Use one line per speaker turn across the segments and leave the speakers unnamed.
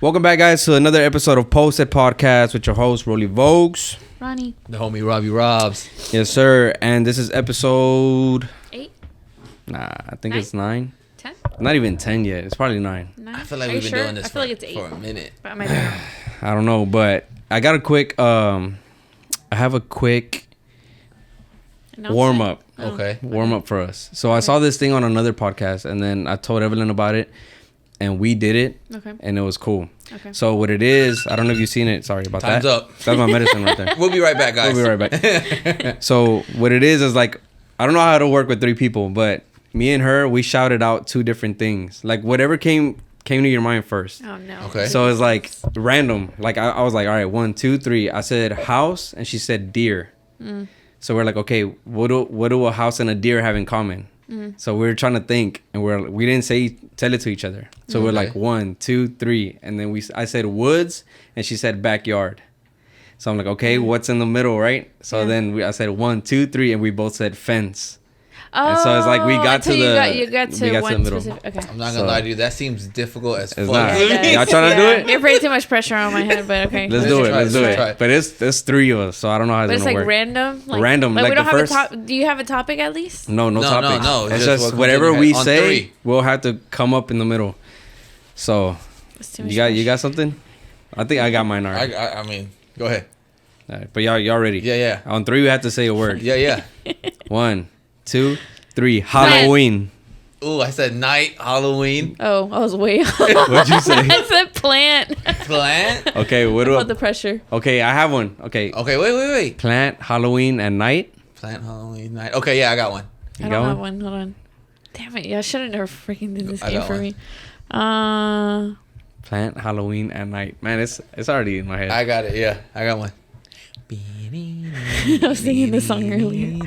Welcome back, guys, to another episode of Posted Podcast with your host, Rollie Vogues.
Ronnie.
The homie Robbie Robs.
Yes, sir. And this is episode...
8?
Nah, I think
9?
it's 9.
10?
Not even 10 yet. It's probably 9.
9?
I feel like
Are
we've
you
been
sure?
doing this
I feel like it's 8.
for a minute.
But I might be wrong.
I don't know, but I got a quick... I have a quick warm-up.
Oh.
Okay.
Warm-up for us. So I saw this thing on another podcast, and then I told Evelin about it, and we did it, and it was cool.
Okay.
So what it is, I don't know if you've seen it. Sorry about
Time's
that.
up.
That's my medicine right there.
We'll be right back, guys.
We'll be right back. So what it is like, I don't know how to work with 3 people, but me and her, we shouted out 2 different things. Like whatever came to your mind first.
Oh, no.
Okay.
So it's like random. Like I was like, all right, 1, 2, 3. I said house, and she said deer. So we're like, okay, what do a house and a deer have in common? So we were trying to think, and we didn't tell it to each other. So we're like 1, 2, 3, and then I said woods, and she said backyard. So I'm like, okay, what's in the middle, right? So then I said 1, 2, 3, and we both said fence.
Oh,
and so it's like we got to the
you got to one
middle.
specific. Okay.
I'm not gonna lie to you. That seems difficult as fuck.
It's not.
Yeah,
Y'all trying to do it?
You're putting too much pressure on my head, but okay.
Let's do it.
try it.
Let's do
Let's try
it.
it.
But it's 3 of us, so I don't know how
But
it's
it's
gonna
like
work.
random.
Random,
Like we
like
don't
the
have
first-
a top. Do you have a topic at least?
No topic.
No.
It's
Just
just
what comes
whatever
in your
we
head. On
say,
3.
we'll have to come up in the middle. So
It's too much
you got something? I think I got mine already.
I mean, go ahead.
All right, but y'all ready?
Yeah.
On 3, we have to say a word.
Yeah.
1, 2, 3. Halloween.
Ooh, I said night, Halloween,
Oh, I was way off.
What'd you say?
I said plant.
plant.
Okay, what do
Put the pressure.
Okay, I have one. Okay.
Okay, wait.
Plant, Halloween, and night.
Plant, Halloween, night. Okay, yeah, I got one.
You
I
got
don't have
one?
one. Hold on. Damn it! Yeah, I should have never freaking did this
I
game
got
for
one.
me.
Plant, Halloween, and night. Man, it's already in my head.
I got it. Yeah, I got one.
I was singing this song earlier.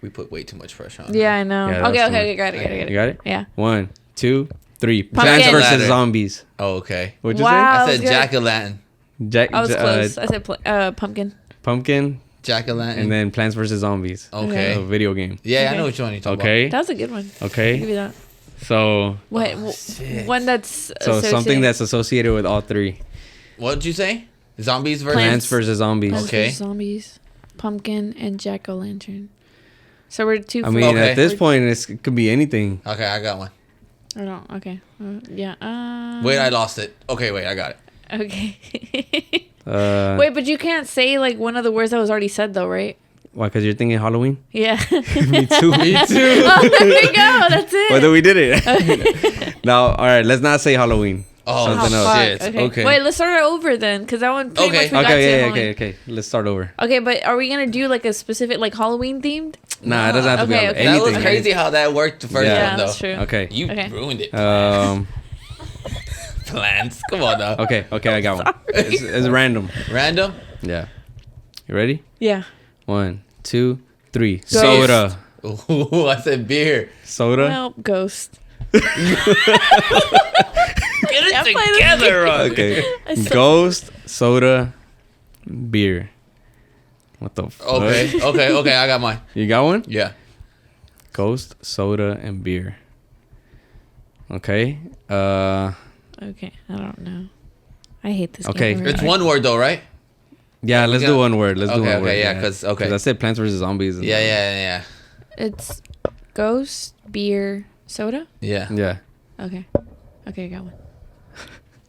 We put way too much pressure on.
Yeah, I know.
Yeah,
Okay,
that's too
okay, got it.
You got it?
Yeah.
1, 2, 3.
Pumpkin.
Plants versus
Ladder.
zombies.
Oh, okay.
What'd you
Wow.
say?
I
I
was
said
good.
jack-o'-lantern.
I was close. I said pumpkin.
Pumpkin,
Jack-o'-lantern.
and then Plants versus Zombies.
Okay.
A video game.
Yeah,
Okay.
I know which one you're talking
Okay.
That was a good one. I'll give
Okay.
you that.
So
What?
shit.
One that's
something that's associated with all 3.
about. What'd you say? Zombies versus...
Plants versus Zombies.
Plants
Okay.
versus zombies, pumpkin, and jack-o'-lantern. So we're 2
I mean,
Okay.
at this point, it could be anything.
Okay, I got one.
I don't. Okay. Yeah.
Wait, I lost it. Okay, wait, I got it.
Okay.
Wait,
but you can't say like one of the words that was already said though, right?
why? Because you're thinking Halloween?
Yeah.
Me too.
Me too.
Oh, there you go. That's it.
Whether we did it. Now, all right, let's not say Halloween.
Oh,
Something else.
shit.
Fuck.
Okay.
Wait, let's start it over then, because that one pretty
Okay.
much we got to Halloween.
Okay. Let's start over.
Okay, but are we gonna do like a specific like Halloween themed?
Nah, it doesn't have to be
Okay,
Halloween.
okay.
That
Anything.
was crazy how that worked the first
Yeah.
one, though.
That's true.
Okay.
You
Okay.
ruined it.
Um.
Plants. Come on, now.
Okay. I got one. It's random.
Random?
Yeah. You ready?
Yeah.
1, 2, 3.
Go.
Soda.
Ooh, I said beer.
Soda.
Well, ghost.
Get it
Yeah, play this
together,
game.
Robbie.
Okay.
I said-
Ghost, soda, beer. What the fuck?
Okay. I got mine.
You got one?
Yeah.
Ghost, soda, and beer. Okay.
Okay, I don't know. I hate this.
Okay.
Game
It's
already.
one word, though, right?
Yeah, let's
got-
do one word. Let's do
Okay,
one word.
okay, yeah, 'cause- okay.
I said Plants vs Zombies. and-
Yeah.
It's ghost, beer, soda.
Yeah.
Yeah.
Okay. Okay, I got one.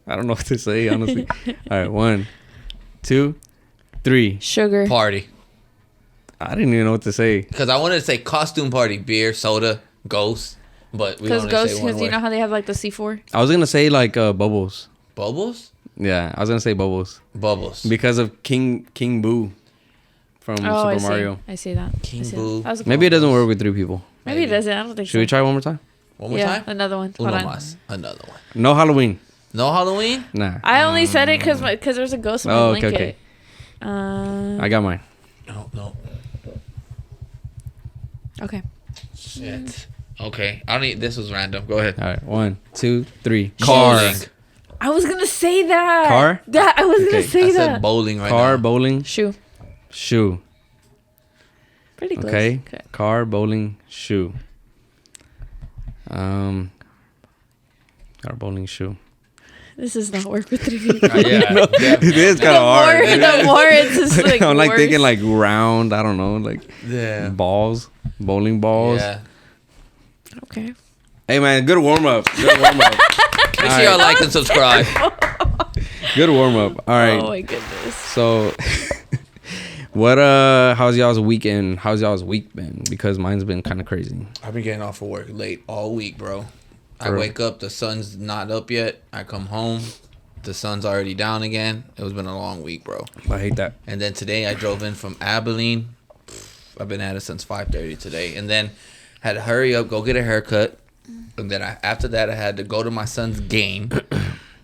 I don't know what to say, honestly. All right, 1, 2, 3.
Sugar.
Party.
I didn't even know what to say.
Because I wanted to say costume party, beer, soda, ghost. But we
Because
only
ghost,
say one
because you
word.
know how they have like the C4.
I was gonna say like bubbles.
Bubbles?
Yeah, I was gonna say bubbles
Bubbles.
because of King Boo from
I
Super
see.
Mario.
I see that.
King
I see
Boo.
That. That was a
Maybe it
cool-
doesn't work with 3 people.
Maybe it doesn't. I don't think so.
Should we try one more time?
One more
Yeah,
time?
another one. Hold
Uno
on.
más. Another one.
No Halloween.
No Halloween?
Nah.
I only said it because there's a ghost on my
Oh, okay,
blanket.
okay. I got mine.
No.
Okay.
Shit. Okay. I don't need. This was random. Go ahead.
All right, 1, 2, 3. Car.
Bowling.
I was gonna say that.
Car?
That I was
Okay.
gonna say
I
that.
said bowling right
Car,
now.
bowling,
Shoe.
shoe.
Pretty close.
Okay. Car, bowling, shoe. Car, bowling, shoe.
This does not work with 3D.
Yeah.
It is kind of hard.
The more it's just like
I'm like
worse.
thinking like round. I don't know, like
Yeah.
balls, bowling balls.
Yeah.
Okay.
Hey man, good warm up. Good warm up.
Make sure y'all like and subscribe.
Good warm up. All right.
Oh my goodness.
So, how's y'all's weekend? How's y'all's week been? Because mine's been kind of crazy.
I've been getting off of work late all week, bro. I
For real?
wake up, the sun's not up yet. I come home, the sun's already down again. It's been a long week, bro.
I hate that.
And then today I drove in from Abilene. I've been at it since 5:30 today. And then had to hurry up, go get a haircut. And then after that, I had to go to my son's game.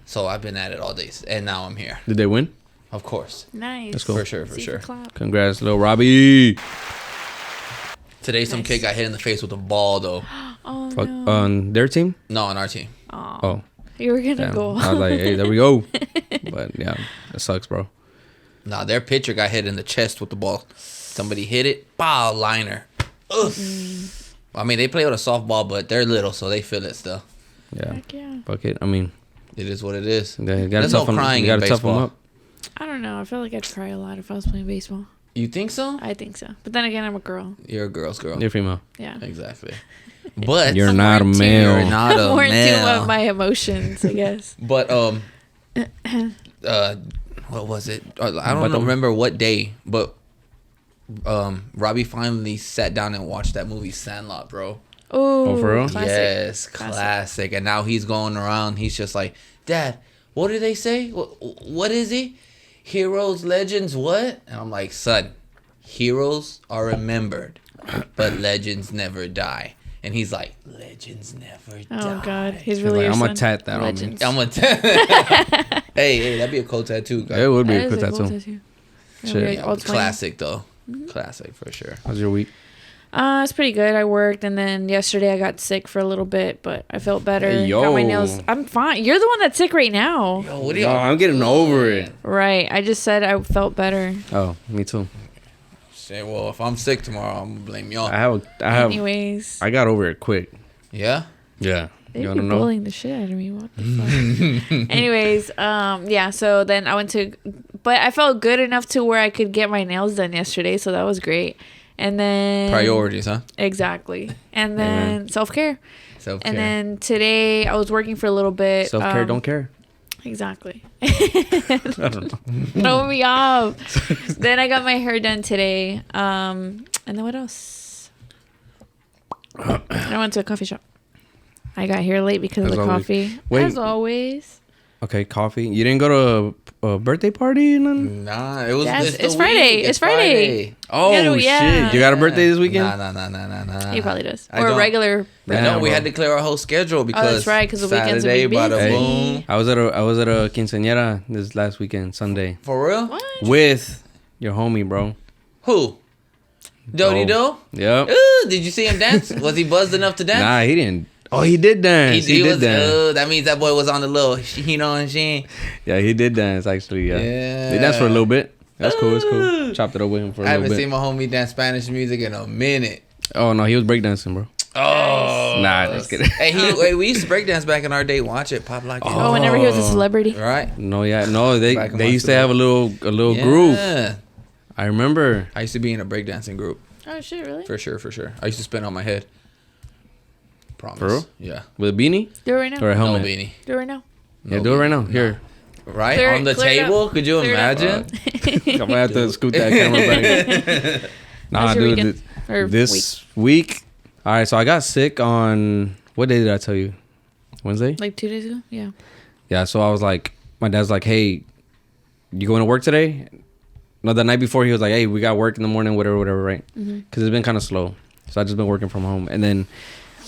So I've been at it all day. And now I'm here.
Did they win?
Of course.
Nice.
That's cool.
For sure, for
See
sure.
the clap.
Congrats, little Robbie.
Today, some
Nice.
kid got hit in the face with a ball, though.
Oh
Fuck,
no.
on their team?
No, on our team.
Aw.
Oh,
You were gonna
damn.
go.
I was like, hey, there we go. But yeah, that sucks, bro.
Nah, their pitcher got hit in the chest with the ball. Somebody hit it. Bow, liner. Ugh. I mean, they play with a softball, but they're little, so they feel it still.
Yeah.
Heck yeah.
Fuck it. I mean,
It is what it is.
you gotta
There's no
toughen,
crying
you
in
gotta toughen them
baseball.
up.
I don't know. I feel like I'd cry a lot if I was playing baseball.
You think so?
I think so. But then again, I'm a girl.
You're a girl's girl.
You're female.
Yeah.
Exactly. But
You're
I'm
not a
more in tune.
male.
You're not a
More in tune
male.
with my emotions, I guess.
But what was it? I don't
But,
remember what day, but Robbie finally sat down and watched that movie Sandlot, bro.
Oh,
for real?
classic.
Yes, classic. And now he's going around. He's just like, Dad, what did they say? What is he? Heroes, legends, what? And I'm like, son, heroes are remembered, but legends never die. And he's like, legends never die.
Oh God, he's
He's
really.
like,
your
I'm
son?
gonna tat that
Legends.
I'm a hey, that'd be a cool tattoo, guy.
It would be
That
a
is
good
a cool
tattoo.
tattoo.
Shit.
Maybe
Yeah,
I'll explain.
classic though. Classic for sure.
How's your week?
It's pretty good. I worked, and then yesterday I got sick for a little bit, but I felt better.
Hey,
Got my
yo.
nails. I'm fine. You're the one that's sick right now.
Yo, what
No, I'm getting over it.
Right. I just said I felt better.
Oh, me too.
Say, well, if I'm sick tomorrow, I'm gonna blame y'all.
Anyways,
I got over it quick.
Yeah.
Yeah.
they
You
be
wanna know?
bullying the shit out of me. What the fuck? Anyways, yeah. So then I went to, but I felt good enough to where I could get my nails done yesterday, so that was great. And then
Priorities, huh?
Exactly. And then self-care.
Self-care.
And then today I was working for a little bit.
Self care, don't care.
Exactly.
I don't know.
Throw me off. Then I got my hair done today. And then what else? I went to a coffee shop. I got here late because of
As
the
always.
coffee.
Wait.
As always.
Okay, coffee. You didn't go to a birthday party? None?
Nah, it was.
Yes,
It's, the
it's Friday.
week.
It's Friday.
Oh,
Yeah,
shit. You got a birthday this weekend?
Nah.
He probably does.
I
Or a
don't.
regular.
I
Yeah,
know we
bro.
had to clear our whole schedule because
right, 'cause the weekend's a
Saturday,
big
bada
busy.
boom.
I was at a quinceañera this last weekend, Sunday,
For real?
What?
with your homie, bro.
Who? Dodie
Oh.
Do?
Yep.
Ooh, did you see him dance? Was he buzzed enough to dance?
Nah, he didn't. Oh, he did dance. He, did
was.
dance.
That means that boy was on the little, you know what I'm saying?
Yeah, he did dance actually. Yeah.
Yeah.
They danced for a little bit. That's cool. It's cool.
Ooh.
Chopped it up with him for a
I
little
haven't
bit.
seen my homie dance Spanish music in a minute.
Oh no, he was breakdancing, bro.
Oh.
Nah, just kidding.
Hey, we used to breakdance back in our day. Watch it, pop like it.
Oh, whenever he was a celebrity.
Right?
No, yeah, no. They
Back in
they
my
used to have a little
Yeah.
group. I remember.
I used to be in a breakdancing group.
Oh, shit, really?
For sure. I used to spin on my head. Promise.
For real?
Yeah.
With a beanie
Do it right now.
or a
No
helmet?
beanie.
Do it right now.
Yeah,
No
do it right now.
beanie.
Here.
Right?
Clear-
on the
clear it
table?
up.
Could you
Clear it up.
imagine?
I'm gonna have to scoot that camera back. Nah,
How's your
dude.
weekend? Or
This week. All right, so I got sick on what day did I tell you? Wednesday.
Like 2 days ago? Yeah.
Yeah, so I was like, my dad's like, hey, you going to work today? No, the night before he was like, hey, we got work in the morning, whatever, right? Because it's been kind of slow. So I just been working from home. And then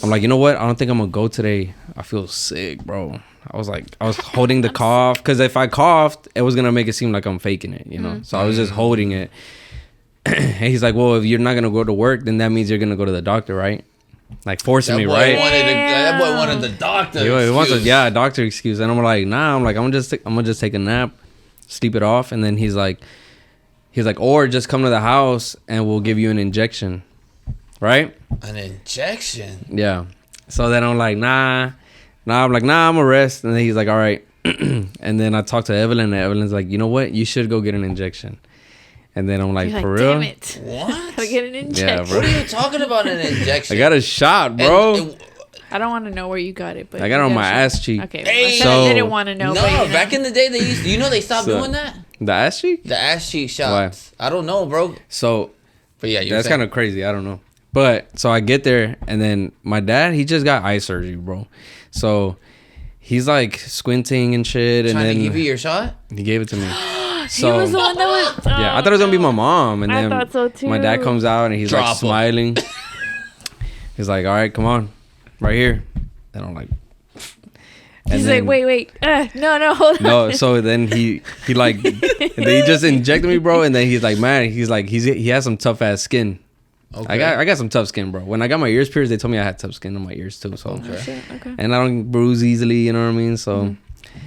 I'm like, you know what? I don't think I'm going to go today. I feel sick, bro. I was holding the cough. Because if I coughed, it was going to make it seem like I'm faking it, you know? So I was just holding it. And he's like, well, if you're not going to go to work, then that means you're going to go to the doctor, right? Like forcing me, right?
That boy wanted the doctor.
He wants a
excuse.
doctor excuse, and I'm like, nah. I'm gonna just take a nap, sleep it off, and then he's like, or just come to the house and we'll give you an injection, right?
An injection?
Yeah. So then I'm like, nah. I'm like, nah. I'm gonna rest, and then he's like, all right. And then I talked to Evelyn, and Evelyn's like, you know what? You should go get an injection. And then I'm like,
You're
for
damn
real?
it.
What?
Gotta get an injection.
Yeah, bro.
What are you talking about? An injection?
I got a shot, bro.
I don't want to know where you got it, but
I got it on my ass cheek.
Okay,
Hey.
I said
So-
I didn't want to know.
No,
but, you know.
back in the day, they used. You know, they stopped
So-
doing that.
The ass cheek?
The ass cheek shots. I don't know, bro.
So
But yeah,
that's kind of crazy. I don't know. But so I get there, and then my dad, he just got eye surgery, bro. So he's like squinting and shit, and
trying
then
to give you your shot.
he gave it to me.
He was the one that was.
Yeah, I thought it was gonna be my mom, and
I
then
thought so too.
my dad comes out and he's
Drop
like
'em.
smiling. He's like, "All right, come on, right here." And I'm like,
He's
then-
like, wait, no, hold on.
No, so then he like, and then he just injected me, bro. And then he's like, man, he has some tough ass skin.
Okay.
I got some tough skin, bro. When I got my ears pierced, they told me I had tough skin on my ears too. So,
Okay.
Shit, okay.
and I don't bruise easily, you know what I mean? So,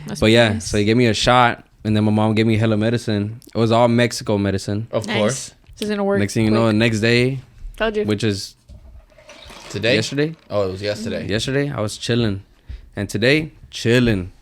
Must
but
be
yeah,
nice.
so he gave me a shot, and then my mom gave me hella medicine. It was all Mexico medicine.
Of
Nice.
course.
This is gonna work.
Next thing you know, the
quick.
next day,
Told you.
which is
Today.
yesterday,
Oh, it was yesterday.
yesterday I was chilling, and today chilling,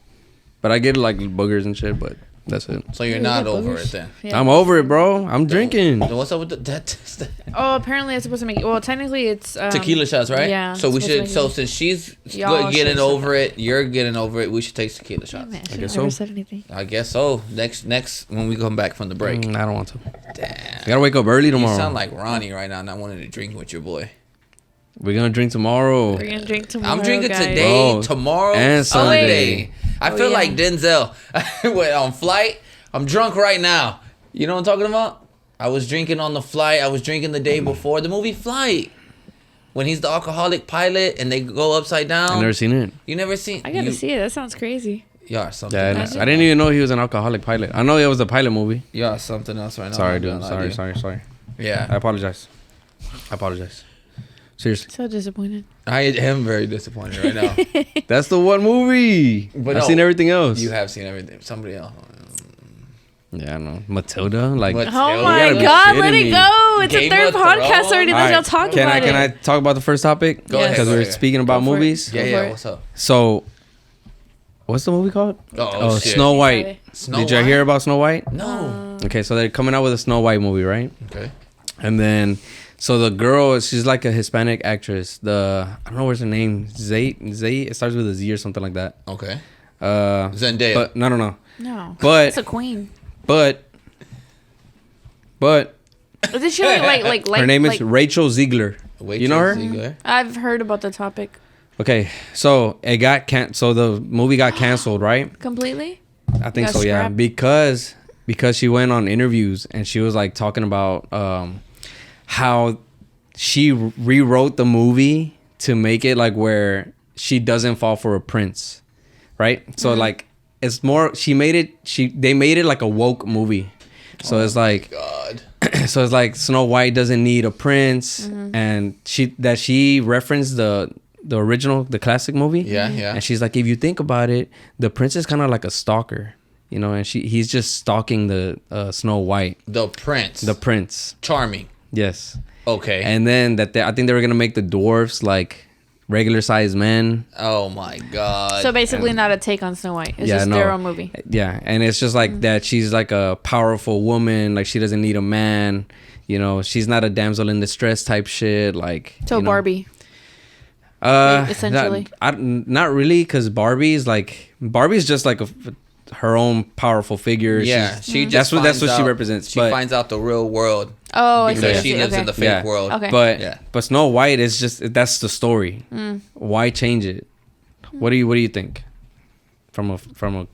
but I get like boogers and shit, but that's it.
So you're
Yeah,
not
you got
over
boogers.
it then.
Yeah.
I'm over it, bro. I'm drinking.
Then what's up with that?
Oh, apparently it's supposed to make. Well, technically it's
Tequila shots, right?
yeah,
So we
it's supposed
should.
to
So
make
since she's
Y'all
getting
should-
over it, you're getting over it. We should take tequila shots.
Damn it, I
guess
guess never
so.
said anything.
I guess so. Next when we come back from the break.
I don't want to.
Damn.
I gotta wake up early
You
tomorrow.
sound like Ronnie right now, not wanting to drink with your boy.
We're gonna drink tomorrow.
We're gonna drink tomorrow.
I'm drinking
guys.
today,
Bro,
tomorrow,
and
Sunday.
Sunday.
I
Oh,
feel
yeah.
like Denzel. Wait, on flight, I'm drunk right now. You know what I'm talking about? I was drinking on the flight. I was drinking the day before the movie Flight. When he's the alcoholic pilot and they go upside down.
I've never seen it.
You never seen?
I gotta see it. That sounds crazy.
You are something.
Yeah,
else.
I didn't even know he was an alcoholic pilot. I know it was a pilot movie.
You are something else right now.
Sorry,
I'm
dude.
not gonna lie to
Sorry.
you.
I
Yeah,
apologize. Seriously.
So disappointed.
I am very disappointed right now.
That's the one movie.
But
I've
no,
seen everything else.
You have seen everything. Somebody else.
Yeah, I know. Matilda. Like,
What?
Oh
Hell,
my
you gotta be
god, let
kidding
it
me.
go. It's
Game
a third
of
podcast
Thrones?
already. Let
Alright,
y'all talk
can
about
I,
it.
can I talk about the first topic?
Go ahead,
Because
go
we're
ahead.
speaking about
Go for it.
movies.
Yeah,
Go
yeah.
for it.
What's up?
So, what's the movie called?
Oh, shit.
Snow White.
Snow
Did you
White?
hear about Snow White?
No.
Okay, so they're coming out with a Snow White movie, right?
Okay.
And then, so the girl, she's like a Hispanic actress. I don't know what's her name. Zay. It starts with a Z or something like that.
Okay.
Uh,
Zendaya.
but no.
No.
But-
It's a queen.
But
Isn't she like
her name is
like,
Rachel Ziegler.
Wait
You know her?
Ziegler.
I've heard about the topic
Okay, so it got so the movie got canceled, right?
completely.
I think
Got
so, yeah.
scrapped?
Because she went on interviews and she was like talking about how she rewrote the movie to make it like where she doesn't fall for a prince, right? So like it's more they made it like a woke movie. So it's like
God.
so it's like Snow White doesn't need a prince, and she referenced the original, the classic movie.
Yeah, yeah.
And she's like, if you think about it, the prince is kind of like a stalker, you know, and he's just stalking the Snow White,
The Prince.
the prince.
Charming.
Yes.
Okay.
And then I think they were gonna make the dwarfs like regular sized men.
Oh my God.
So basically, not a take on Snow White. It's
Yeah,
just
no.
their own movie.
Yeah, and it's just like that. She's like a powerful woman. Like she doesn't need a man. You know, she's not a damsel in distress type shit. Like
So
you know.
Barbie. essentially.
Not really, because Barbie's just like her own powerful figure.
yeah,
She's-
she just
that's what
finds
she
out-
represents.
She
but
finds out the real world
Oh, I see.
because
I
she
see.
lives
Okay.
in the fake
Yeah.
world.
Okay.
but
Yeah.
but Snow White is that's the story. Why change it? What do you think? From a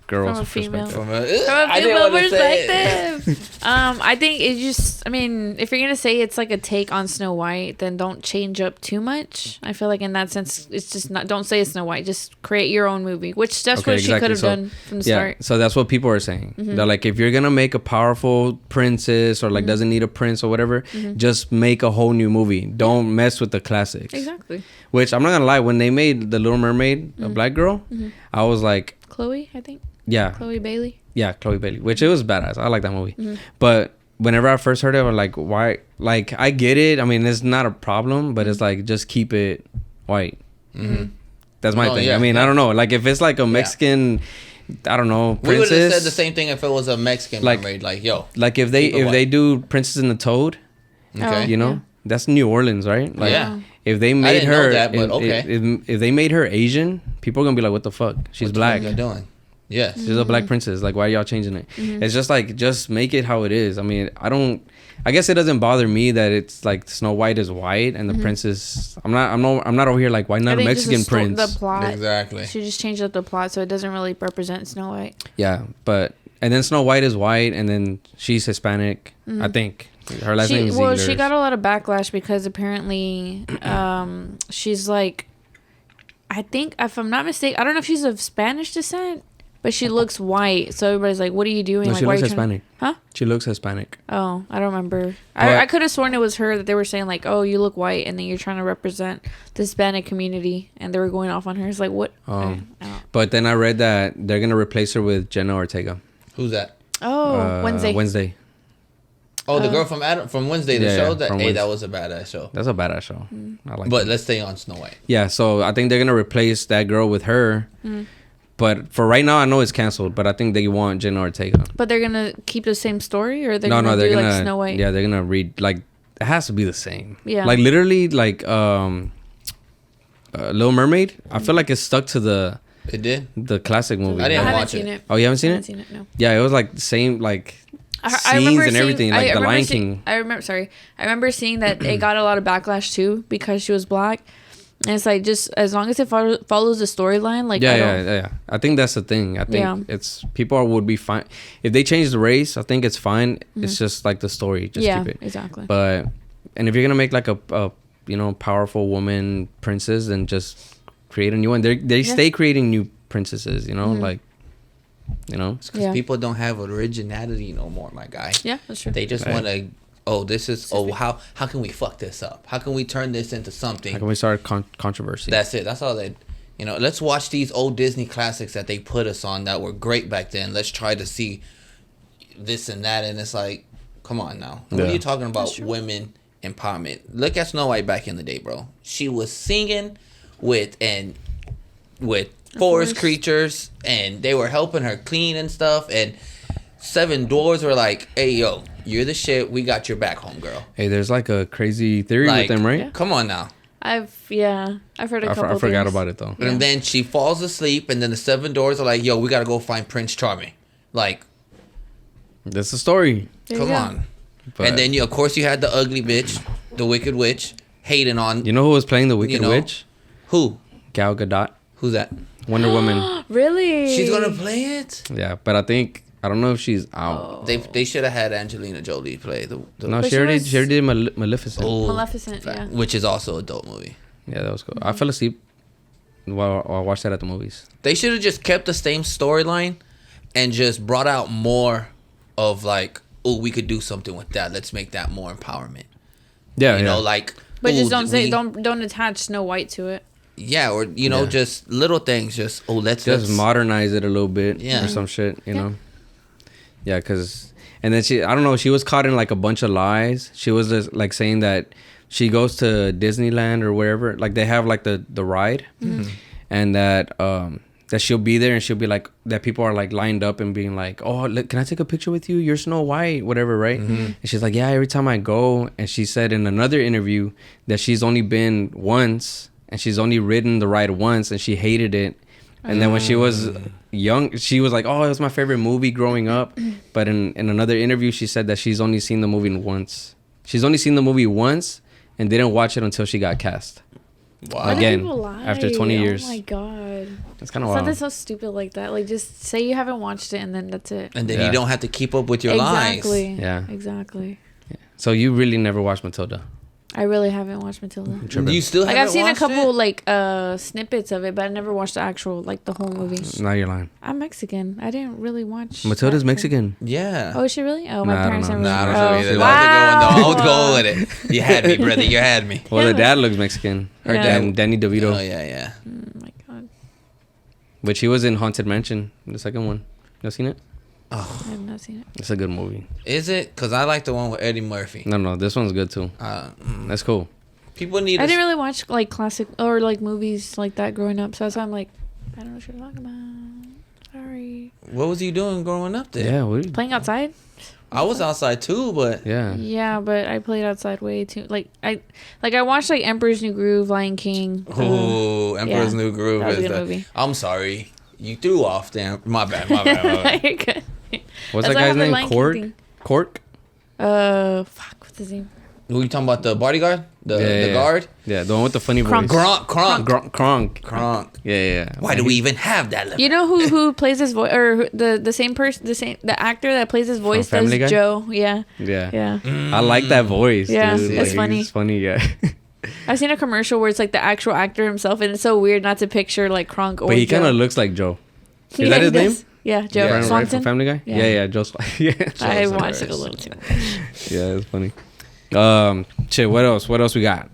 girl's
From a female.
perspective.
From a,
From a
I didn't
female
wanna say it.
perspective. I think it just, I mean, if you're going to say it's like a take on Snow White, then don't change up too much. I feel like in that sense, it's just not, don't say it's Snow White. Just create your own movie, which that's
Okay,
what she could
exactly.
have
So,
done from the
Yeah,
start.
so that's what people are saying. They're like, if you're gonna make a powerful princess or like doesn't need a prince or whatever, just make a whole new movie. Don't mess with the classics.
Exactly.
Which I'm not gonna lie, when they made The Little Mermaid, a black girl, I was like,
Chloe, I think.
yeah,
Chloe Bailey.
yeah, Chloe Bailey, which it was badass. I like that movie. But whenever I first heard it, I was like, why? Like, I get it. I mean, it's not a problem, but it's like, just keep it white. That's my
Oh,
thing.
yeah,
I mean,
yeah.
I don't know. Like, if it's like a Mexican I don't know,
We would have
princess.
said the same thing if it was a Mexican mermaid. Like, yo.
Like if
keep it
they
white.
do Princess and the Toad,
Okay.
you know,
Yeah.
that's New Orleans, right? Like,
Yeah.
if they made
didn't know
her,
that, but okay.
if they made her Asian, people are gonna be like, what the fuck? She's black.
What you doing? Yes.
She's a black princess. Like, why are y'all changing it? It's just like, just make it how it is. I mean, I guess it doesn't bother me that it's like Snow White is white and the princess. I'm not over here like, why not
I
a
think just
Mexican prince?
The plot.
Exactly.
She just changed up the plot so it doesn't really represent Snow White.
Yeah, and then Snow White is white, and then she's Hispanic. I think her last name is Ziegler.
She got a lot of backlash because apparently, she's like, I think if I'm not mistaken, I don't know if she's of Spanish descent, but she looks white. So everybody's like, "What are you doing?"
No,
like,
she
why
looks
are you trying
Hispanic.
Huh?
She looks Hispanic.
Oh, I don't remember.
But-
I could have sworn it was her that they were saying like, "Oh, you look white," and then you're trying to represent the Hispanic community, and they were going off on her. It's like, what? I don't-
But then I read that they're gonna replace her with Jenna Ortega.
Who's that?
Oh, Wednesday.
Oh, the girl from Wednesday, the
Yeah,
show.
yeah,
That
from
hey, that
Wednesday.
was a badass show.
That's a badass show. I like.
But
that.
let's stay on Snow White.
Yeah, so I think they're gonna replace that girl with her. But for right now, I know it's canceled. But I think they want Jenna Ortega.
But they're gonna keep the same story, or they're
No,
gonna
they're
do
gonna
like Snow White.
Yeah, they're gonna read like it has to be the same.
Yeah.
Like literally, like Little Mermaid. I feel like it's stuck to
It did.
the classic movie.
I
I
didn't
haven't
watch
seen
it.
it.
Oh, you haven't seen
I
it?
haven't seen it. No.
Yeah, it was like the same like
I
scenes
remember
and
seeing-
everything, like The Lion King.
I remember seeing that it got a lot of backlash too because she was black, and it's like just as long as it follows the storyline, like
Yeah. I think that's the thing. I think
Yeah.
it's people would be fine if they change the race. I think it's fine. It's just like the story. Just
yeah,
keep it.
exactly.
But and if you're gonna make like a powerful woman princess, then just create a new one. They stay creating new princesses. Like.
It's because
Yeah.
people don't have originality no more, my guy.
Yeah, that's true.
They just want to. Oh, this is. Oh, how can we fuck this up? How can we turn this into something?
How can we start controversy?
That's it. That's all they. Let's watch these old Disney classics that they put us on that were great back then. Let's try to see this and that, and it's like, come on now. What are you talking about? Women empowerment. Look at Snow White back in the day, bro. She was singing with forest creatures, and they were helping her clean and stuff. And seven dwarves were like, "Hey, yo, you're the shit. We got your back, home girl."
Hey, there's like a crazy theory
Like,
with them, right?
Yeah.
Come on now.
I've heard a couple.
I forgot
things.
about it though.
Yeah.
And then she falls asleep, and then the seven dwarves are like, "Yo, we gotta go find Prince Charming." Like,
That's the story.
There you
come
go.
on.
But
And then of course, you had the ugly bitch, the Wicked Witch, hating on
you know who was playing the Wicked
know,
Witch?
who?
Gal Gadot,
Who's that?
Wonder Woman.
Really?
She's gonna play it.
Yeah, but I don't know if she's out.
They should have had Angelina Jolie play the
No,
But
she already
was-
did Maleficent.
Oh,
Maleficent, yeah.
which is also a dope movie.
Yeah, that was cool. I fell asleep while I watched that at the movies.
They should have just kept the same storyline and just brought out more of like, oh, we could do something with that. Let's make that more empowerment.
Yeah,
You
yeah.
know, like.
But
ooh,
just don't say
we-
don't attach Snow White to it.
Yeah, or
Yeah.
just little things. Just let's
just modernize it a little bit
Yeah.
or some shit, you know. Yeah, cause and then I don't know, she was caught in like a bunch of lies. She was just like saying that she goes to Disneyland or wherever, like they have like the ride, and that that she'll be there and she'll be like that people are like lined up and being like, oh, look, can I take a picture with you? You're Snow White, whatever, right? And she's like, yeah, every time I go. And she said in another interview that she's only been once and she's only ridden the ride once and she hated it. And then when she was young, she was like, oh, it was my favorite movie growing up. But in another interview, she said that she's only seen the movie once. She's only seen the movie once and didn't watch it until she got cast.
Wow.
Why do
Again,
people lie?
after 20 years.
Oh my god.
It's kind of
Something
wild.
so stupid like that. Like just say you haven't watched it and then that's it.
And then
Yeah.
you don't have to keep up with your
Exactly.
lies.
Yeah.
Exactly.
So you really never watched Matilda?
I really haven't watched Matilda.
You still
Like
haven't
I've seen a
watched
couple
it?
like snippets of it, but I never watched the actual like the whole movie.
Now you're lying.
I'm Mexican. I didn't really watch.
Matilda's
that.
Mexican.
Yeah.
Oh, is she really? Oh, my
Nah, I don't
parents
know.
are
Nah, I
really.
don't know
Oh.
either.
Wow.
I was going with it. You had me, brother. You had me.
Well,
Yeah,
the dad looks Mexican.
Her
dad-
And Danny DeVito.
Oh, yeah.
Oh my god.
Which he was in Haunted Mansion, the second one. You seen it?
I have not seen it.
It's a good movie.
Is it? Because I like the one with Eddie Murphy.
No, this one's good too. That's cool.
People need
I didn't really watch like classic or like movies like that growing up, so that's why I'm like, I don't know what you're talking about. Sorry.
What was you doing growing up there?
Yeah, what?
Playing outside?
I was outside too, but
Yeah.
Yeah, but I played outside way too. I watched like Emperor's New Groove, Lion King.
oh, Emperor's
yeah,
New Groove
that was a
is
good
the.
movie.
I'm sorry, you threw off. Damn, my bad. My bad.
You're good.
What's
That's
that
why I have
guy's
the
name?
Lion King
Cork?
thing.
Cork?
Fuck, what's his name?
Who you talking about? The bodyguard? The guard?
Yeah, the one with the funny
Kronk.
voice.
Kronk.
Kronk. Yeah.
Why do we even have that?
You know who plays his voice, or the same person, the actor that plays his voice does
Family Guy?
Joe? Yeah.
Yeah. I like that voice.
Yeah,
dude.
it's funny.
It's funny, yeah.
I've seen a commercial where it's like the actual actor himself, and it's so weird not to picture like Kronk or
But he
Joe.
kind of looks like Joe. Is
Yeah,
that his
he
name?
does. Yeah, Joe
Right,
Swanson.
from Family Guy?
Yeah.
Yeah, Joe Swanson. Yeah.
I
Joe's
watched it a
hilarious.
little too much.
Yeah, it's funny. Shit, what else we got?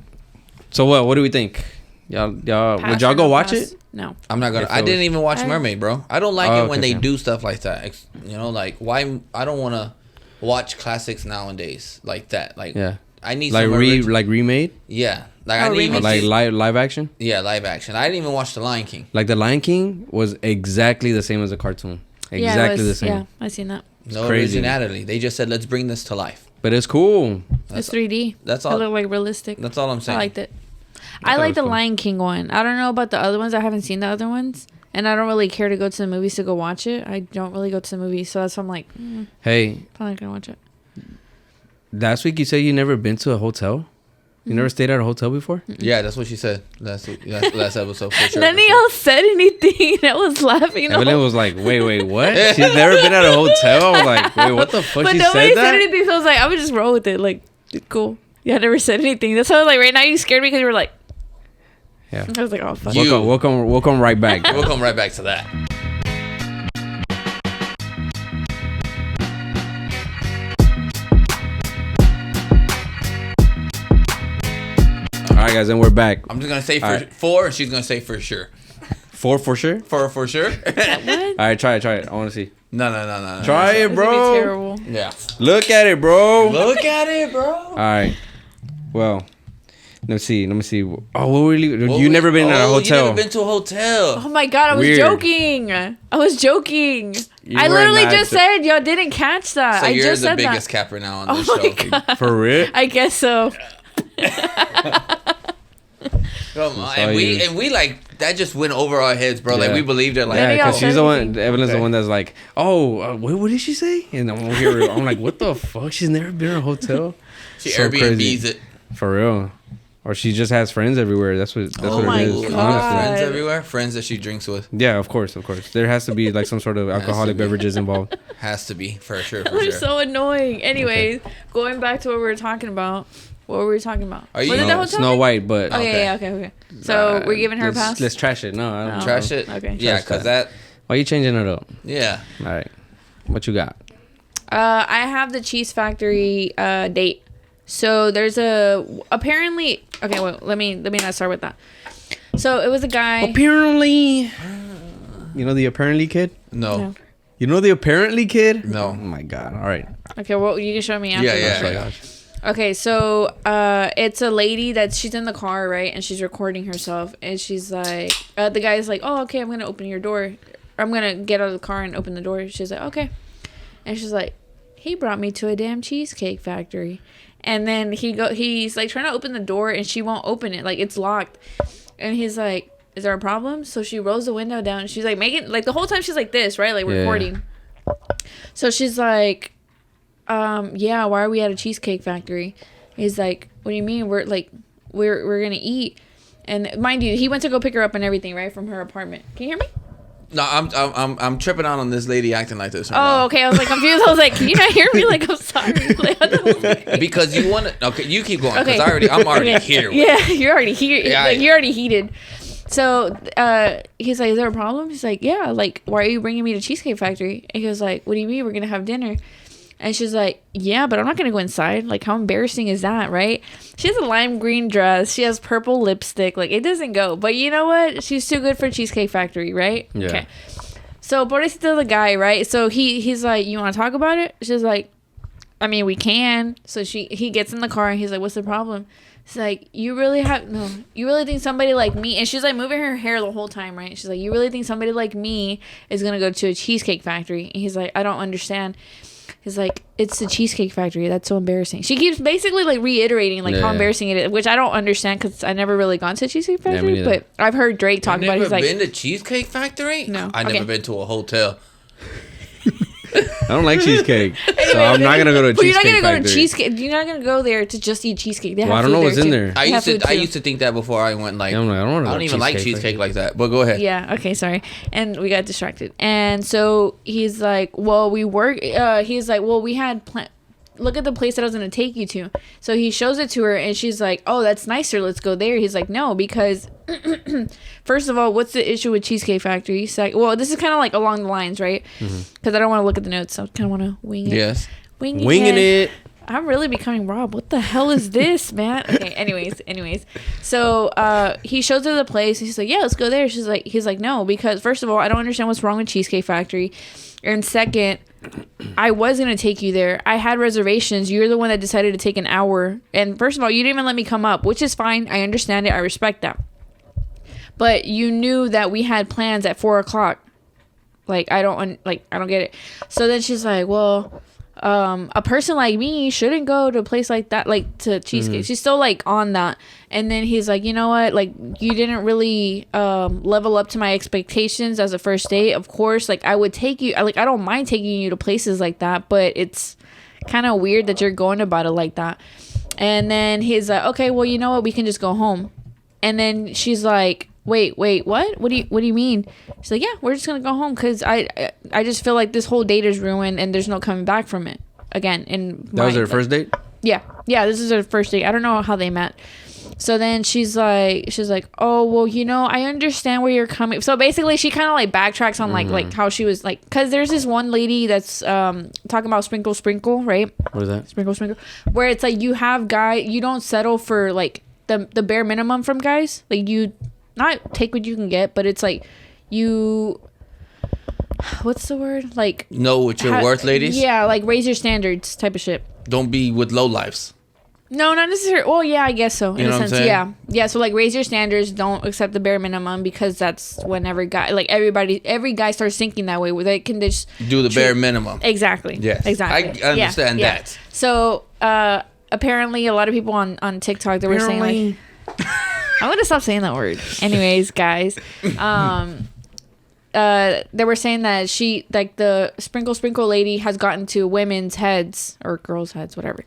So what do we think? Y'all would
Pass
y'all
or
go
no
watch
pass?
it?
No.
I'm not gonna.
If
I
it
didn't
was-
even watch Mermaid, bro. I don't like
Oh,
it when
okay,
they
okay.
do stuff like that. You know, like why? I don't want to watch classics nowadays like that. Like,
Yeah.
I need
Like
some
remade?
Yeah, like I
Oh,
need
Or
remake.
like live action?
yeah, live action. I didn't even watch The Lion King.
Like The Lion King was exactly the same as a cartoon. Exactly the same.
Yeah, I seen that.
No
crazy.
originality. They just said, let's bring this to life.
But it's cool.
It's 3D.
That's
It
all.
looked like realistic.
That's all I'm
I
saying.
liked it.
thought
I
it
like
was
the
cool.
Lion King one. I don't know about the other ones. I haven't seen the other ones. And I don't really care to go to the movies to go watch it. I don't really go to the movies. So that's why I'm like,
Hey,
probably not going to watch it.
last week you said you never been to a hotel? You never stayed at a hotel before?
Yeah, that's what she said last episode for sure.
None of y'all said anything. I was laughing. the
Evelyn
whole-
was like, wait, what? She's never been at a hotel? I was like, wait, what the fuck?
But
She
nobody
said
said
that?
anything. So I was like, I would just roll with it. Like, cool. Yeah, I never said anything. That's why I was like, right now you scared me because you were like,
Yeah.
I was like, oh, fuck.
You-
Welcome right back.
We'll come right back to that.
All right, guys, and we're back.
I'm just gonna say
All right.
four, and she's gonna say for sure.
4 for sure?
For sure.
What?
All right, try it. I want to see.
No.
Try it,
This would be
bro.
terrible.
Yeah.
Look at it, bro.
Look at it, bro.
All right. Well, let me see. Oh, what were you never been at a
You
hotel?
never been to a hotel.
Oh my God, I was
Weird.
joking. I was joking.
You
I
were
literally
not
just said y'all didn't catch that.
So
I
you're
just
the
said
biggest
that.
capper now on
Oh
this
my
show.
God.
For real?
I guess so.
Come on.
saw
And
you.
we like that just went over our heads, bro. Like
Yeah.
we believed it. Like
Yeah,
Maybe
because
I'll
she's
say
the one.
anything.
Evelyn's the
Okay.
one that's like, oh, what did she say? And I'm here. I'm like, what the fuck? She's never been in a hotel.
she
So
Airbnbs
crazy.
it.
For real. Or she just has friends everywhere. That's what
my
it is.
God.
Honestly.
Friends everywhere. Friends that she drinks with.
Yeah, of course. There has to be like some sort of alcoholic
be.
beverages involved.
Has to be for sure. For
That was
sure.
so annoying. Anyways, going back to what we were talking about. What were we talking about?
Are you-
Was it the
No,
hotel
Snow
thing?
White, but
Okay, okay. So we're giving her a pass?
Let's trash it. No, I don't
No.
Trash it.
Okay.
Yeah,
Trash
because
that.
that.
Why you changing it up?
Yeah.
All right. What you got?
I have the Cheese Factory date. So there's apparently okay. Well, let me not start with that. So it was a guy.
Apparently. You know the apparently kid?
No.
No.
You know the apparently kid?
No.
Oh my god. All right.
Okay, well you can show me after.
Yeah,
that.
yeah.
Okay, so it's a lady she's in the car, right, and she's recording herself, and she's like, the guy's like, oh, okay, I'm gonna open your door. I'm gonna get out of the car and open the door. She's like, okay, and she's like, he brought me to a damn cheesecake factory, and then he's like trying to open the door, and she won't open it, like it's locked, and he's like, is there a problem? So she rolls the window down, and she's like making like the whole time she's like this, right, like
Yeah.
recording. So she's like, yeah, why are we at a cheesecake factory? He's like, what do you mean? We're gonna eat. And mind you, he went to go pick her up and everything, right, from her apartment. Can you hear me?
No, I'm tripping out on this lady acting like this. Right
Oh,
now.
okay. I was like confused. I was like, can you not hear me? Like, I'm sorry. Like, what the fuck?
Because you want to. Okay, you keep going. Because
Okay.
I'm already
Okay.
here.
Yeah, you're already here.
Yeah,
Like,
I-
you're already heated. So he's like, is there a problem? He's like, yeah. Like, why are you bringing me to Cheesecake Factory? And he was like, what do you mean? We're gonna have dinner. And she's like, yeah, but I'm not gonna go inside. Like, how embarrassing is that, right? She has a lime green dress. She has purple lipstick. Like, it doesn't go. But you know what? She's too good for Cheesecake Factory, right?
Yeah.
Okay. So Pobrecito the guy, right? So he's like, you want to talk about it? She's like, I mean, we can. So he gets in the car and he's like, what's the problem? It's like, you really think somebody like me, and she's like moving her hair the whole time, right? She's like, you really think somebody like me is gonna go to a cheesecake factory? And he's like, I don't understand. He's like, it's the Cheesecake Factory. That's so embarrassing. She keeps basically like reiterating like how embarrassing it is, which I don't understand because I never really gone to Cheesecake Factory, but I've heard Drake talk about it. He's like,
been to Cheesecake Factory?
No,
I never been to a hotel.
I don't like cheesecake, so I'm not gonna go to a cheesecake factory. You're not gonna go to
cheesecake. You're not gonna go there to just eat cheesecake. They have
I don't know what's in there.
I used to think that before I went. Like, I don't even like cheesecake like that. But go ahead.
Yeah. Okay. Sorry. And we got distracted. And so he's like, "Well, we work." He's like, "Well, we had look at the place that I was going to take you to." So he shows it to her and she's like, "Oh, that's nicer. Let's go there." He's like, "No, because first of all, what's the issue with Cheesecake Factory?" He's like, well, this is kind of like along the lines, right? Because I don't want to look at the notes. So I kind of want to wing it.
Yes.
Winging it.
I'm really becoming Rob. What the hell is this, man? Okay, anyways. So he shows her the place. He's like, "Yeah, let's go there." He's like, "No, because first of all, I don't understand what's wrong with Cheesecake Factory. And second, I was going to take you there. I had reservations. You're the one that decided to take an hour. And first of all, you didn't even let me come up, which is fine. I understand it. I respect that. But you knew that we had plans at 4:00. Like, I don't get it." So then she's like, "Well, a person like me shouldn't go to a place like that, like to cheesecake." She's still like on that. And then he's like, "You know what? Like, you didn't really level up to my expectations as a first date. Of course, like I would take you. Like, I don't mind taking you to places like that, but it's kind of weird that you're going about it like that." And then he's like, "Okay, well, you know what? We can just go home." And then she's like, Wait, what? What do you mean? She's like, "Yeah, we're just gonna go home because I just feel like this whole date is ruined and there's no coming back from it again."
That was their first date?
Yeah, this is their first date. I don't know how they met. So then she's like, "Oh, well, you know, I understand where you're coming." So basically, she kind of like backtracks on like how she was like, because there's this one lady that's talking about sprinkle, right?
What is that?
Sprinkle, where it's like you don't settle for like the bare minimum from guys. Like, you not take what you can get, but it's like you, what's the word? Like,
know what you're worth, ladies.
Yeah, like raise your standards type of shit.
Don't be with low lives.
No, not necessarily. Well, yeah, I guess so. In a sense, yeah. So like, raise your standards. Don't accept the bare minimum, because that's when every guy starts thinking that way, where they can just
do the bare minimum.
Exactly.
Yes.
Exactly.
I understand that.
So apparently, a lot of people on TikTok, they were saying like, I'm gonna stop saying that word. Anyways, guys, they were saying that she, like, the sprinkle lady has gotten to women's heads or girls' heads, whatever.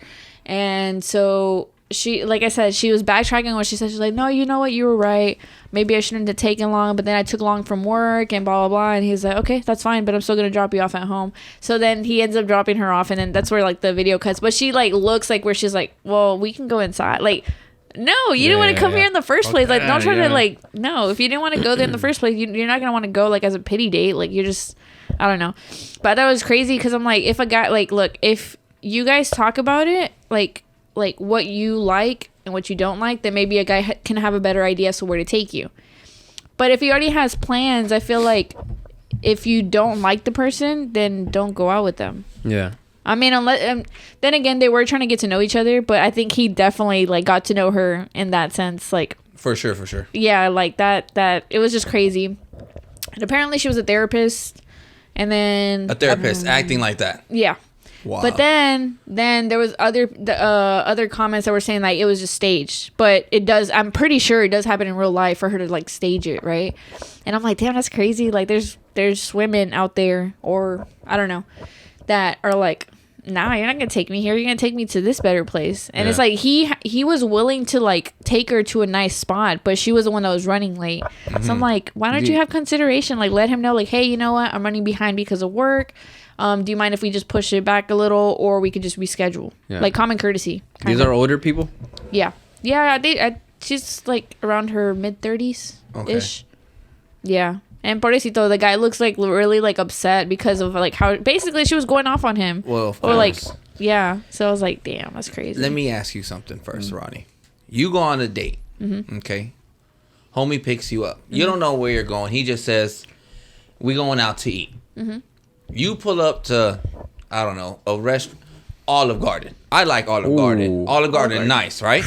And so she, like I said, she was backtracking what she said. She's like, "No, you know what? You were right. Maybe I shouldn't have taken long, but then I took long from work and blah, blah, blah." And he's like, "Okay, that's fine, but I'm still going to drop you off at home." So then he ends up dropping her off, and then that's where like the video cuts. But she like looks like where she's like, "Well, we can go inside." Like, no, you didn't want to come here in the first place. Like, don't try to like, no, if you didn't want to go there in the first place, you're not going to want to go like as a pity date. Like, you're just, I don't know. But that was crazy, because I'm like, if a guy, like, look, if you guys talk about it, like what you like and what you don't like, then maybe a guy can have a better idea as to where to take you. But if he already has plans, I feel like if you don't like the person, then don't go out with them.
Yeah.
I mean, unless then again, they were trying to get to know each other, but I think he definitely like got to know her in that sense, like,
for sure.
Yeah, like that it was just crazy. And apparently she was a therapist, and then
a therapist acting like that.
Yeah.
Wow.
But then there was other comments that were saying like it was just staged, but I'm pretty sure it does happen in real life for her to like stage it, right? And I'm like, damn, that's crazy. Like, there's women out there, or I don't know, that are like, "Nah, you're not gonna take me here. You're gonna take me to this better place." And it's like he was willing to like take her to a nice spot, but she was the one that was running late. So I'm like, why don't you have consideration? Like, let him know, like, "Hey, you know what? I'm running behind because of work. Do you mind if we just push it back a little, or we could just reschedule?" Like, common courtesy.
These are older people?
Yeah. She's like around her mid-30s ish. Yeah. And pobrecito, the guy looks like really like upset because of like how basically she was going off on him.
Well, of
or like,
course.
yeah. So I was like, damn, that's crazy.
Let me ask you something first, Ronnie. You go on a date, okay? Homie picks you up. You don't know where you're going. He just says, "We going out to eat." You pull up to, I don't know, a restaurant. Olive Garden. I like Olive Garden. Olive Garden, nice, right?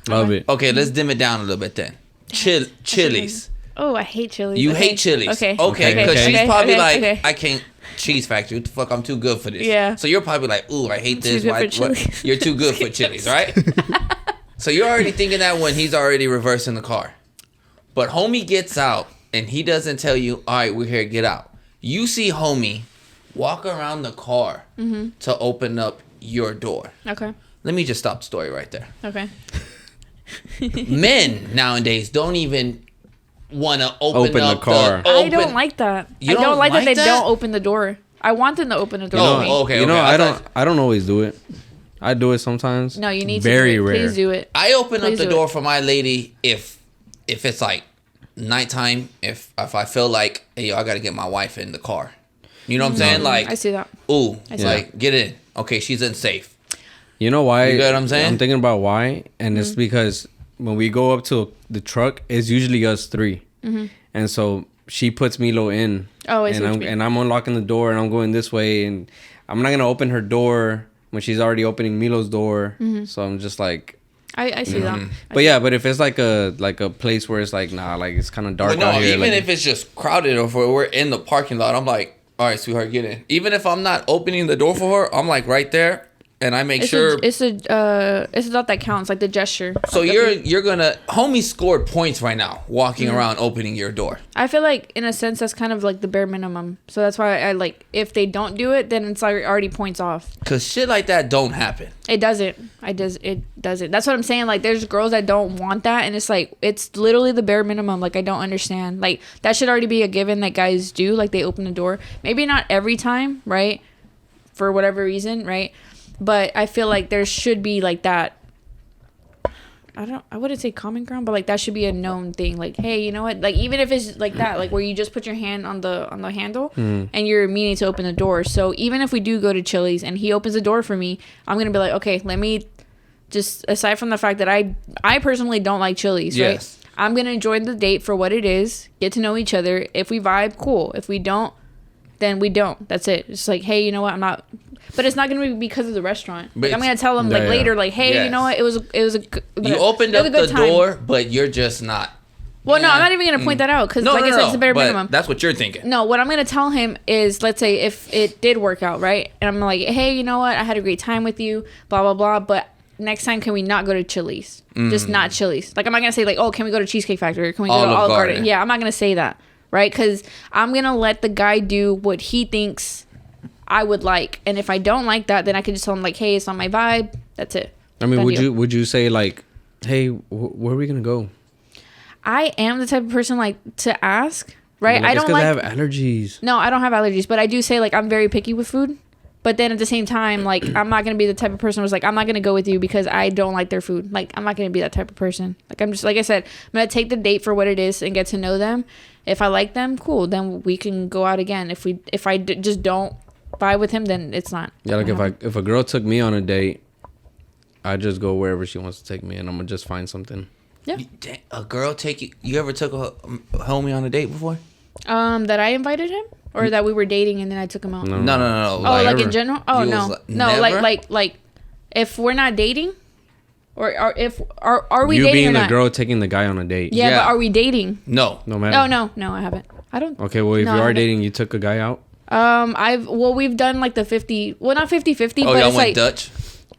Love it.
Okay, let's dim it down a little bit then. Chili's.
Oh, I hate Chili's.
You hate Chili's.
Okay.
Okay, because
Okay.
she's probably like,
okay.
I can't. Cheese Factory. What the fuck? I'm too good for this.
Yeah.
So you're probably like, ooh, I hate this.
Too good
Why?
for Chili's.
You're too good for Chili's, right? So you're already thinking that when he's already reversing the car. But homie gets out and he doesn't tell you, all right, we're here, get out. You see homie walk around the car to open up your door.
Okay.
Let me just stop the story right there.
Okay.
Men nowadays don't even want to open
the
up
car.
I don't like that.
You
I don't like that they
that?
don't open the door. I want them to open the door.
Oh,
for me.
okay.
You know,
okay.
I don't always do it. I do it sometimes.
No, you need
Very
to do it.
rare.
Please do it.
I open up
Please
the
do
door
it.
for my lady if it's like nighttime. If I feel like, hey, yo, I gotta get my wife in the car. You know what I'm saying? Like,
I see that.
ooh,
see
like get in. Okay, she's in safe.
You know why?
You get what I'm saying?
I'm thinking about why, and it's because when we go up to the truck, it's usually us three, and so she puts Milo in,
Oh, I see what you mean.
and I'm unlocking the door, and I'm going this way, and I'm not gonna open her door when she's already opening Milo's door. So I'm just like,
I see that.
but yeah, but if it's like a place where it's like, nah, like it's kind of dark
But no,
out here.
even
like,
if it's just crowded or if we're in the parking lot, I'm like, all right, sweetheart, get in. Even if I'm not opening the door for her, I'm like right there, and I make sure.
It's a thought that counts, like the gesture.
So
Like,
you're gonna homie scored points right now walking around opening your door.
I feel like in a sense that's kind of like the bare minimum. So that's why I like if they don't do it, then it's like already points off.
Cause shit like that don't happen.
It doesn't. It doesn't. That's what I'm saying. Like there's girls that don't want that, and it's like it's literally the bare minimum. Like I don't understand. Like that should already be a given that guys do. Like they open the door. Maybe not every time, right? For whatever reason, right? But I feel like there should be like that. I wouldn't say common ground, but like that should be a known thing. Like, hey, you know what? Like even if it's like that, like where you just put your hand on the handle and you're meaning to open the door. So even if we do go to Chili's and he opens the door for me, I'm gonna be like, okay, let me just aside from the fact that I personally don't like Chili's,
Yes.
right? I'm gonna enjoy the date for what it is, get to know each other. If we vibe, cool. If we don't, then we don't. That's it. It's like, hey, you know what? I'm not. But it's not gonna be because of the restaurant.
But
Like, I'm gonna tell them like
yeah.
later, like, hey,
Yes.
you know what? It was a.
You opened
it was
up
a good
the
time.
door, but you're just not.
Well, no,
Yeah.
I'm not even gonna point that out because,
No,
like I said, it's the bare
but
minimum.
That's what you're thinking.
No, what I'm gonna tell him is, let's say if it did work out, right? And I'm like, hey, you know what? I had a great time with you, blah blah blah. But next time, can we not go to Chili's? Just not Chili's. Like I'm not gonna say like, oh, can we go to Cheesecake Factory? Or can we go to
Olive
Olive
Garden.
Garden? Yeah, I'm not gonna say that, right? Because I'm gonna let the guy do what he thinks I would like, and if I don't like that, then I can just tell him like, hey, it's not my vibe. That's it.
I mean,
Done
would
deal.
you say like, hey, where are we gonna go?
I am the type of person like to ask, right?
Like,
I
it's
don't
'cause
like.
I have allergies.
No, I don't have allergies, but I do say like I'm very picky with food. But then at the same time, like I'm not gonna be the type of person who's like I'm not gonna go with you because I don't like their food. Like I'm not gonna be that type of person. Like I'm just like I said, I'm gonna take the date for what it is and get to know them. If I like them, cool. Then we can go out again. If I just don't vibe with him, then it's not.
Yeah, like if a girl took me on a date, I just go wherever she wants to take me, and I'm gonna just find something.
Yeah.
A girl take you. You ever took a homie on a date before?
That I invited him or that we were dating and then I took him out.
No.
No.
Oh, like in general? Oh
you
no,
was
no,
never?
like if we're not dating, or if are we
You
dating
being
or
the
not?
girl taking the guy on a date.
Yeah,
Yeah.
but are we dating?
No.
No matter.
Oh no, I haven't. I don't.
Okay, well if
No,
you
I
are
haven't.
dating, you took a guy out.
We've done like the 50. Well, not 50-50,
Oh,
but
y'all
it's
went
like
Dutch.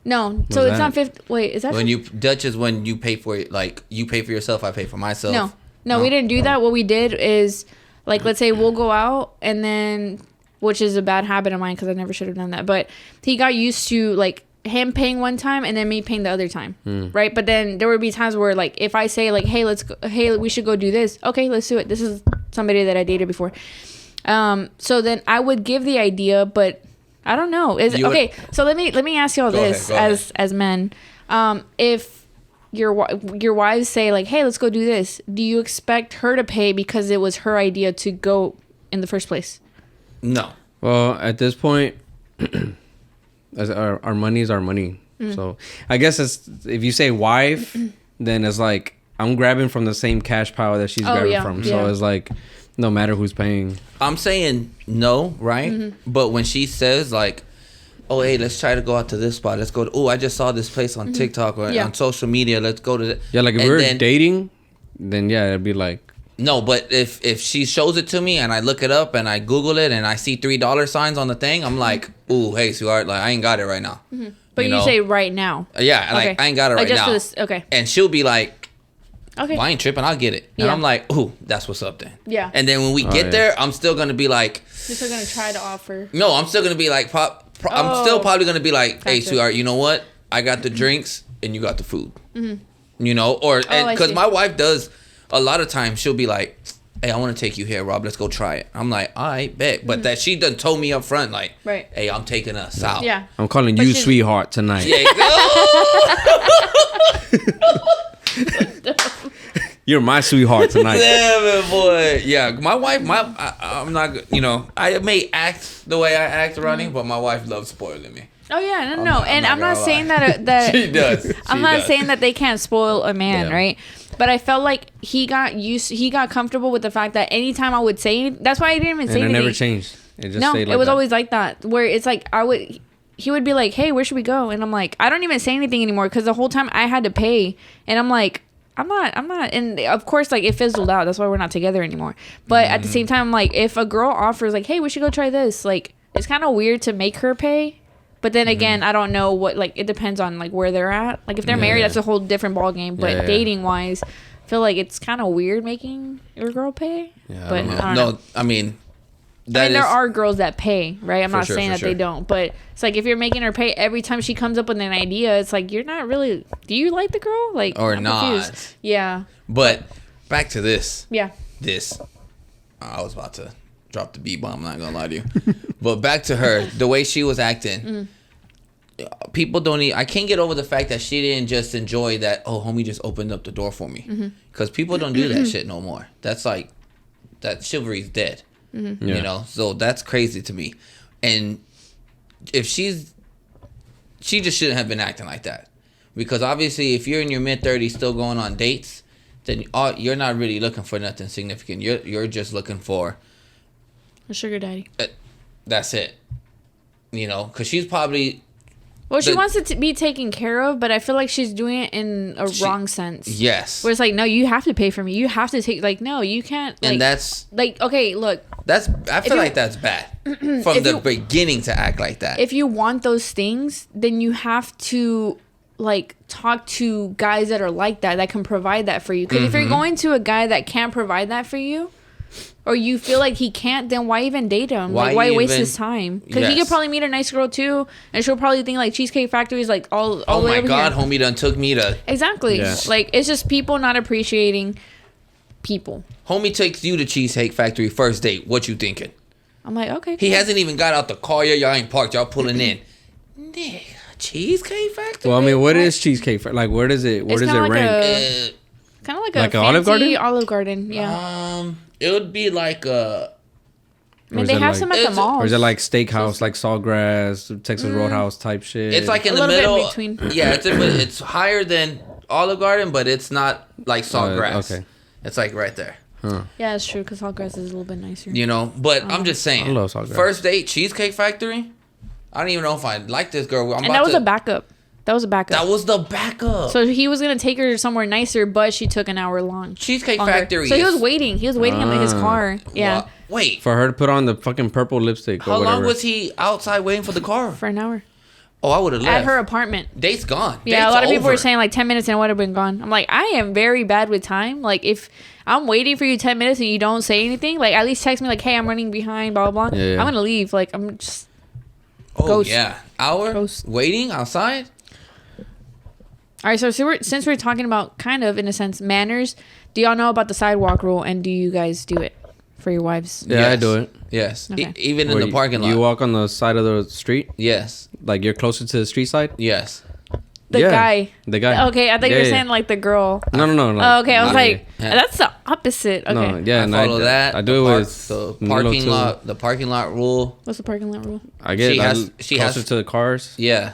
no. So
What's
it's not
that?
50. Wait, is that
When you Dutch is when you pay for it. Like you pay for yourself, I pay for myself.
No, we didn't do that. What we did is, like, let's say we'll go out and then, which is a bad habit of mine because I never should have done that. But he got used to like him paying one time and then me paying the other time, right? But then there would be times where like if I say like, hey, we should go do this. Okay, let's do it. This is somebody that I dated before. So then I would give the idea, but I don't know. Okay? So let me ask y'all this
Go ahead.
as men, if your wives say like, hey, let's go do this, do you expect her to pay because it was her idea to go in the first place?
No.
Well, at this point, as our money is our money. So I guess if you say wife, then it's like I'm grabbing from the same cash pile that she's grabbing from. So it's like no matter who's paying.
I'm saying no, right? But when she says like, oh, hey, let's try to go out to this spot. Let's go. Oh, I just saw this place on TikTok or on social media. Let's go to that.
Yeah, like if we're dating, then yeah, it'd be like.
No, but if she shows it to me and I look it up and I Google it and I see $3 signs on the thing, I'm like, ooh, hey, sweetheart, like I ain't got it right now.
Mm-hmm. But you say right now.
Yeah, like I ain't got it right now.
This, okay.
And she'll be like,
okay,
well, I ain't tripping, I'll get it. And I'm like, ooh, that's what's up then.
Yeah.
And then when we get there, I'm still gonna be like,
you're still gonna try to offer.
No, I'm still gonna be like, I'm still probably gonna be like, hey, sweetheart, you know what? I got the drinks and you got the food. Mm-hmm. You know, or because my wife does a lot of times, she'll be like, hey, I want to take you here, Rob. Let's go try it. I'm like, all right, bet. But that she done told me up front, like, hey, I'm taking us out.
Yeah.
I'm calling you sweetheart tonight.
Yeah.
You're my sweetheart tonight.
Damn it, boy. Yeah, my wife, I'm not, you know, I may act the way I act, Ronnie, but my wife loves spoiling me.
Oh yeah, no, and I'm not saying that
she does.
I'm not saying that they can't spoil a man, right? But I felt like he got comfortable with the fact that anytime I would say, that's why I didn't even say anything.
And it never changed. It just
stayed like it was always like that, where it's like he would be like, hey, where should we go? And I'm like, I don't even say anything anymore because the whole time I had to pay, and I'm like, I'm not, and of course, like it fizzled out. That's why we're not together anymore. But at the same time, like if a girl offers like, hey, we should go try this, like it's kind of weird to make her pay. But then again, I don't know what, like, it depends on, like, where they're at. Like, if they're married, that's a whole different ballgame. But dating-wise, I feel like it's kind of weird making your girl pay. Yeah, but I don't know.
I mean,
there are girls that pay, right? I'm not saying that they don't. But it's like, if you're making her pay every time she comes up with an idea, it's like, you're not really, do you like the girl? Like,
or
I'm
not.
confused. Yeah.
But back to this.
Yeah.
I was about to drop the B-bomb, I'm not gonna lie to you. But back to her, the way she was acting. People don't I can't get over the fact that she didn't just enjoy that, oh, homie just opened up the door for me. Because people don't do that shit no more. That's like, that chivalry's dead. You know? So that's crazy to me. And if she just shouldn't have been acting like that. Because obviously, if you're in your mid-30s still going on dates, then you're not really looking for nothing significant. You're just looking for
a sugar daddy.
That's it. You know, because she's probably...
Well, she wants it to be taken care of, but I feel like she's doing it in a wrong sense.
Yes.
Where it's like, no, you have to pay for me. You have to take... Like, no, you can't... Like,
and that's...
Like, okay, look.
I feel like that's bad. From the beginning to act like that.
If you want those things, then you have to... like talk to guys that are like that can provide that for you, because if you're going to a guy that can't provide that for you, or you feel like he can't, then why even date him? Why waste his time? Because he could probably meet a nice girl too, and she'll probably think like Cheesecake Factory is like all the way over here.
Oh my god, homie done took me to...
Exactly. Like, it's just people not appreciating people.
Homie takes you to Cheesecake Factory first date. What you thinking?
I'm like, okay,
he hasn't even got out the car yet. Y'all ain't parked. Y'all pulling in. Nigga, Cheesecake Factory?
Well, I mean, what is Cheesecake Factory? Like, where does it rank?
Kind of like a
Olive Garden?
Olive Garden, yeah.
It would be like a...
I mean, they have some at the malls.
Or is it like steakhouse, like Sawgrass, Texas Roadhouse type shit?
It's like in the middle. Bit in between. Yeah, it's higher than Olive Garden, but it's not like Sawgrass. Okay. It's like right there.
Huh.
Yeah, it's true, because Sawgrass is a little bit nicer.
You know, but I'm just saying.
I love Sawgrass.
First date, Cheesecake Factory? I don't even know if I like this girl.
That was a backup. That was the backup. So he was going to take her somewhere nicer, but she took an hour long.
Cheesecake Factory.
So he was waiting. He was waiting in his car. Yeah.
Wait.
For her to put on the fucking purple lipstick or
whatever.
How
long was he outside waiting for the car?
For an hour.
Oh, I would have left.
At her apartment.
Date's gone.
Yeah, a lot of people were saying like 10 minutes and it would have been gone. I'm like, I am very bad with time. Like, if I'm waiting for you 10 minutes and you don't say anything, like, at least text me like, hey, I'm running behind, blah, blah, blah. Yeah. I'm going to leave. Like, I'm just...
Oh, ghost. Yeah. Hour? Ghost. Waiting outside?
All right, so since we're talking about, kind of, in a sense, manners, do y'all know about the sidewalk rule, and do you guys do it for your wives?
Yeah, yes. I do it.
Yes. Okay. Even in the parking lot.
You walk on the side of the street?
Yes.
Like, you're closer to the street side?
Yes.
The guy.
Okay,
I thought you were saying, like, the girl.
No.
Like, okay, I was like, that's the opposite. Okay.
No, yeah, I follow that.
I do it with
the parking lot. The parking lot rule.
What's the parking lot rule?
I get she closer to the cars.
Yeah.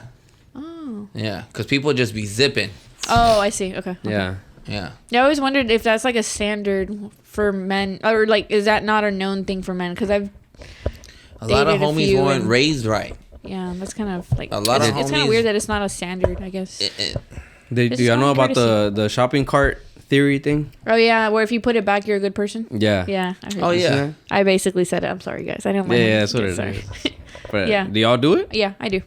Oh.
Yeah, because people just be zipping.
Oh, I see. Okay.
Yeah.
Yeah.
I always wondered if that's like a standard for men, or like, is that not a known thing for men? Because I've
a lot of homies weren't raised right.
Yeah, that's kind of like
A lot of
it's kind
homies-
of weird that it's not a standard, I guess.
Do
It's
y'all know
common
about the shopping cart theory thing?
Oh yeah, where if you put it back, you're a good person.
Yeah.
Yeah. I heard
Oh
that.
yeah.
I basically said it. I'm sorry, guys. I don't.
Yeah, that's what it
Sorry.
is. But
Yeah.
do y'all do it?
Yeah, I do.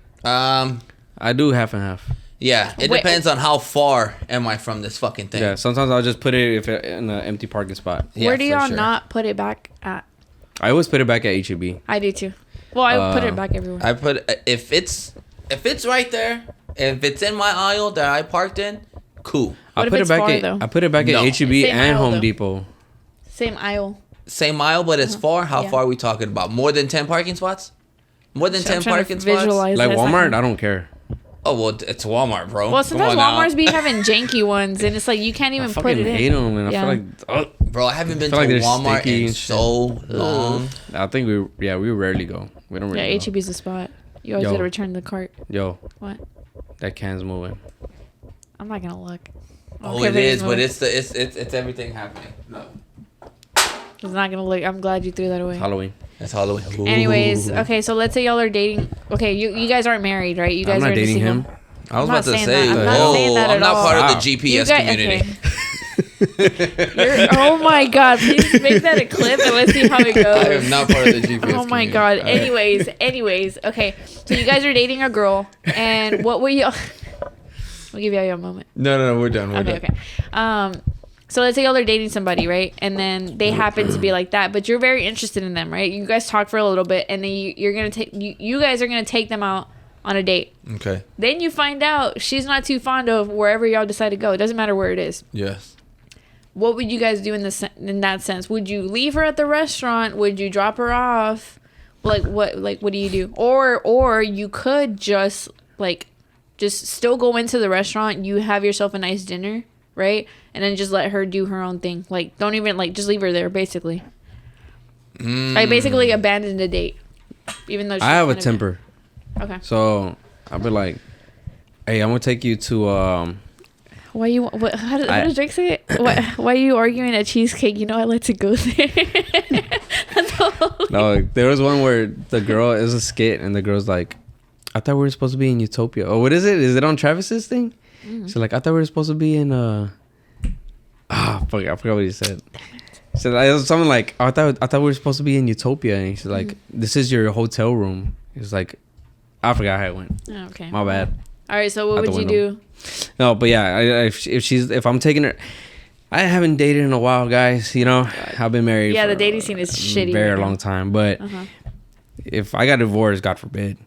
I do half and half.
Yeah. It
Wait.
depends on how far am I from this fucking thing.
Yeah. Sometimes I'll just put it in an empty parking spot.
Yeah,
Where do
for
y'all
sure.
not put it back at?
I always put it back at HEB.
I do too. Well, I put it back everywhere.
I put if it's right there, if it's in my aisle that I parked in, cool.
What
I
if
put it
it's
back
far,
at
though?
I put it back
No.
at HEB
Same
and
aisle,
Home
though.
Depot.
Same aisle.
Same aisle, but it's far. How
Yeah.
far are we talking about? More than 10 parking spots? More than 10
I'm trying to
parking spots?
visualize
Like
that. It's not
Walmart,
gonna-
I don't care.
Oh well, it's Walmart, bro.
Well,
Come
sometimes
on now.
Walmart's be having janky ones, and it's like you can't
I
even put
fucking
it in.
hate them, and
Yeah.
I feel like
Bro, I haven't been to
feel like they're
Walmart
sticky
in
and
so long.
I think we rarely go. We don't
Yeah,
really go.
HEB's the spot. You always
Yo.
gotta return the cart.
Yo,
What?
that can's moving.
I'm not gonna look.
Oh,
Okay,
it
but
is, but
moving.
it's everything happening. No,
It's not gonna look. I'm glad you threw that away.
Halloween.
it's Halloween.
Anyways,
Ooh.
okay, so let's say y'all are dating. Okay, you guys aren't married, right? You guys
I'm not
are
dating
single.
him.
I was
I'm
about
not
to
saying
say,
that. I'm not saying that
I'm
at
not
all.
part of
Wow.
the
You
GPS
guys-
community.
okay. Oh my god! Please make that a clip and let's see how it goes.
I am not part of the GPS.
Oh my
community.
god.
All right.
Anyways, okay. So you guys are dating a girl, and what were y'all? We'll give y'all a moment.
No, we're done. We're
Okay,
done.
okay. So let's say y'all are dating somebody, right? And then they happen to be like that, but you're very interested in them, right? You guys talk for a little bit, and then you're gonna take you guys are gonna take them out on a date.
Okay.
Then you find out she's not too fond of wherever y'all decide to go. It doesn't matter where it is.
Yes.
What would you guys do in that sense? Would you leave her at the restaurant? Would you drop her off? Like what do you do? Or you could just still go into the restaurant. You have yourself a nice dinner, right? And then just let her do her own thing. Like don't even just leave her there. Basically, I basically abandoned the date, even though
I have a
kind of-
temper,
Okay.
so I'll be like, "Hey, I'm gonna take you to
Why you? What? How does Drake say it? Why are you arguing at cheesecake? You know I like to go there. That's all.
No, there was one where the girl is a skit, and the girl's like, "I thought we were supposed to be in Utopia." Oh, what is it? Is it on Travis's thing? She's like, "I thought we were supposed to be in fuck, I forgot what he said. So it was something like, I thought we were supposed to be in Utopia, and she's like, "This is your hotel room." It's like, I forgot how it went.
Oh, okay.
My bad.
All right. So what
Out the
would you
window.
do?
No, but yeah, if I'm taking her, I haven't dated in a while, guys. You know, I've been married.
Yeah,
for
the dating scene is
a
shitty
very
right now.
long time. But
Uh-huh.
if I got divorced, God forbid,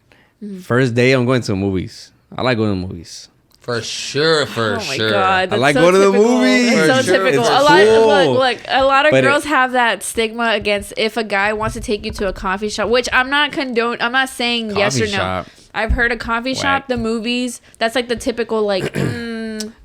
Mm-hmm.
first day I'm going to the movies. I like going to the movies.
For sure.
Oh my god, that's
like
so
going to the
typical.
movies.
It's so
For sure.
typical.
It's
A lot,
cool.
look, a lot of
But
girls have that stigma against if a guy wants to take you to a coffee shop, which I'm not saying yes or
Coffee
no.
shop.
I've heard a coffee shop,
Whack.
the movies. That's like the typical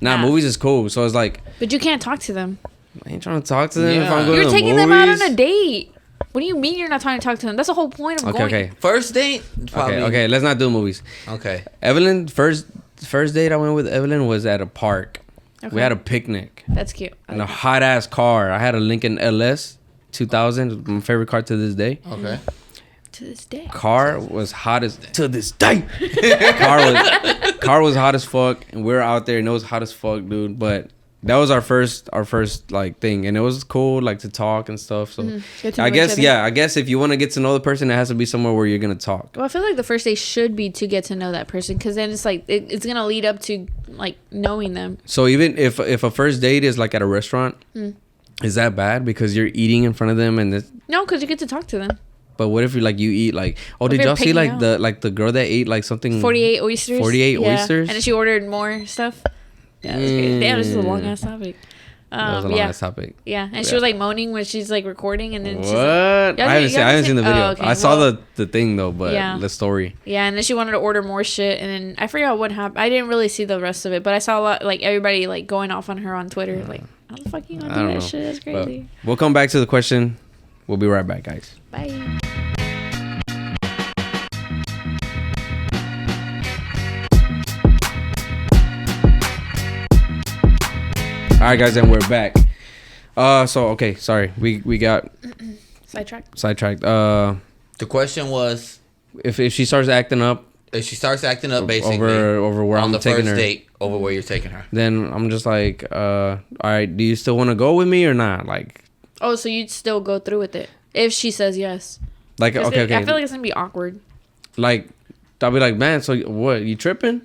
Nah, movies is cool. So it's like,
But you can't talk to them.
I ain't trying to talk to them if
Yeah.
I'm going
You're
to the
taking
movies.
them out on a date. What do you mean you're not trying to talk to them? That's the whole point of going.
Okay.
First date? Probably.
Okay, let's not do movies.
Okay.
Evelyn, first date I went with Evelyn was at a park.
Okay.
We had a picnic
That's cute.
in a hot ass car. I had a Lincoln LS 2000, my favorite car to this day.
Okay.
To this day.
Car was hot as to this day. car was hot as fuck, and we were out there, and it was hot as fuck, dude. But that was our first like thing, and it was cool, like to talk and stuff. So
Get to know
I
each
guess
other.
I guess if you want to get to know the person, it has to be somewhere where you're gonna talk.
Well, I feel like the first date should be to get to know that person, because then it's like it's gonna lead up to like knowing them.
So even if a first date is like at a restaurant, is that bad because you're eating in front of them and this?
No, because you get to talk to them.
But what if you eat like, oh, did
you're
y'all see
picking
like
out?
the girl that ate like something
48 oysters.
48
Yeah.
oysters?
And then she ordered more stuff. Yeah, it was crazy. Damn, this is a long ass topic.
That was a long
yeah.
ass topic.
Yeah, and she
Yeah.
was like moaning when she's like recording, and then
What?
she's like,
I haven't seen the video.
Oh, okay.
I saw
Well,
the thing though, but
Yeah.
the story.
yeah, and then she wanted to order more shit, and then I forgot what happened. I didn't really see the rest of it, but I saw a lot like everybody like going off on her on Twitter, like, how the fuck you gonna
I
do
don't
that
know.
shit? That's
But
crazy.
we'll come back to the question. We'll be right back, guys.
Bye.
All right, guys, and we're back. So okay, sorry, we got
Sidetrack.
sidetracked.
The question was,
If she starts acting up
if she starts acting up, basically
over where
on
I'm
the
taking
first
her,
date, over where you're taking her,
then I'm just like, all right, do you still want to go with me or not? Like,
Oh, so you'd still go through with it if she says yes?
like okay,
I feel like it's gonna be awkward.
like I'll be like, man, so what? You tripping?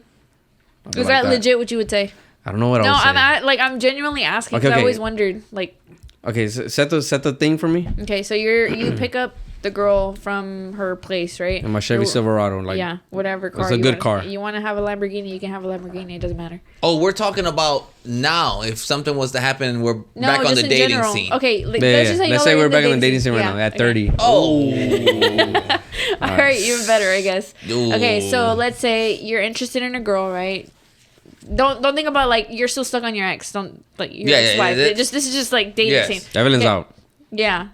Is that legit what you would say?
I don't know what I would say.
I'm genuinely asking
Okay,
because I
okay.
always wondered. Like,
Okay, so set the thing for me.
okay, so you pick up the girl from her place, right?
In my Chevy Silverado, like
yeah, whatever car.
it's a good car.
You want to have a Lamborghini, you can have a Lamborghini. It doesn't matter.
Oh, we're talking about now. If something was to happen, we're back on
just
the
in
dating
general.
scene.
Okay, like,
Yeah,
let's just say
let's
y'all
say
are
we're
in
back on the dating scene right now at 30.
Oh.
All right, even better, I guess.
Ooh.
Okay, so let's say you're interested in a girl, right? Don't think about like you're still stuck on your ex. Don't like your ex-wife. This is just like dating
Yes.
scene.
Evelyn's
Okay.
out.
Yeah.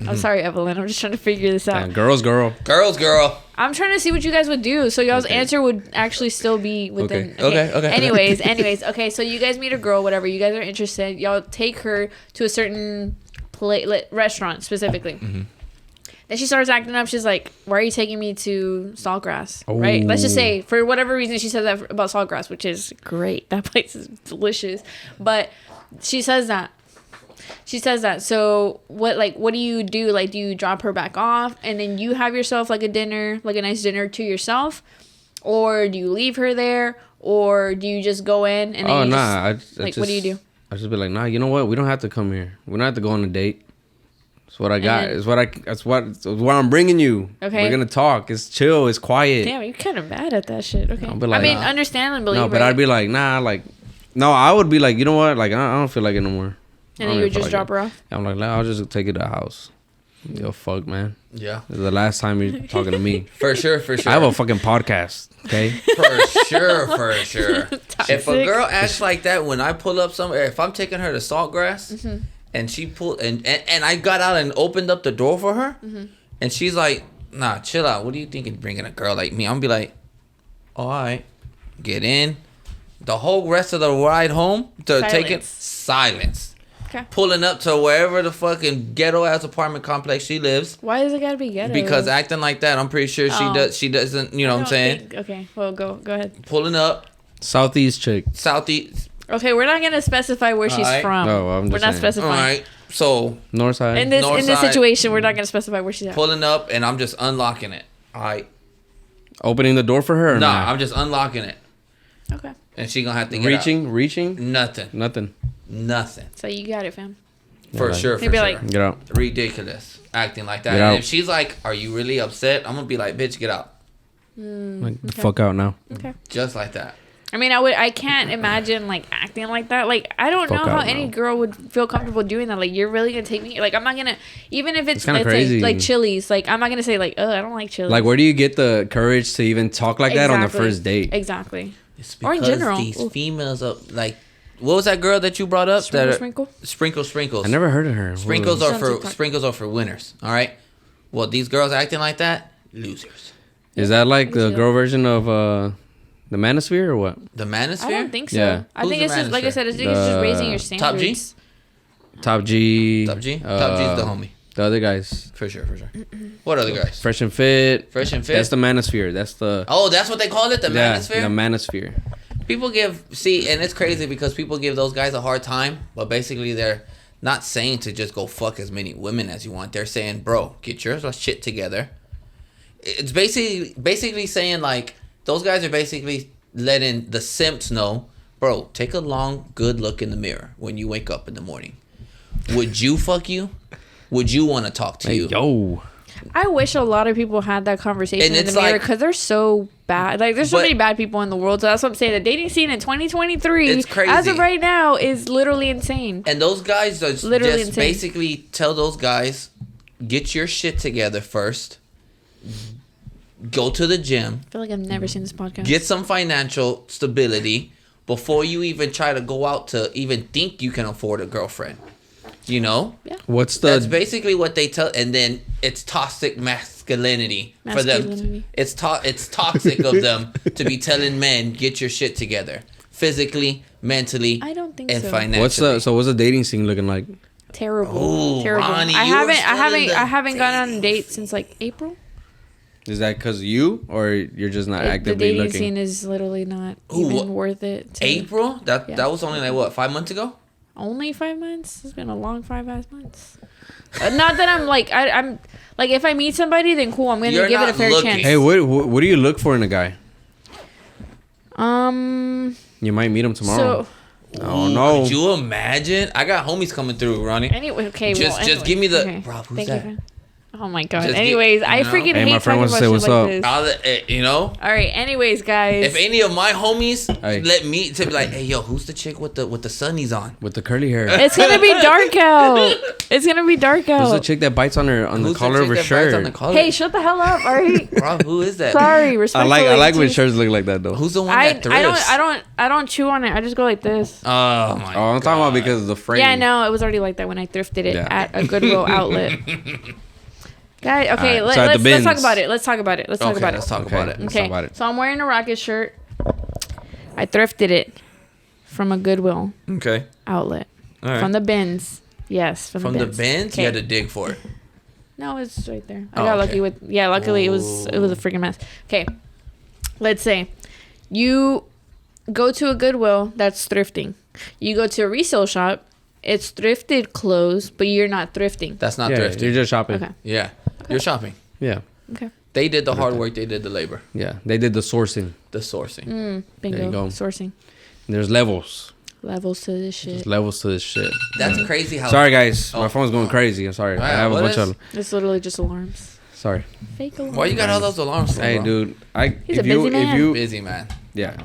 I'm sorry, Evelyn. I'm just trying to figure this out.
Yeah, girl.
Girl.
I'm trying to see what you guys would do, so y'all's answer would actually still be within.
Okay.
Anyways, okay. So you guys meet a girl, whatever. You guys are interested. Y'all take her to a certain restaurant specifically.
Mm-hmm.
Then she starts acting up. She's like, "Why are you taking me to Saltgrass?" Right? Let's just say for whatever reason she said that about Saltgrass, which is great. That place is delicious, but she says that. So what do you do? Like, do you drop her back off and then you have yourself like a dinner, like a nice dinner to yourself? Or do you leave her there? Or do you just go in and then what do you do?
I just be like, nah, you know what? We don't have to come here. We don't have to go on a date. It's what I got. It's what I'm bringing you.
Okay.
We're gonna talk. It's chill. It's quiet.
Damn, you're kind of bad at that shit. Okay.
I'll be like,
understandably.
No, but
right?
I'd be like, nah, like, no, I would be like, you know what? Like, I don't feel like it no more.
And then you would just drop her off?
I'm like, nah, I'll just take it to the house. Yo, fuck, man.
Yeah.
This is the last time you're talking to me.
For sure.
I have a fucking podcast, okay?
For sure. If a girl acts like that when I pull up somewhere, if I'm taking her to Saltgrass and she pulled and I got out and opened up the door for her and she's like, nah, chill out. What do you think of bringing a girl like me? I'm gonna be like, all right, get in. The whole rest of the ride home to take it silence.
Okay.
Pulling up to wherever the fucking ghetto ass apartment complex she lives.
Why does it gotta be ghetto?
Because acting like that, I'm pretty sure she doesn't, you know what I'm saying?
Okay, well, go ahead.
Pulling up.
Southeast chick.
Southeast.
Okay, we're not gonna specify where she's from.
No, I'm just
we're not
saying.
specifying.
All right. So
North side.
In this
North side.
situation, we're not gonna specify where she's at.
pulling up and I'm just unlocking it. All right.
Opening the door for her or
No,
not?
I'm just unlocking it.
Okay.
And she gonna have to get
Reaching?
out. Nothing.
So you got it, fam.
For
Yeah,
sure.
Maybe like-
Get out.
Ridiculous. Acting like that.
Get
And
out.
if she's like, are you really upset? I'm gonna be like, bitch, get out.
Like, fuck out now.
Okay.
Just like that.
I mean, I can't imagine like acting like that. Like, I don't
Fuck
know how
out
any
now.
girl would feel comfortable doing that. Like, you're really gonna take me? Like, I'm not gonna, even if it's
kinda
let's say,
crazy.
like Chili's. Like, I'm not gonna say like, oh, I don't like Chili's.
Like, where do you get the courage to even talk like that on the first date?
Exactly.
It's
Or in general.
these females are like, what was that girl that you brought up? Sprinkles.
I never heard of her.
Sprinkles
She's
are
on
for
TikTok.
sprinkles are for winners. All right. Well, these girls acting like that, losers.
Is that like the
see
girl version of the Manosphere or what?
The manosphere.
I don't think so.
Yeah.
I
Who's
think
the
it's just like I
manosphere?
said. I think it's just raising your
Top G?
standards.
Top G.
Top G's the homie.
The other guys.
For sure. What other guys?
Fresh and Fit.
Fresh and Fit.
That's the Manosphere. That's the...
Oh, that's what they call it, the
yeah,
manosphere.
the Manosphere.
People and it's crazy because people give those guys a hard time, but basically they're not saying to just go fuck as many women as you want. They're saying, bro, get your shit together. It's basically saying like those guys are basically letting the simps know, bro, take a long, good look in the mirror when you wake up in the morning. Would you fuck you? Would you want to talk to you?
Yo.
I wish a lot of people had that conversation
And
in the
it's
mirror
like-
because they're so bad. Like, there's so
But-
many bad people in the world. So that's what I'm saying. The dating scene in 2023,
It's crazy.
as of right now, is literally insane.
And those guys just
Literally insane.
basically tell those guys, get your shit together first. Go to the gym.
I feel like I've never seen this podcast.
Get some financial stability before you even try to go out to even think you can afford a girlfriend. You know?
Yeah.
What's
That's
the...
basically what they tell. And then it's toxic masculinity for them.
Masculinity.
It's toxic of them to be telling men, get your shit together. Physically, mentally,
I don't think
and
so.
financially.
what's the dating scene looking like?
Terrible.
Ooh,
Terrible.
Ronnie,
I
you were
haven't
still in the
I haven't gone on a date since like April.
Is that because you, or you're just not
The
actively
dating
looking?
scene is literally not even worth it.
April? That was only like what, 5 months ago?
Only 5 months? It's been a long 5 months. Not that I'm like I'm like if I meet somebody, then cool. I'm gonna give it a fair chance.
Hey, what do you look for in a guy? You might meet him tomorrow. Oh no!
Could you imagine? I got homies coming through, Ronnie.
Anyway, okay.
Just give me the.
Okay.
Rob, who's that?
Oh my god.
Just
Anyways, I freaking
Hey,
hate
my friend
talking
wants to
about
say
shit
what's
like
up.
this.
You know.
All right. Anyways, guys.
If any of my homies
Hey.
let me to be like, hey, yo, who's the chick with the sunnies on?
With the curly hair.
It's gonna be dark out. It's gonna be dark out.
Who's the chick that bites on the
Who's
collar of her
chick that bites on the
shirt?
collar?
Hey, shut the hell up. All right.
Rob, who is that?
Sorry.
I
Respectfully.
like when shirts look like that though.
Who's the one that thrifts?
I don't chew on it. I just go like this.
Oh my.
Oh, I'm talking about because of the frame.
Yeah, no, it was already like that when I thrifted it
Yeah.
at a Goodwill outlet. Guys, okay,
Alright, so at the
let's talk
bins.
about it. Let's talk about it. Let's talk about it.
Let's talk
Okay.
about it.
Let's
Okay,
talk about it.
so I'm wearing a Rocket shirt. I thrifted it from a Goodwill
Okay.
outlet.
All right.
From the bins. Yes, from the bins.
you had to dig for it.
No, it's right there. I
Oh,
got
okay.
lucky with. Yeah, luckily it was a freaking mess. Okay, let's say you go to a Goodwill that's thrifting. You go to a resale shop. It's thrifted clothes, but you're not thrifting.
That's not
Yeah,
thrifting.
you're just shopping.
Okay.
Yeah. You're shopping.
Yeah,
Okay.
They did the hard work. They did the labor.
yeah. They did the sourcing.
The sourcing.
Bingo.
There you go.
Sourcing.
There's levels.
Levels to this shit.
There's levels to this shit.
That's crazy how.
Sorry guys, my
Oh.
phone's going crazy. I'm sorry. I have a
what
bunch
is-
of.
It's literally just alarms.
Sorry.
Fake alarms.
Why you got all those alarms for,
Hey,
bro?
dude.
He's a busy man.
Busy man.
Yeah.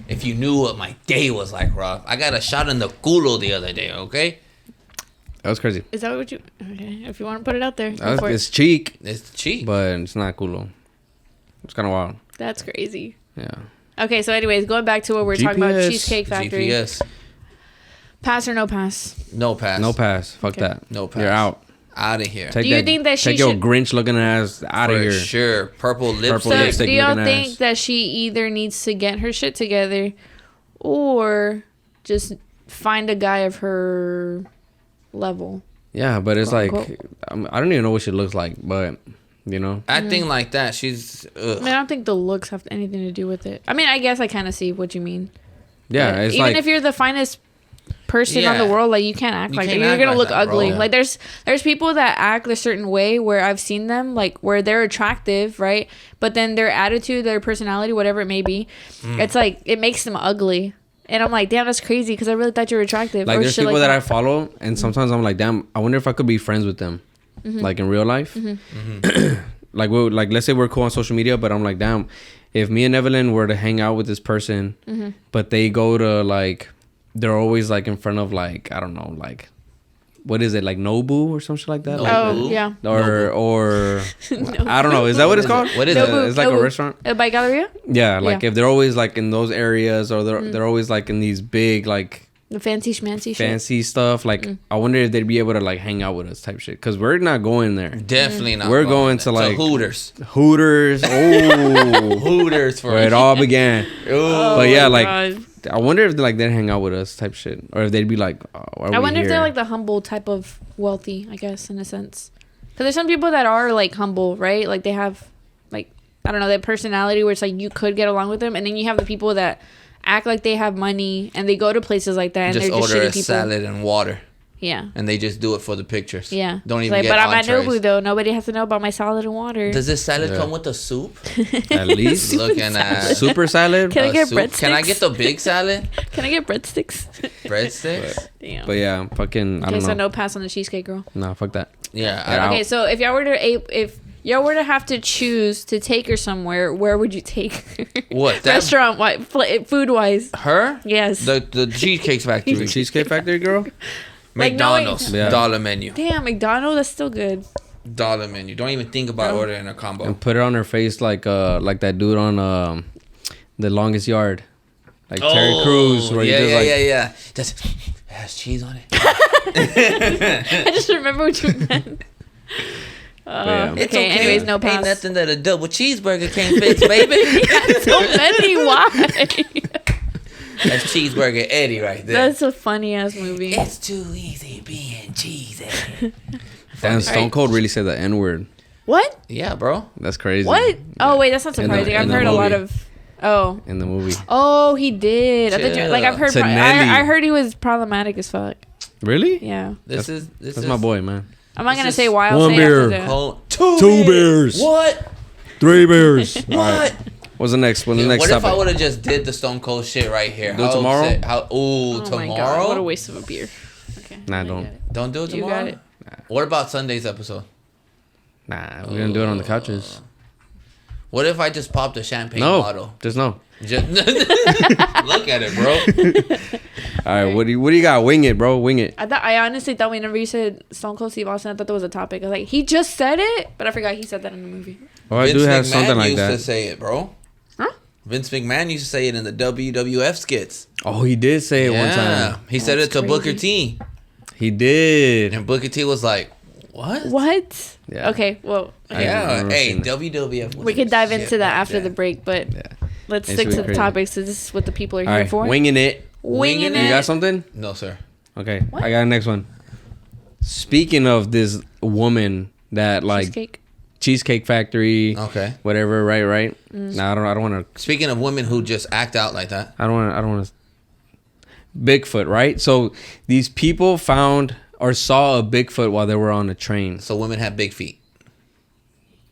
If you knew what my day was like, Rob. I got a shot in the culo the other day, okay?
That was crazy.
Is that what you? Okay, if you want to put it out there, go for it.
It's cheek,
It's cheap.
but it's not cool. It's kind of wild.
That's crazy.
Yeah.
Okay, so anyways, going back to what we we're talking about,
GPS.
Cheesecake Factory.
GPS.
Pass or no pass?
No pass.
No pass. Fuck
Okay.
that.
No pass.
You're out.
Out of here.
Take
Do you think that she
take your
should-
Grinch looking ass out of
For
here?
sure. Purple lipstick.
So
lipstick
do y'all
looking
think
ass.
that she either needs to get her shit together, or just find a guy of her level?
Yeah, but it's
Quote,
like I don't even know what she looks like, but you know.
Acting like that, she's.
I mean, I don't think the looks have anything to do with it. I mean, I guess I kind of see what you mean.
Yeah,
But
it's
even
like
if you're the finest person on the
Yeah.
world, like you can't act
You
like that.
can't
You're
act
gonna
like
look
that, bro.
ugly.
Yeah.
Like there's people that act a certain way where I've seen them, like where they're attractive, right? But then their attitude, their personality, whatever it may be, it's like it makes them ugly. And I'm like, damn, that's crazy because I really thought you were attractive.
like
or
there's
shit
people
like
that I follow, and sometimes I'm like, damn, I wonder if I could be friends with them, like in real life. Like let's say we're cool on social media, but I'm like, damn, if me and Evelyn were to hang out with this person, but they go to like, they're always like in front of like, I don't know, like, what is it, like Nobu or some shit like that? Like,
Oh yeah.
or I don't know. Is that what it's called?
What is
Nobu,
it?
It's like
Nobu.
a restaurant.
By Galleria,
Yeah, like
Yeah.
if they're always like in those areas, or they're always like in these big like
the fancy schmancy shit.
fancy stuff. Like I wonder if they'd be able to like hang out with us type shit. Cause we're not going there.
Definitely not.
We're going to, like-
Hooters.
Hooters. Oh,
Hooters for
where it all began.
Oh
But yeah,
my
like
God.
I wonder if like they'd hang out with us type shit, or if they'd be like, oh, why are
I
we
wonder if
here?
they're like the humble type of wealthy, I guess, in a sense. Because there's some people that are like humble, right? Like they have, like, I don't know, that personality where it's like you could get along with them. And then you have the people that act like they have money and they go to places like that and
Just
they're just
order
shitty
a
people.
salad and water,
Yeah.
and they just do it for the pictures.
Yeah.
Don't
It's
even
like,
get
but I'm at
entrees.
Nobu though. Nobody has to know about my salad and water.
Does this salad
Yeah.
come with a soup?
At least
Looking at
super salad.
Can I
a
get
soup. Can I
breadsticks?
get the big salad?
Can I get breadsticks?
Breadsticks?
Damn.
But yeah, fucking I
Okay,
don't
so
know.
no pass on the cheesecake girl.
Nah, fuck that.
Yeah.
Yeah.
Okay, so if y'all were to y'all were to have to choose to take her somewhere, where would you take her?
What? That-
Restaurant wise, food wise.
Her?
Yes.
The Cheesecake
The
Factory.
Cheesecake Factory girl.
Like,
McDonald's.
Yeah.
Dollar menu.
Damn, McDonald's, that's still good.
Dollar menu. Don't even think about
Oh.
ordering a combo.
And put it on her face like that dude on The Longest Yard, like Terry Crews, where
yeah,
he just
yeah,
like
yeah. Just it has cheese on it.
I just remember what you meant.
yeah.
It's
Okay, anyways, no
Ain't
pass.
nothing that a double cheeseburger can't fix, baby.
So many, why?
That's Cheeseburger Eddie right there.
That's a funny ass movie.
It's too easy being cheesy.
Damn, Stone
Alright.
Cold really said the N word.
What?
Yeah, bro.
That's crazy.
What? Oh wait, that's not
In the-
surprising.
in
I've
the
heard a lot
movie.
of. Oh.
In the movie.
Oh, he did. I thought
Chill.
like I've heard.
To Nelly.
I heard he was problematic as fuck.
Really?
Yeah.
This is
That's my boy, man.
I'm not
This
gonna
is
say why. I'll
one
say
beer.
after the-
Cold.
Two beers.
What?
3 beers.
What?
What's the next one? The
Dude,
next
what if I
topic?
would have just did the Stone Cold shit right here?
Do it tomorrow?
Ooh,
Oh
tomorrow?
my god! What a waste of a beer. Okay.
Nah,
I
don't.
get it.
Don't do it
You
tomorrow?
got it.
What about Sunday's episode?
Nah, we're gonna do it on the couches.
What if I just popped a champagne
No,
bottle?
just no.
Just look at it, bro.
All right, what do you got? Wing it, bro. Wing it.
I honestly thought whenever you said Stone Cold Steve Austin, I thought that was a topic. I was like, he just said it, but I forgot he said that in the movie.
Oh, I do have something like
used to
that.
say it, bro.
Huh?
Vince McMahon used to say it in the WWF skits.
Oh, he did say it one time.
He said it
That's
to Booker
crazy.
T.
He did.
And Booker T was like, what?
What?
Yeah.
Okay, well,
I
Yeah,
remember
hey,
seeing that.
WWF. was
we could dive
shit
into that
back
after
then.
the break, but
Yeah.
let's
It's
stick to
really
the
crazy.
topics. So this is what the people are
All
here
right,
for.
winging it.
Winging
it.
You got
it.
something?
No, sir.
Okay,
What?
I got the next one. Speaking of this woman that like
Cheesecake.
Factory,
Okay.
whatever, right? Nah, I don't want to.
Speaking of women who just act out like that.
I don't want to. Bigfoot, right? So these people found or saw a Bigfoot while they were on a train.
So women have big feet.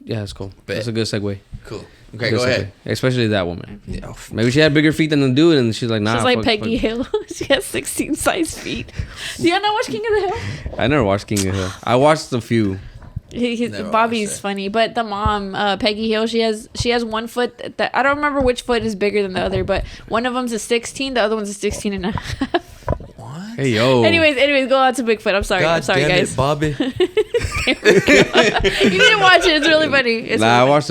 Yeah, that's cool.
Bet.
That's a good segue.
Cool. Okay,
Good
go
segue.
ahead.
Especially that woman.
Yeah.
Maybe she had bigger feet than the dude, and she's like, nah.
She's like
fuck-
Peggy
fuck.
Hill. She has 16 size feet. Do you not watch King of the Hill?
I never watched King of the Hill. I watched a few.
Never
Bobby's
watched it.
funny, but the mom, Peggy Hill, she has 1 foot. That I don't remember which foot is bigger than the other, but one of them's a 16, the other one's a 16 and a half.
What?
Hey yo.
Anyways, go on to Bigfoot. I'm sorry,
God damn
guys.
it, Bobby.
You need to watch it. It's really funny. It's
Nah, I
really
watched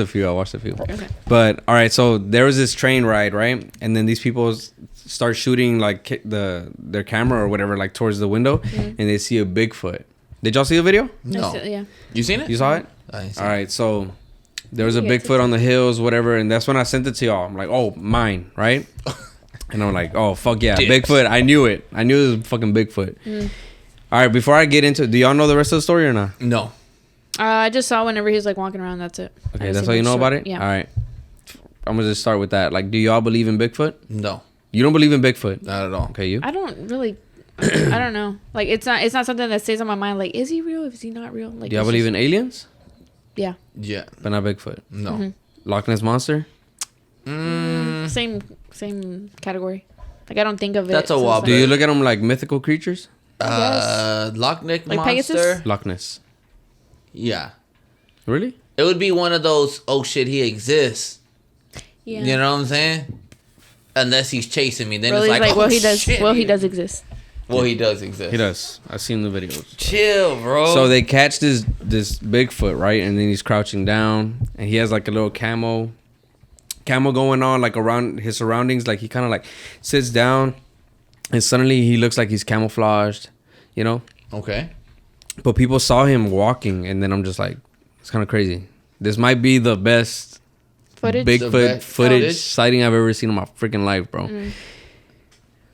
a few.
Okay.
But all right, so there was this train ride, right? And then these people start shooting like their camera or whatever, like towards the window, and they see a Bigfoot. Did y'all see the video?
No.
funny. Yeah.
You seen it?
You saw it?
I ain't seen
All right, so there was a
Yeah,
Bigfoot on the hills, whatever, and that's when I sent it to y'all. I'm like, oh, mine, right? And I'm like, oh, fuck yeah,
Dicks.
Bigfoot. I knew it. I knew it was fucking Bigfoot. All right, before I get into, do y'all know the rest of the story or not?
it. No.
I just saw whenever he was like walking around. That's it. I
Okay,
didn't
that's
see
all you
much
know about
short-
it.
Yeah.
All right, I'm gonna just start with that. Like, do y'all believe in Bigfoot?
No.
You don't believe in Bigfoot?
Not at all.
Okay, you?
I don't really. I don't know. Like it's not something that stays on my mind. Like, is he real? Is he not real? Like,
Do y'all
it's
believe
just-
in aliens?
Yeah.
Yeah.
But not Bigfoot.
No.
Loch Ness monster?
Same category. Like I don't think of it.
That's a
so it's
wobble.
Do
like-
you look at them like mythical creatures?
Loch Ness
Like
monster.
Pegasus?
Loch Ness.
Yeah.
Really?
It would be one of those, oh shit, he exists.
Yeah.
You know what I'm saying? Unless he's chasing me, then
Rollie's
it's like, oh,
well, he does.
shit.
Well, he does exist.
Well, he does exist.
He does. I've seen the videos.
Chill, bro.
So they catch this Bigfoot, right? And then he's crouching down, and he has like a little camo going on, like around his surroundings. Like he kind of like sits down, and suddenly he looks like he's camouflaged, you know.
Okay.
But people saw him walking, and then I'm just like, it's kind of crazy. This might be the best
Footage.
The
Bigfoot
best
footage
footage?
sighting I've ever seen in my freaking life, bro.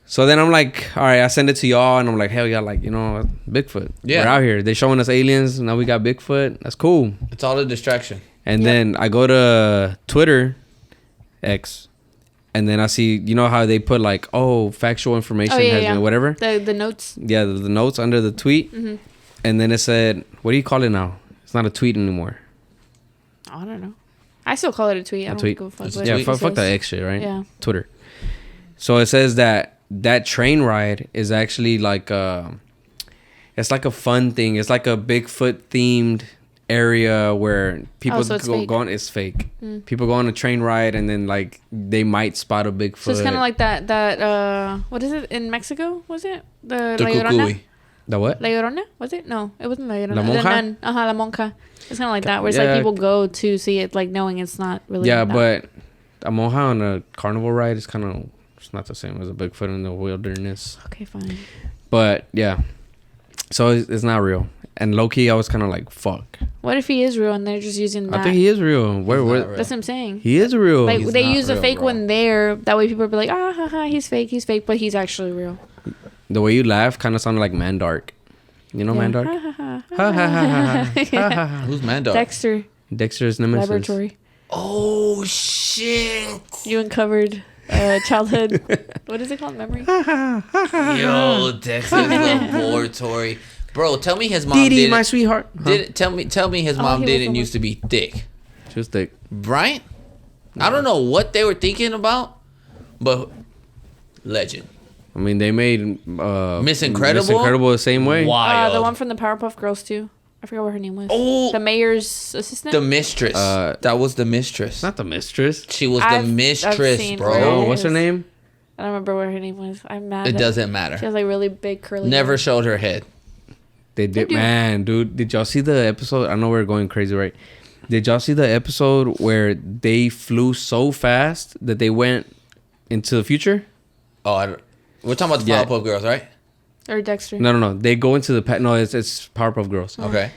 So then I'm like, all right, I send it to y'all, and I'm like, hell yeah, like, you know, Bigfoot.
Yeah.
We're out here. They showing us aliens. Now we got Bigfoot. That's cool.
It's all a distraction.
And
Yep.
then I go to Twitter, X, and then I see, you know how they put like, oh, factual information has been whatever.
The notes.
Yeah, the notes under the tweet.
Mm-hmm.
And then it said, what do you call it now? It's not a tweet anymore.
I don't know. I still call it a tweet. I don't
tweet.
give a fuck
It's a
what
Yeah,
it
fuck
says.
that X shit, right?
Yeah.
Twitter. So it says that train ride is actually like it's like a fun thing. It's like a Bigfoot themed area where people
so it's fake.
go on. It's fake. People go on a train ride and then like they might spot a Bigfoot.
So it's kind of like that what is it in Mexico? Was it the
The
La Llorona?
cucuy.
the what?
La Llorona? Was it? No, it wasn't La Llorona.
La
The
Monja?
nun. La Monja. It's kind of like that, where it's
Yeah.
like people go to see it, like knowing it's not really.
Yeah,
that.
but a monja on a carnival ride is kind of it's not the same as a Bigfoot in the wilderness.
Okay, fine.
But yeah, so it's not real. And low key, I was kind of like, fuck.
What if he is real and they're just using that?
I think he is real. Where
He's
where?
not real.
That's what I'm saying.
He is real.
Like
He's
they
not
use a
real,
fake
bro.
one there. That way people will be like, he's fake, but he's actually real.
The way you laugh kind of sounded like Mandark. You know
Yeah.
Mandark? Ha ha ha ha ha ha ha.
Who's Mandar?
Dexter.
Dexter's nemesis.
Laboratory.
Oh shit!
You uncovered childhood. What is it called? Memory.
Yo, Dexter's laboratory. Bro, tell me his mom
Dee Dee,
didn't.
my sweetheart.
Tell me his mom
he was
didn't
almost-
used to be thick,
She was thick.
right? I don't know what they were thinking about, but legend.
I mean, they made
Miss Incredible?
Miss Incredible the same way.
Wild.
The one from the Powerpuff Girls too. I forgot what her name was.
Oh.
The mayor's assistant.
The mistress. That was the mistress.
Not the mistress.
She was the
I've
mistress,
seen
bro.
her.
No, what's her name?
I don't remember what her name was. I'm mad.
It
that-
doesn't
She
matter.
has like really big curly.
Never
hair.
showed her head.
They did,
do.
man, dude. Did y'all see the episode? I know we're going crazy, right? Did y'all see the episode where they flew so fast that they went into the future?
Oh, we're talking about the
Yeah.
Powerpuff Girls, right?
Or Dexter.
No. They go into the no. It's Powerpuff Girls.
Okay.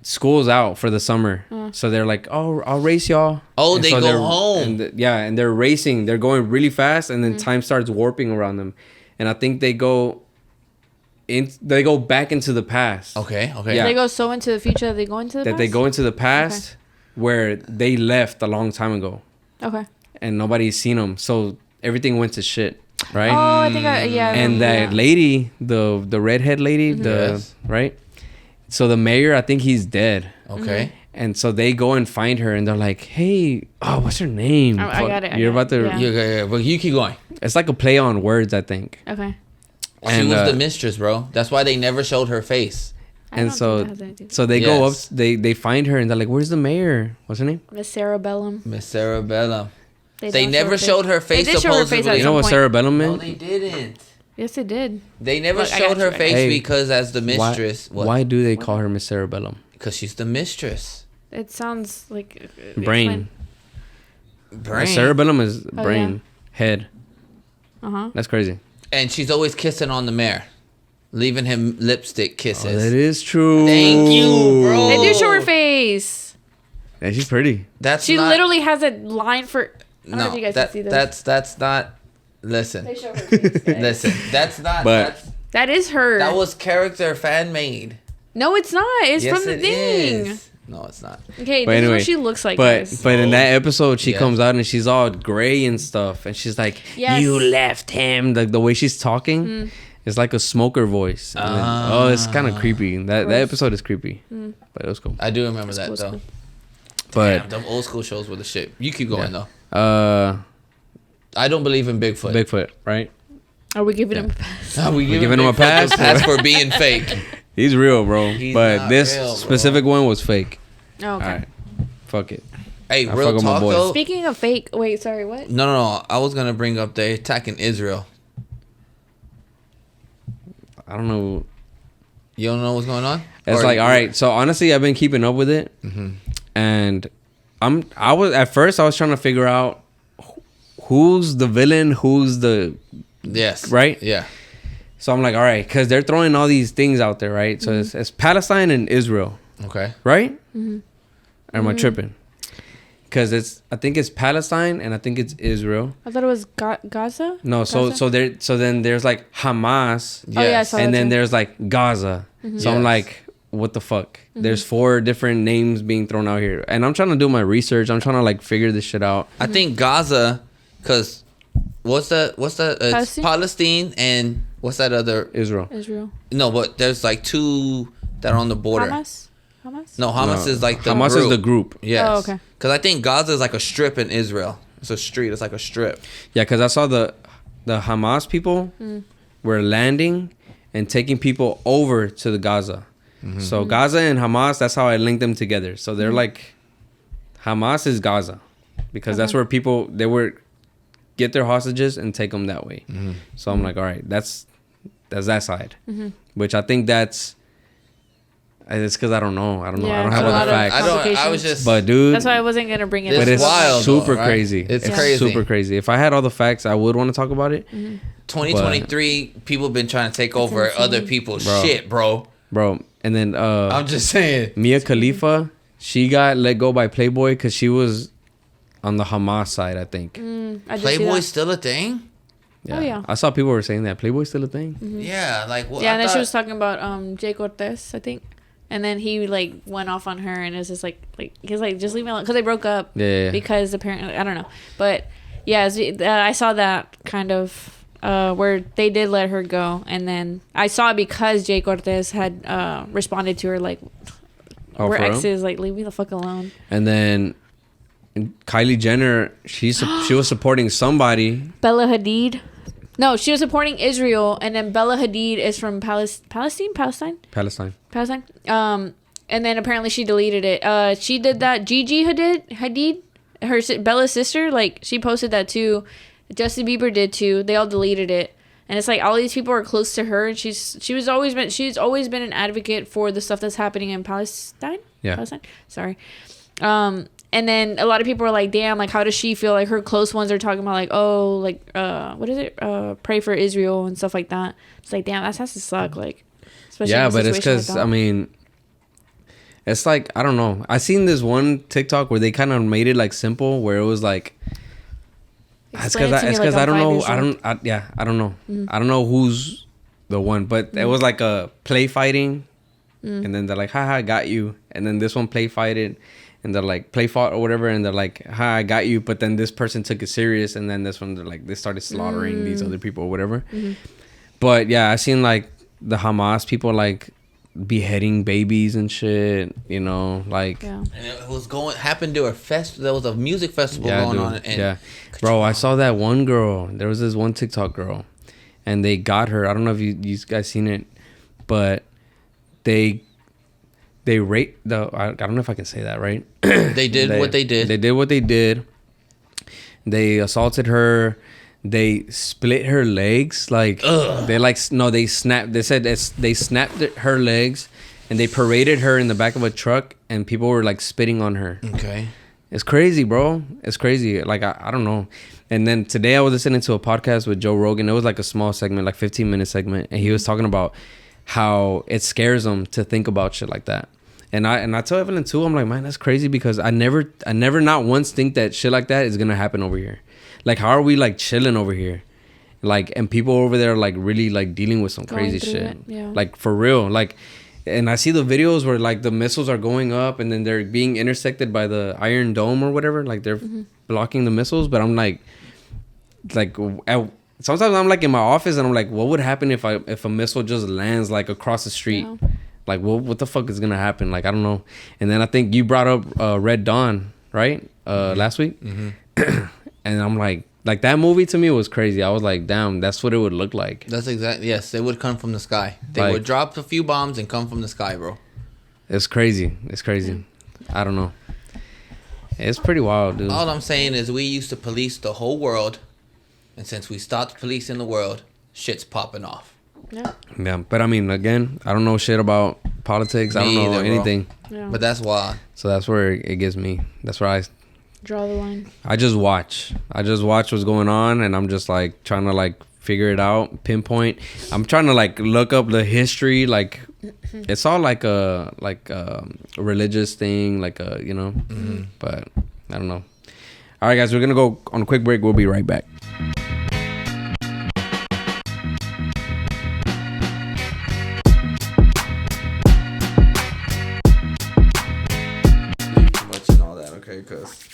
School's out for the summer, so they're like, "Oh, I'll race y'all."
Oh,
And
they
so
go
they're-
home.
and they're racing. They're going really fast, and then time starts warping around them, and I think they go back into the past.
Okay.
Yeah.
They go so into the future that they go into the
That
past?
they go into the past where they left a long time ago,
Okay.
and nobody's seen them. So everything went to shit, right?
Oh, I think yeah.
And that lady, the redhead lady,
Yes.
right? So the mayor, I think he's dead.
Okay.
And so they go and find her, and they're like, "Hey, what's her name?"
I got it, I
You're
got
about
it,
to.
yeah.
Yeah, but you keep going.
It's like a play on words, I think.
Okay.
She
And,
was the mistress, bro. That's why they never showed her face.
I
And
don't
so,
think that has anything to do-
so they go up.
Yes.
They find her, and they're like, "Where's the mayor? What's her name?"
Miss Cerebellum.
Miss Cerebellum. They
don't
never
show
showed her face.
They did show her face
supposedly.
at
You know
some
what
point.
cerebellum
No,
meant?
they didn't.
Yes, it did.
They never
Look, I
showed
got
her
you, I got
face
you.
because as the mistress.
Why do they call her Miss Cerebellum?
Because she's the mistress.
It sounds like
Brain.
Brain.
Cerebellum is
Oh,
brain, head.
Uh huh.
That's crazy.
And she's always kissing on the mayor, leaving him lipstick
Oh,
kisses.
that is true.
Thank you, bro.
They do show her face.
And she's pretty.
That's
She
not,
literally has a line for. I don't know
No,
if you guys
that,
can see this.
that's not. Listen,
They show her face. guys.
listen. That's not.
But-
that's,
That is her.
that was character fan made.
No, it's not. It's
Yes,
from the
it
thing.
is. No, it's not.
Okay,
But
this is
anyway,
what she looks like.
But
guys.
in that episode, she
Yeah.
comes out and she's all gray and stuff, and she's like,
Yes.
"You left him." The way she's talking, it's like a smoker voice. And then- it's kind of creepy. That
Gross.
episode is creepy, but it was cool.
I do remember that
cool, it's
though.
cool.
But
Damn, them old school shows were the shit. You keep going though.
uh,
I don't believe in Bigfoot.
Bigfoot, right?
Are we giving him a pass?
Are we
giving him a
Bigfoot
pass?
the pass for being fake.
He's real, bro.
He's
but
not
this
real, bro.
specific one was fake.
Oh, okay.
All right, fuck it.
Hey,
I
real
fuck with my
talk
boy.
though.
Speaking of fake, wait, sorry, what?
No. I was gonna bring up they attacking Israel.
I don't know.
You don't know what's going on?
It's
Or-
like, all right. So honestly, I've been keeping up with it, and I was at first I was trying to figure out who's the villain, who's the
Yes.
right?
Yeah.
So I'm like, all right, because they're throwing all these things out there, right? So it's Palestine and Israel,
Okay.
right? Or am I tripping? Because I think it's Palestine and I think it's Israel.
I thought it was Gaza?
No,
Gaza?
so then there's like Hamas,
Oh, yeah, I
Yes.
saw
and
that
then
too.
there's like Gaza. So I'm
Yes.
like, what the fuck? There's 4 different names being thrown out here, and I'm trying to do my research. I'm trying to like figure this shit out.
I think Gaza, cause what's that? It's
Palestine?
Palestine and what's that other?
Israel.
Israel.
No, but there's like 2 that are on the border.
Hamas?
No, Hamas
No,
is like the
Hamas
group.
is the group.
Yes.
Oh, okay.
Cause I think Gaza is like a strip in Israel. It's a street. It's like a strip.
Yeah, because I saw the Hamas people were landing and taking people over to the Gaza. So Gaza and Hamas, that's how I linked them together. So they're like, Hamas is Gaza, because that's where people they were get their hostages and take them that way. So I'm like, all right, that's that side, which I think that's. It's because I don't know. I don't know.
Yeah,
I don't
it's
have
a
all
lot
the
of
facts.
I was
Complications.
just.
But dude,
That's why I wasn't going to bring it
It's
but it's
wild,
super
though, right?
crazy.
It's crazy.
Super crazy. If I had all the facts, I would want to talk about it.
2023, people been trying to take over
insane.
other people's
Bro.
shit, bro.
Bro. And then
I'm just saying.
Mia Khalifa, she got let go by Playboy because she was on the Hamas side, I think.
I did see
Playboy's
that.
still a thing?
Oh, yeah.
I saw people were saying that Playboy's still a thing.
Yeah, like well,
Yeah,
I
and then she
thought-
was talking about Jay Cortez, I think. And then he like went off on her, and it's just like he's like, just leave me alone, because they broke up.
Yeah.
Because apparently, I don't know, but yeah, I saw that kind of where they did let her go, and then I saw it because Jay Cortez had responded to her like, "We're exes, like leave me the fuck alone."
And then Kylie Jenner, she was supporting somebody.
Bella Hadid. No, she was supporting Israel, and then Bella Hadid is from Palestine. And then apparently she deleted it. She did that. Gigi Hadid, Bella's sister, like she posted that too. Justin Bieber did too. They all deleted it, and it's like all these people are close to her, and she's always been an advocate for the stuff that's happening in Palestine.
Yeah.
Palestine. Sorry. And then a lot of people are like, damn, like, how does she feel? Like, her close ones are talking about, like, oh, like, what is it? Pray for Israel and stuff like that. It's like, damn, that has to suck. Like, especially
yeah,
in a
but it's
situation
because,
like
I mean, it's like, I don't know. I seen this one TikTok where they kind of made it, like, simple, where it was like, it's because I don't know. I don't know.
Mm-hmm.
I don't know who's the one, but it was like a play fighting. And then they're like, haha, I got you. And then this one play fighted. And they're like, play fought or whatever. And they're like, ha, I got you. But then this person took it serious. And then this one, they're like, they started slaughtering these other people or whatever. But yeah, I seen like the Hamas people like beheading babies and shit, you know, like.
Yeah.
And it happened to there was a music festival going on. And
Bro, I saw that one girl. There was this one TikTok girl. And they got her. I don't know if you guys seen it. But they raped I don't know if I can say that right.
They did what they did.
They did what they did. They assaulted her. They split her legs. Like they snapped. They said they snapped her legs, and they paraded her in the back of a truck, and people were like spitting on her.
Okay.
It's crazy, bro. It's crazy. Like I don't know. And then today I was listening to a podcast with Joe Rogan. It was like a small segment, like 15-minute segment, and he was talking about how it scares him to think about shit like that. And I tell Evelyn too, I'm like, man, that's crazy, because I never not once think that shit like that is gonna happen over here. Like, how are we like chilling over here? Like, and people over there like really like dealing with some crazy shit.
Yeah.
Like, for real. Like, and I see the videos where like the missiles are going up and then they're being intersected by the Iron Dome or whatever. Like, they're blocking the missiles. But I'm like sometimes I'm like in my office and I'm like, what would happen if a missile just lands like across the street?
Yeah.
Like, what the fuck is gonna happen? Like, I don't know. And then I think you brought up Red Dawn, right? Last week. And I'm like that movie to me was crazy. I was like, damn, that's what it would look like.
That's exactly, yes, they would come from the sky. They would drop a few bombs and come from the sky, bro.
It's crazy. I don't know. It's pretty wild, dude.
All I'm saying is we used to police the whole world, and since we stopped policing the world, shit's popping off.
Yeah, but I mean, again, I don't know shit about politics. I don't know anything.
Yeah.
But that's why.
So that's where it gets me. That's where I
draw the line.
I just watch what's going on, and I'm just like trying to like figure it out, pinpoint. I'm trying to like look up the history. Like, it's all like a religious thing, like a, you know. But I don't know. All right, guys, we're gonna go on a quick break. We'll be right back. Because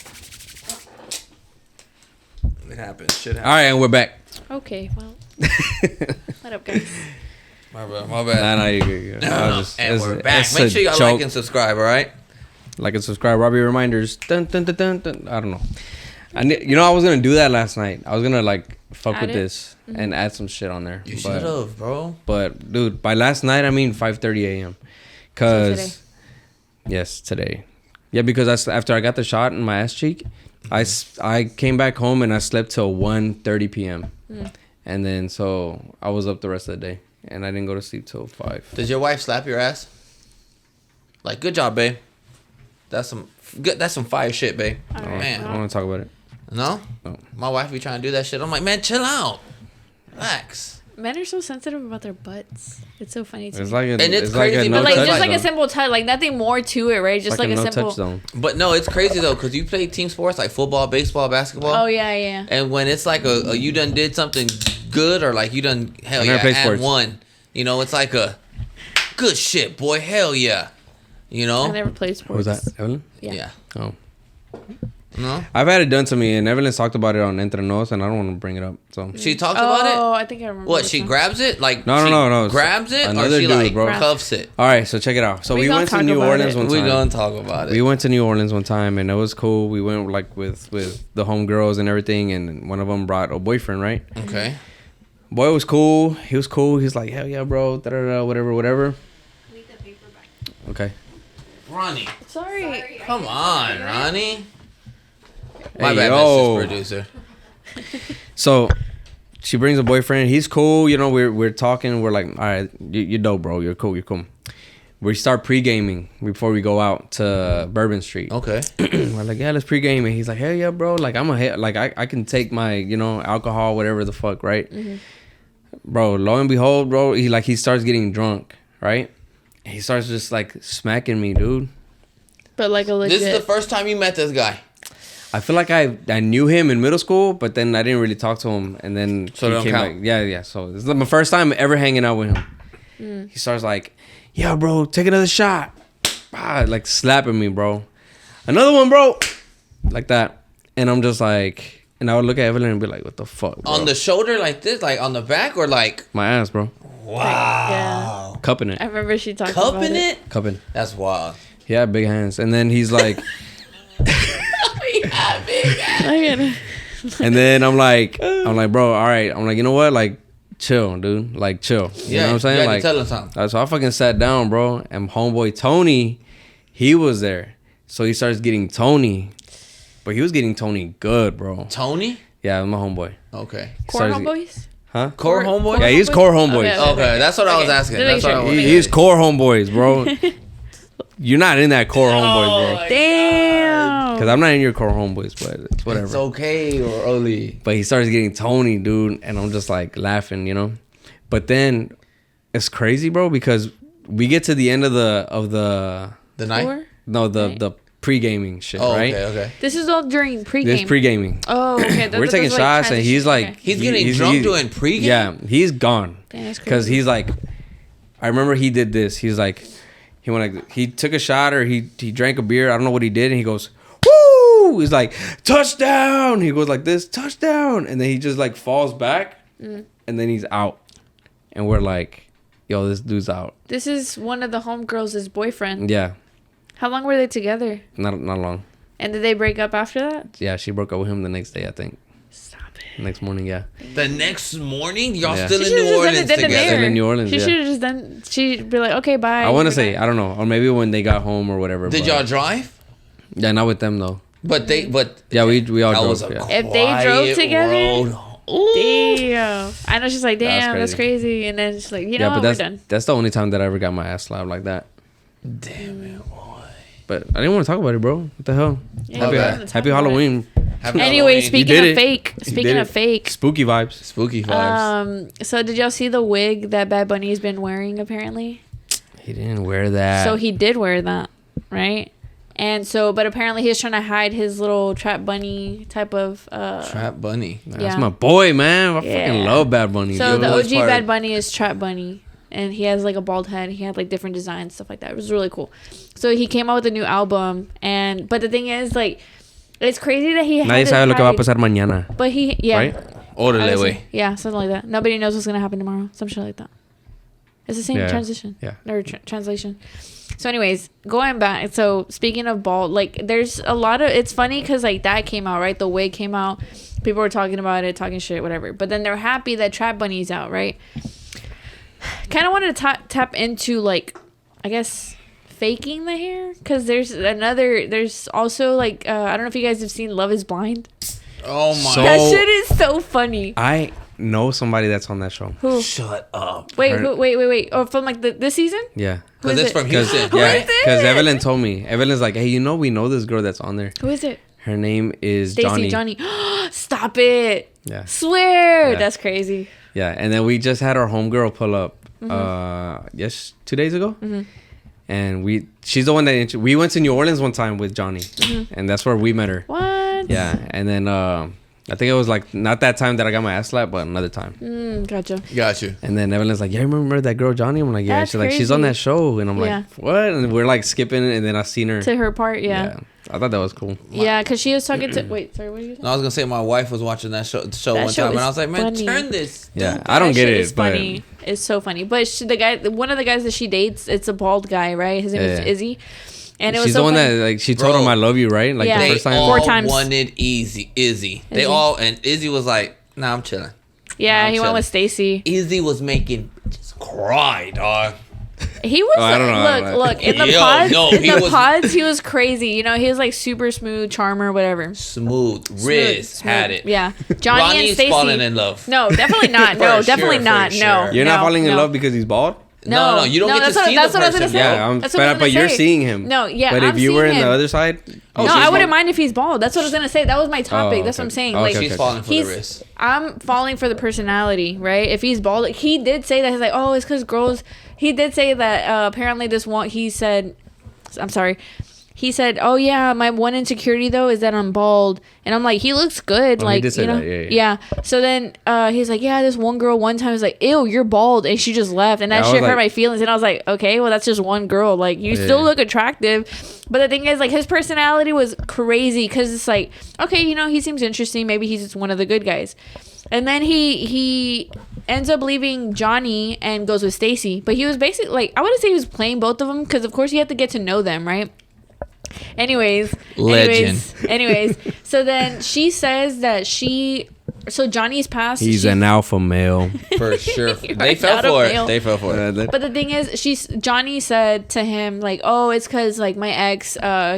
it happens. Shit happens. All right, and we're back.
Okay, well. What up, guys?
My bad.
Nah, you're good.
And we're back. Make sure y'all like and subscribe, all right?
Like and subscribe. Robbie reminders. Dun, dun, dun, dun, dun. I don't know. I was going to do that last night. I was going to, like, fuck with this and add some shit on there.
You should have, bro.
But, dude, by last night, I mean 5:30 a.m. Because, yes, today. Yeah, because after I got the shot in my ass cheek, I came back home and I slept till 1:30 p.m. And then so I was up the rest of the day, and I didn't go to sleep till 5.
Did your wife slap your ass? Like, good job, babe. That's some fire shit, babe.
Right,
man,
I don't want to talk about it.
No?
No.
My wife be trying to do that shit. I'm like, man, chill out. Relax.
Men are so sensitive about their butts. It's so funny to me.
It's
crazy,
like
but
no
like
touch
just like
zone.
a simple touch, like nothing more to it, right? Just like a
no
simple
touch zone.
But no, it's crazy though, because you play team sports like football, baseball, basketball.
Oh yeah.
And when it's like a you done did something good, or like you done and
sports.
won, you know, it's like a good shit, boy, hell yeah. You
I
know?
never played sports.
What was that, Evelyn?
Yeah.
Oh.
No?
I've had it done to me, and Evelyn's talked about it on Entre Nos, and I don't want to bring it up. So
She talks about
Oh,
it?
I think I remember.
What,
this
she
one.
grabs it? Like,
No.
she grabs it? Or
Another
she,
dude,
like,
bro.
cuffs it?
All right, so check it out. So
We
we
gonna
went to
talk
New
about
Orleans
it.
one
We're
time.
going to talk about it.
We went to New Orleans one time, and it was cool. We went like with the homegirls and everything, and one of them brought a boyfriend, right?
Okay.
Boy was cool. He was cool. He's like, hell yeah, bro. Da-da-da, whatever.
Need the paper back.
Okay.
Ronnie.
Sorry.
Come on, Ronnie. My
Hey,
bad,
yo.
Mrs. Producer.
So she brings a boyfriend. He's cool. You know, we're talking. We're like, all right, you're dope, bro. You're cool. We start pre-gaming before we go out to Bourbon Street.
Okay.
We're like, yeah, let's pre-game. And he's like, hell yeah, bro. Like, I can take my, alcohol, whatever the fuck, right?
Mm-hmm.
Bro, lo and behold, bro, he starts getting drunk, right? And he starts just like smacking me, dude.
But like a legit.
This is the first time you met this guy.
I feel like I knew him in middle school, but then I didn't really talk to him. And then
So it don't count.
like, yeah. So this is my first time ever hanging out with him. He starts like, yeah, bro, take another shot. Like slapping me, bro. Another one, bro. Like that. And I'm just like, and I would look at Evelyn and be like, what the fuck, bro?
On the shoulder like this? Like on the back or like...
My ass, bro.
Wow.
Cupping it.
I remember she talked about
Cupping
it.
it?
Cupping.
That's wild.
He had big hands. And then he's like... And then I'm like, bro, all right. I'm like, you know what? Like, chill, dude. Like, chill. You know what I'm saying?
You had
Like,
to tell him something.
so I fucking sat down, bro. And homeboy Tony, he was there. So he starts getting Tony. But he was getting Tony good, bro.
Tony?
Yeah, my homeboy.
Okay.
Core
Starts-
homeboys?
Huh?
Core homeboy?
Yeah, he's core homeboys.
Okay.
Okay, that's what I was asking.
Just
That's
make
what I
sure.
was
He's core homeboys, bro. You're not in that core homeboys, bro.
Damn.
Because I'm not in your core homeboys, but it's whatever.
It's okay, Rollie.
But he starts getting Tony, dude, and I'm just like laughing, you know. But then it's crazy, bro, because we get to the end of the
The night?
Four?
no the
Right.
the pre-gaming shit,
Oh,
right?
okay.
This is all during pregame.
This pre-gaming.
Oh, okay.
We're taking shots, and he's like,
He's getting drunk doing pregame?
Yeah, he's gone.
Damn, that's
Because
crazy.
he's like, I remember he did this. He's like, he took a shot or he drank a beer. I don't know what he did, and he goes, woo! He's like, touchdown! He goes like this, touchdown! And then he just like falls back, and then he's out. And we're like, yo, this dude's out.
This is one of the homegirls' boyfriend.
Yeah,
How long were they together?
not long.
And did they break up after that?
Yeah, she broke up with him the next day, I think.
Stop it.
Next morning, yeah.
The next morning, y'all
Yeah.
still
She
in
should've
New
just done it
Orleans
then and
together.
Still in New Orleans,
She
yeah.
should have just done. She'd be like, okay, bye.
I want to
Good
say,
night.
I don't know, or maybe when they got home or whatever.
Did
but-
y'all drive?
Yeah, not with them though.
But
Yeah, we all
that
drove.
was a
Yeah.
If they drove
quiet
together?
road. Ooh.
Damn. I know she's like,
That's
damn, that's crazy. And then she's like, you know what, we're done.
that's the only time that I ever got my ass slapped like that.
Damn it, boy.
But I didn't want to talk about it, bro. What the hell?
Yeah,
Okay.
you don't have to talk
Happy
about it.
Halloween.
Happy
Anyway,
Halloween.
speaking
did
of
it.
fake,
You
speaking
did
of
it.
fake,
Spooky vibes.
Spooky vibes.
so did y'all see the wig that Bad Bunny's been wearing apparently?
He didn't wear that.
So he did wear that, right? And so, but apparently he was trying to hide his little trap bunny type of.
Trap Bunny.
That's
yeah.
my boy, man. I
Yeah.
fucking love Bad Bunny.
So
dude.
the
Which
OG
part?
Bad Bunny is Trap Bunny, and he has like a bald head. He had like different designs, stuff like that. It was really cool. So he came out with a new album, but the thing is, like, it's crazy that he.
Nadie
had to
sabe lo que va a
hide-
pasar mañana.
But he, yeah,
Right?
Orderly
obviously.
way.
Yeah, something like that. Nobody knows what's gonna happen tomorrow. Some shit like that. It's the same
Yeah.
transition.
Yeah.
Or translation. So, anyways, going back. So, speaking of bald, like, there's a lot of. It's funny because like that came out, right? The wig came out. People were talking about it, talking shit, whatever. But then they're happy that Trap Bunny's out, right? Kind of wanted to tap into like, I guess, faking the hair because there's also like I don't know if you guys have seen Love Is Blind.
Oh my.
So-
That shit is so funny.
I know somebody that's on that show.
Who?
Shut up.
Wait,
Her-
wait. Oh, from like this season?
Yeah.
Who
Because
is
it's
it?
from Houston.
Who
yeah,
is it?
because Evelyn told me. Evelyn's like, hey, we know this girl that's on there.
Who is it?
Her name is
Stacy
Johnny.
Stop it.
Yeah.
Swear.
Yeah.
That's crazy.
Yeah, and then we just had our homegirl pull up.
Mm-hmm.
2 days ago. And she's the one that we went to New Orleans one time with Johnny,
Mm-hmm.
and that's where we met her.
What?
Yeah, and then I think it was like not that time that I got my ass slapped, but another time.
Gotcha.
Got you.
And then Evelyn's like, yeah, remember that girl Johnny? I'm like, yeah.
That's
She's like, she's on
crazy.
that show, and I'm
Yeah.
like, what? And we're like skipping it, and then I seen her.
To her part, yeah.
I thought that was cool.
Yeah, because she was talking to... Wait, sorry, what are you saying?
No, I was gonna say my wife was watching that show
That
one
show
time, and
is
I was like, man,
funny.
turn this.
Yeah, I don't
That
get
shit
it,
is
but
funny. It's so funny. But the guy, one of the guys that she dates, it's a bald guy, right? His name is
Yeah.
Izzy. And it was
she's
so
the one
funny.
that like she told
Bro.
him I love you, right? Like
Yeah.
the
They
first time.
all
4 times.
wanted Izzy. They
Izzy.
all, and Izzy was like, nah, I'm chilling.
Yeah,
I'm
he went
chilling.
with Stacy.
Izzy was making just cry, dog.
He was
I don't know, I don't know.
look in the
Yo,
pods.
no,
in
he
the
was-
pods, he was crazy. You know, he was like super smooth, charmer, whatever.
Smooth. Riz
Smooth.
had it.
Yeah, Johnny and
Ronnie's
Stacy.
falling in love.
No, definitely not. No,
For
definitely
sure,
not.
for
No,
sure.
You're not
no,
falling in
no.
love because he's bald.
No, you don't get to see
that's
the
what I was gonna
person.
say.
Yeah,
That's what I was
but
gonna
you're
say.
seeing him.
No, yeah,
But
I'm
if you were
seeing
in the
him.
other side,
Oh,
No,
she's
I wouldn't
bald.
mind if he's bald. That's what I was gonna say. That was my topic.
Oh,
That's what I'm
okay.
saying.
Okay,
Like,
She's falling for the wrist.
I'm falling for the personality, right? If he's bald, he did say that. He's like, oh, it's because girls. He did say that apparently this one. He said, I'm sorry. He said, oh yeah, my one insecurity though is that I'm bald, and I'm like, he looks good,
Oh, he
like
did say
you know,
that, yeah.
So then he's like, yeah, this one girl one time was like, ew, you're bald, and she just left, and that
I was
shit hurt
like-
my feelings, and I was like, okay, well that's just one girl, like you still look attractive, but the thing is, like his personality was crazy because it's like, okay, you know, he seems interesting, maybe he's just one of the good guys, and then he ends up leaving Johnny and goes with Stacy, but he was basically like, I wouldn't say he was playing both of them because of course you have to get to know them, right?
Legend.
Anyways, so then she says that so Johnny's passed.
he's
she-
an alpha male.
For sure.
You're
They fell
not a
for
male.
it. They fell for it.
But the thing is, Johnny said to him like, "Oh, it's because like my ex,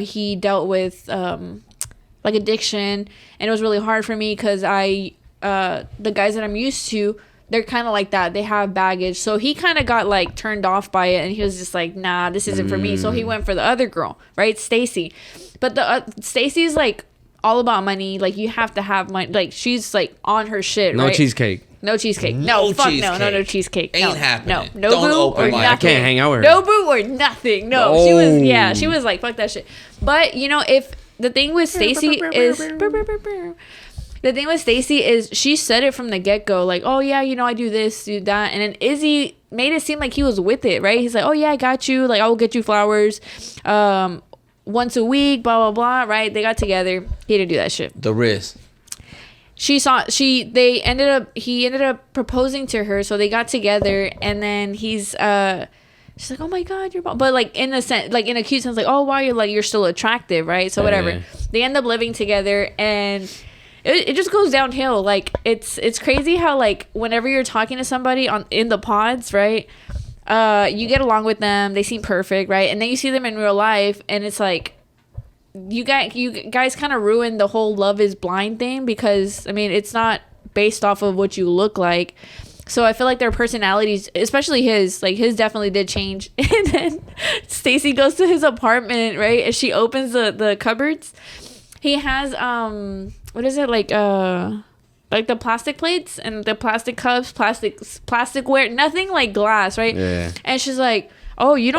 he dealt with like addiction, and it was really hard for me because the guys that I'm used to, they're kind of like that. They have baggage. So he kind of got like turned off by it, and he was just like, nah, this isn't for me. So he went for the other girl, right, Stacy. But the Stacy's like all about money. Like you have to have money. Like she's like on her shit.
No
right?
cheesecake.
No cheesecake. No, fuck
cheesecake.
no cheesecake.
Ain't
no,
happening.
No
Don't
boo
open
or
my-
nothing.
I can't hang out with her.
No boo or nothing. No, she was.
Oh.
Yeah, she was like, fuck that shit. But you know, if the thing with Stacy is. The thing with Stacy is she said it from the get-go, like, oh yeah, you know, I do this, do that, and then Izzy made it seem like he was with it, right? He's like, oh yeah, I got you, like I will get you flowers once a week, blah blah blah, right? They got together. He didn't do that shit.
The wrist.
He ended up proposing to her, so they got together, and then she's like, oh my god, you're bald. But like in a sense, like in a cute sense, like, oh wow, you're still attractive, right? So whatever.
Yeah.
They end up living together, and it just goes downhill. Like it's crazy how like whenever you're talking to somebody in the pods, right? You get along with them, they seem perfect, right? And then you see them in real life, and it's like you guys kind of ruin the whole love is blind thing, because I mean it's not based off of what you look like. So I feel like their personalities, especially his definitely did change. And then Stacy goes to his apartment, right? And she opens the cupboards. He has what is it, like the plastic plates and the plastic cups, plasticware, nothing like glass, right?
Yeah.
And she's like, oh, you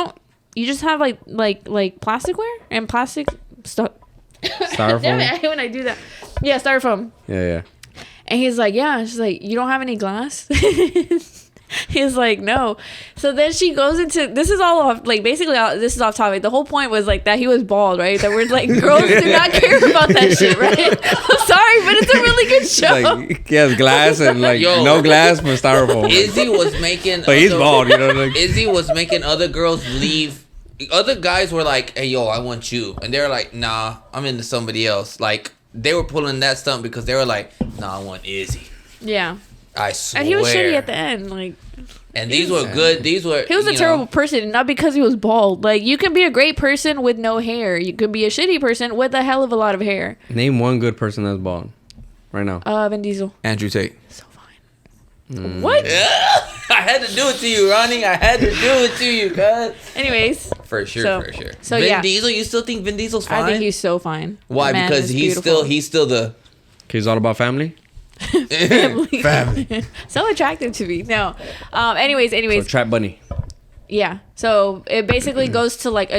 just have like plasticware and plastic stuff.
Styrofoam.
Damn it, I hate when I do that. Yeah, styrofoam.
Yeah.
And he's like, yeah. She's like, you don't have any glass? He's like, no. So then she goes into, this is all off, like basically this is off topic. The whole point was like that he was bald, right? That we're like, girls do not care about that shit, right? I'm sorry, but it's a really good show.
Like he has glass and like
Yo.
no glass for styrofoam.
Izzy was making.
But he's
other-
bald, you know. Like,
Izzy was making other girls leave. Other guys were like, hey, yo, I want you. And they were like, nah, I'm into somebody else. Like, they were pulling that stunt because they were like, nah, I want Izzy.
Yeah.
I swear.
And he was shitty at the end. Like,
And these were good. These were.
he was a
you
terrible
know,
person, not because he was bald. Like, you can be a great person with no hair. You could be a shitty person with a hell of a lot of hair.
name one good person that's bald right now.
Vin Diesel.
Andrew Tate.
So fine. What?
I had to do it to you, Ronnie. I had to do it to you, cuz.
Anyways.
For sure,
So-
for sure.
so
Vin
yeah.
Diesel, you still think Vin Diesel's fine?
I think he's so fine.
Why?
Man
Because
is
he's
beautiful.
still the
He's all about family.
family.
So attractive to me. No. Anyways,
So Trap Bunny.
yeah. So it basically goes to like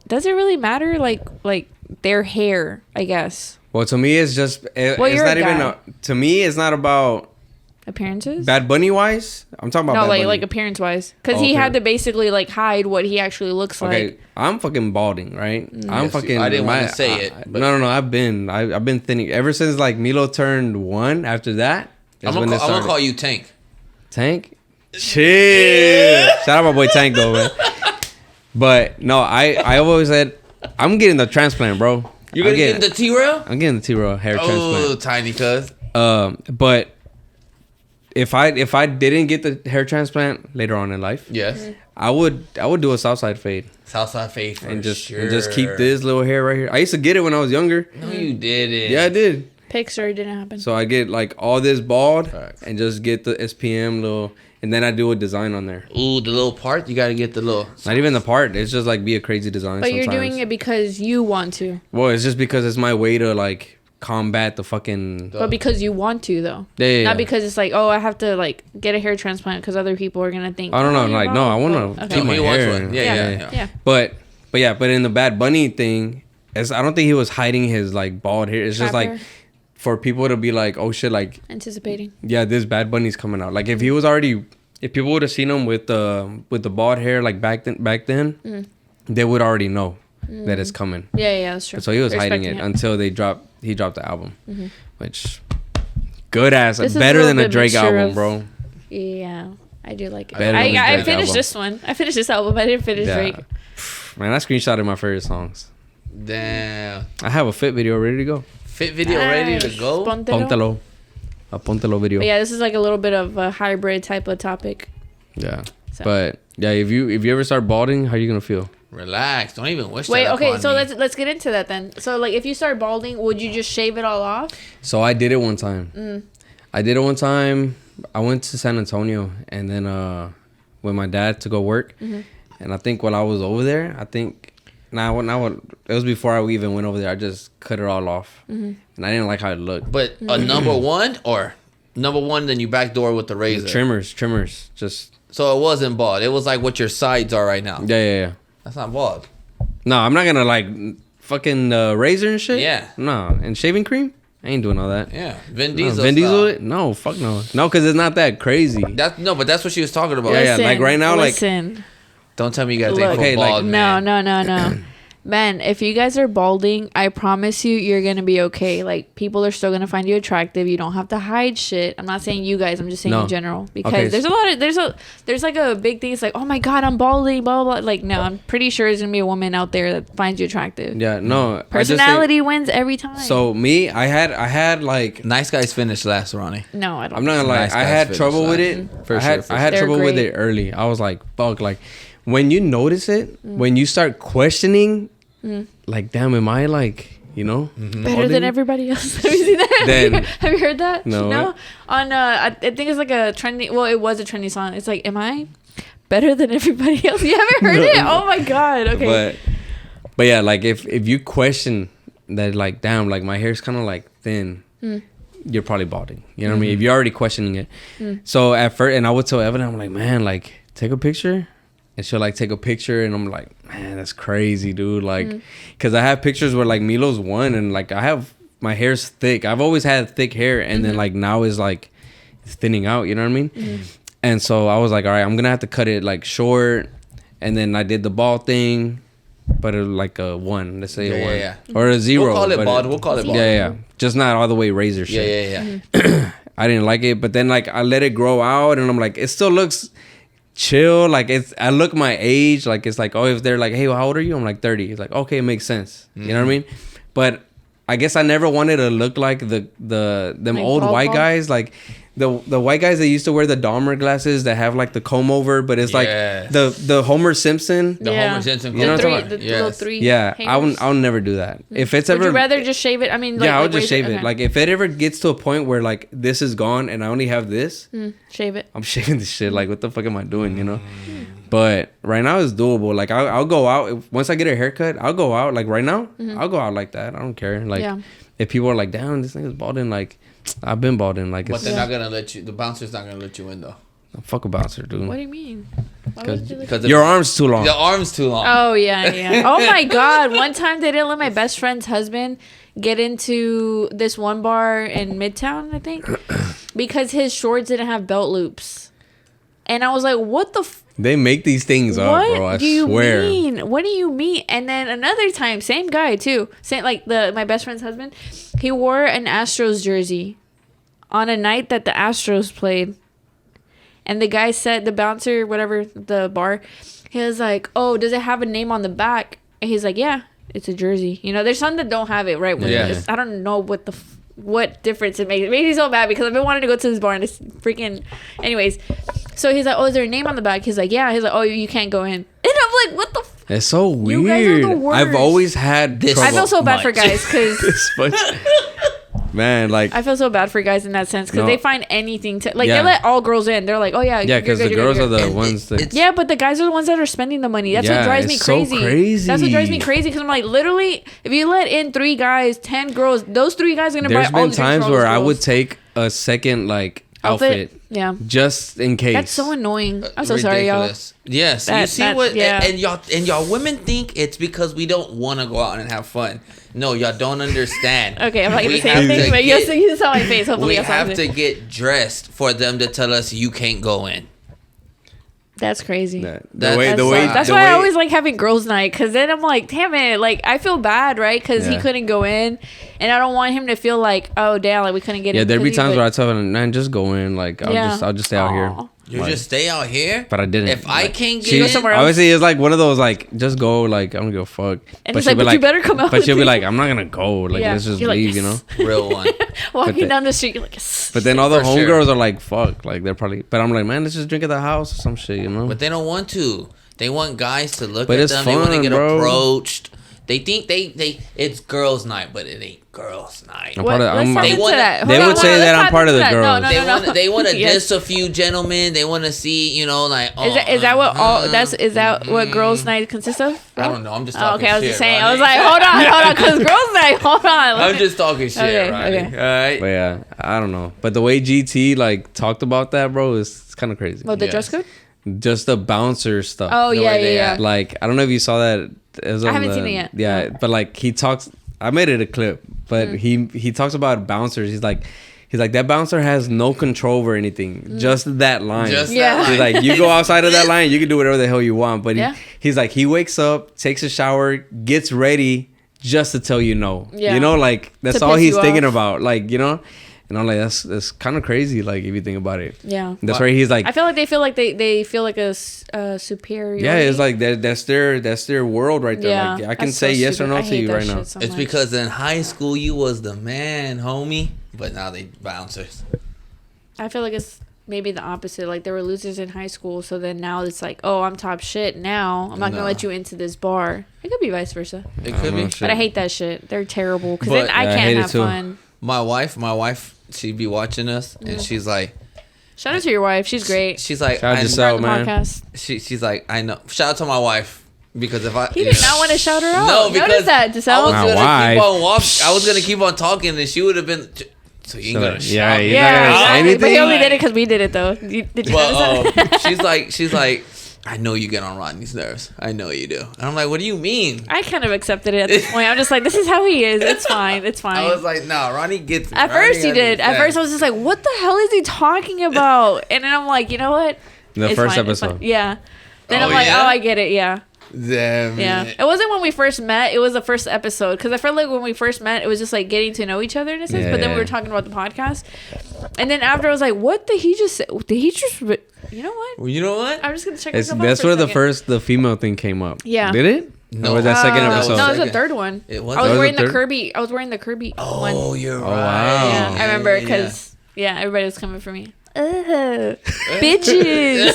does it really matter like their hair, I guess.
Well, to me, it's just it's
Well, you're
not
a
even.
guy.
To me, it's not about
Appearances?
Bad Bunny wise. I'm talking about
No,
Bad
like
Bunny.
appearance wise, because
Oh,
he
okay.
had to basically like hide what he actually looks
Okay,
like.
I'm fucking balding, right? I'm
Yes,
fucking.
I didn't want to say it, but-
No. I've been thinning ever since like Milo turned 1. After that,
I'm
when it
gonna
started.
call you Tank.
Tank. Chill. Shout out my boy Tank though, man. But no, I always said I'm getting the transplant, bro.
You're gonna get the T-Rail?
I'm getting the T-Rail hair
Oh,
transplant.
tiny cuz.
But if I didn't get the hair transplant later on in life,
Yes.
I would do a Southside fade
Southside fade for
and just
sure.
keep this little hair right here. I used to get it when I was younger.
No, you didn't.
Yeah, I did.
Pixar didn't happen.
So I get like all this bald
Facts.
and just get the SPM little, and then I do a design on there.
Ooh, the little part. You gotta get the little.
Not even the part. It's just like be a crazy design.
But
sometimes.
you're doing it because you want to.
Well, it's just because it's my way to like combat the fucking.
But because you want to, though.
Yeah.
Not because it's like, oh, I have to like get a hair transplant because other people are gonna think.
I don't know.
oh, you're
Like no, I
bald.
want to
Okay.
keep my
he wants
hair.
one. Yeah.
But in the Bad Bunny thing, I don't think he was hiding his like bald hair. It's just like
Trapper.
for people to be like, oh shit, like
Anticipating.
yeah, this Bad Bunny's coming out. Like if he was already, if people would have seen him with the bald hair like back then, they would already know that it's coming.
Yeah, that's true.
So he was
They're
hiding it
expecting
until he dropped the album, which good ass,
This is
better
a
than
little
a
bit
Drake
mixture
album,
of-
bro.
Yeah, I do like it.
Better than the
I
Drake
finished
album.
this one. I finished this album. I didn't finish
Yeah.
Drake.
Man, I screenshotted my favorite songs.
Damn.
I have a fit video ready to go.
Fit video ready to
Nice.
go.
Póntelo. A Póntelo video.
But yeah, this is like a little bit of a hybrid type of topic.
Yeah.
So.
But yeah, if you ever start balding, how you gonna feel?
Relax. Don't even wish
Wait,
that
okay,
upon
so
me.
let's get into that then. So like, if you start balding, would you just shave it all off?
So I did it one time. I did it one time. I went to San Antonio and then with my dad to go work. And I think while I was over there, it was before I even went over there. I just cut it all off, and I didn't like how it looked.
But a number one, then you backdoor with the razor.
Trimmers, just
So it wasn't bald. It was like what your sides are right now.
yeah.
That's not bald.
No, I'm not gonna like fucking razor and shit.
Yeah.
No, and shaving cream. I ain't doing all that.
Yeah. Vin
No,
Diesel.
Vin Diesel?
style.
No, fuck no. No, because it's not that crazy.
But that's what she was talking about.
Yeah, like right now, like-
listen.
Don't tell me you gotta
Look.
take
Okay,
for
like-
bald, man.
No. Man, if you guys are balding, I promise you're gonna be okay. Like, people are still gonna find you attractive. You don't have to hide shit. I'm not saying you guys. I'm just saying
No.
in general, because
Okay,
there's a lot of there's like a big thing. It's like, oh my god, I'm balding, blah blah blah. Like, no, I'm pretty sure there's gonna be a woman out there that finds you attractive.
Yeah, no. I just think-
Personality wins every time.
So me, I had like
Nice guys finished last, Ronnie.
no, I don't.
I'm not gonna lie.
Nice
I
guys
had
finish
trouble with
last.
it.
For
I had
sure.
I had
They're
trouble with
great.
it early. I was like, fuck. Like when you notice it, when you start questioning, like, damn, am I like, you know,
better
balding?
than everybody else. Have you seen that?
Then-
Have you heard that?
No.
On I think it's like a trendy. Well, it was a trendy song. It's like, am I better than everybody else? You haven't heard it? Oh my god. Okay.
But yeah, like if you question that, like, damn, like my hair's kind of like thin, you're probably balding. You know what I mean? If you're already questioning it. So at first, and I would tell Evelyn, I'm like, man, like take a picture. And she'll like take a picture, and I'm like, man, that's crazy, dude. Like, cause I have pictures where like Milo's one, and like I have my hair's thick. I've always had thick hair, and then like now is like it's thinning out. You know what I mean? And so I was like, all right, I'm gonna have to cut it like short, and then I did the bald thing, but it was like a 1, let's say a 1
Yeah.
or a 0.
We'll call it
but
bald. We'll call it bald.
Yeah, just not all the way razor shit.
Yeah.
I didn't like it, but then like I let it grow out, and I'm like, it still looks chill. Like I look my age. Like it's like, oh, if they're like, hey, well, how old are you? I'm like 30. It's like, okay, it makes sense. You know what I mean? But I guess I never wanted to look like them
Like
old
bald
white
bald?
guys, like the white guys that used to wear the Dahmer glasses that have like the comb over, but it's
Yes.
like the Homer Simpson.
The Homer Simpson.
You know what I'm
three,
talking
the
about?
little
Yes.
three.
Yeah,
hangers.
I'll never do that. If it's
Would
ever,
you rather just shave it? I mean, like,
yeah, I would
like
just
razor-
shave it.
okay.
Like if it ever gets to a point where like this is gone and I only have this,
shave it.
I'm shaving this shit. Like, what the fuck am I doing? You know. But right now it's doable. Like I'll go out once I get a haircut. I'll go out like right now. I'll go out like that. I don't care. Like
Yeah.
if people are like, damn, this nigga's balding. Like I've been balding. Like
But
it's
they're not gonna let you. The bouncer's not gonna let you in though.
fuck a bouncer, dude.
What do you mean?
Because
Your arm's too long.
The arm's too long.
Oh yeah. Oh my god! One time they didn't let my best friend's husband get into this one bar in Midtown, I think, because his shorts didn't have belt loops, and I was like, "What the?"
They make these things up,
What
bro. I
do you
swear.
mean? What do you mean? And then another time, same guy too, same like my best friend's husband. He wore an Astros jersey on a night that the Astros played, and the guy said, the bouncer, whatever, the bar, he was like, "Oh, does it have a name on the back?" And he's like, "Yeah, it's a jersey." You know, there's some that don't have it, right?
Yeah.
I don't know what difference it makes. It makes me so mad because I've been wanting to go to this bar and it's freaking. Anyways, so he's like, "Oh, is there a name on the back?" He's like, "Yeah." He's like, "Oh, you can't go in." And I'm like, "What the?"
It's so
You guys are
weird.
the worst.
I've always had this.
I feel so bad for guys because
This much. Man, like,
I feel so bad for guys in that sense because
No.
they find anything to like.
Yeah.
They let all girls in. They're like, "Oh yeah,
yeah,
you're
because
good,
the
you're
girls
good,
are
you're
the
good."
ones that.
Yeah, but the guys are the ones that are spending the money. That's
Yeah,
what drives me
it's so
crazy.
crazy.
That's what drives me crazy because I'm like, literally, if you let in 3 guys, 10 girls, those 3 guys are gonna
There's
buy all
been
the drinks
times
for all
where
those
I would
girls.
take a second like outfit
Yeah,
just in case.
that's so annoying. I'm so sorry, y'all.
Ridiculous. Yes, you
That-
see
that-
what?
yeah.
And y'all women think it's because we don't want to go out and have fun. No, y'all don't understand.
Okay, I'm not gonna
We
say
have
anything,
to
but
get-
you saw my face. Hopefully,
We
y'all saw
have
it.
to get dressed for them to tell us you can't go in.
That's crazy.
the
That-
way
That
the way
sucks. That's
the
why
way,
I always like having girls' night because then I'm like, damn it, like I feel bad, right? Because he
Yeah.
couldn't go in, and I don't want him to feel like, oh damn, like we couldn't get in.
Yeah, there'd be
because he
times
would-
where I tell him, man, just go in. Like I'll just stay out here.
Aw.
You
Like,
just stay out here.
But I didn't.
If I
Like,
can't
she-
get
go
in,
somewhere else.
Obviously, it's like one of those like just go. Like I don't give a fuck.
And
But
it's
she'll
like,
be
but you better come out
But
with
she'll be
me.
like, I'm not gonna go. Like
Yeah.
let's just
You're like,
leave, you
yes.
know.
real one.
walking
the-
down the street, you're like, yes.
But then all the
For sure.
homegirls are like, fuck. Like they're probably. But I'm like, man, let's just drink at the house or some shit, you know.
But they don't want to. They want guys to look
But
at
it's
them. They want to
fun,
get
bro.
approached. They think they it's girls' night, but it ain't girls' night.
I'm part of-
Let's
I'm-
tap
They
into
wanna-
that.
they
Hold
would
on,
say
let's
that I'm
tap
part of
into
the
that.
girls.
No.
They want to
Yes.
diss a few gentlemen. They want to see, you know, like oh,
Is that what all is that what girls' night consists of?
I don't know. I'm just
Oh,
talking
okay, I was
shit,
just saying. I
Ronnie.
was like, hold on, because girls' night. Hold on.
I'm just talking shit,
Okay,
Ronnie.
okay.
All right.
But yeah, I don't know. But the way GT like talked about that, bro, is it's kind of crazy.
What, the
Yes.
dress code?
Just the bouncer stuff.
Oh
The
yeah,
way they
yeah.
act.
Like I don't know if you saw that. It was
I
on
haven't
the-
seen it yet.
Yeah,
No.
but like he talks. I made it a clip, but
Mm.
he talks about bouncers. He's like that bouncer has no control over anything. Just that line.
Just
Yeah.
that
He's
line.
like, you go outside of that line, you can do whatever the hell you want. But
Yeah.
he's like, he wakes up, takes a shower, gets ready just to tell you no.
Yeah.
You know, like that's
To
all
piss
he's
you
thinking
off.
about. Like, you know, and I'm like, that's kind of crazy. Like if you think about it.
Yeah.
That's why he's like,
I feel like they feel like a superior.
yeah, it's like that's their world right there.
Yeah,
Like I can
that's
say
so
yes or
stupid.
no
I
to
hate
you
that
right now.
shit so
It's
much.
because in high school you was the man, homie, but now they bouncers.
I feel like it's maybe the opposite. Like they were losers in high school, so then now it's like, oh, I'm top shit. Now I'm not
No.
gonna let you into this bar. It could be vice versa,
It
I
could
don't
be.
know,
but I hate that shit. They're terrible because
But-
then I
Yeah, I
can't
hate it
have
too.
fun.
My wife, she'd be watching us, and she's like,
Shout out to your wife. She's great.
she's like,
Shout out
I-
to
She's
Sal,
on the
man.
podcast.
she's like, I know. Shout out to my wife because if I
He did not want to shout her out.
No, because
Notice that,
I
Giselle.
was
My
gonna
wife.
keep on I was gonna keep on talking, and she would have been. So you ain't gonna
Yeah,
shout.
he's
Yeah,
not gonna say
exactly. But he
anything.
only did it because we did it, though. Did you notice
But
that?
she's like, I know you get on Rodney's nerves. I know you do. And I'm like, what do you mean?
I kind of accepted it at this point. I'm just like, this is how he is. It's fine. It's fine.
I was like, nah, Ronnie gets me.
At
Ronnie
first, he did. At
understands.
first, I was just like, what the hell is he talking about? And then I'm like, you know what?
The
It's
first
fine, it's fine.
episode.
Yeah. Then
Oh,
I'm like,
yeah?
oh, I get it. Yeah.
Damn
Yeah.
it.
It wasn't when we first met. It was the first episode. Because I felt like when we first met, it was just like getting to know each other in a sense. But then we
Yeah.
were talking about the podcast. And then after, I was like, what did he just say? Did he just. You know what?
Well, you know what?
I'm just going to check
It's,
myself out
that's
for a
where
second.
the female thing came up.
Yeah.
Did it?
No.
Or was that second
that was
episode?
No, it was the
Second.
third one.
It was
I was
the
wearing the
third?
Kirby. I was wearing the Kirby one.
Oh, you're
Oh,
right.
wow.
Yeah, I remember
Yeah.
because everybody was coming for me. Bitches,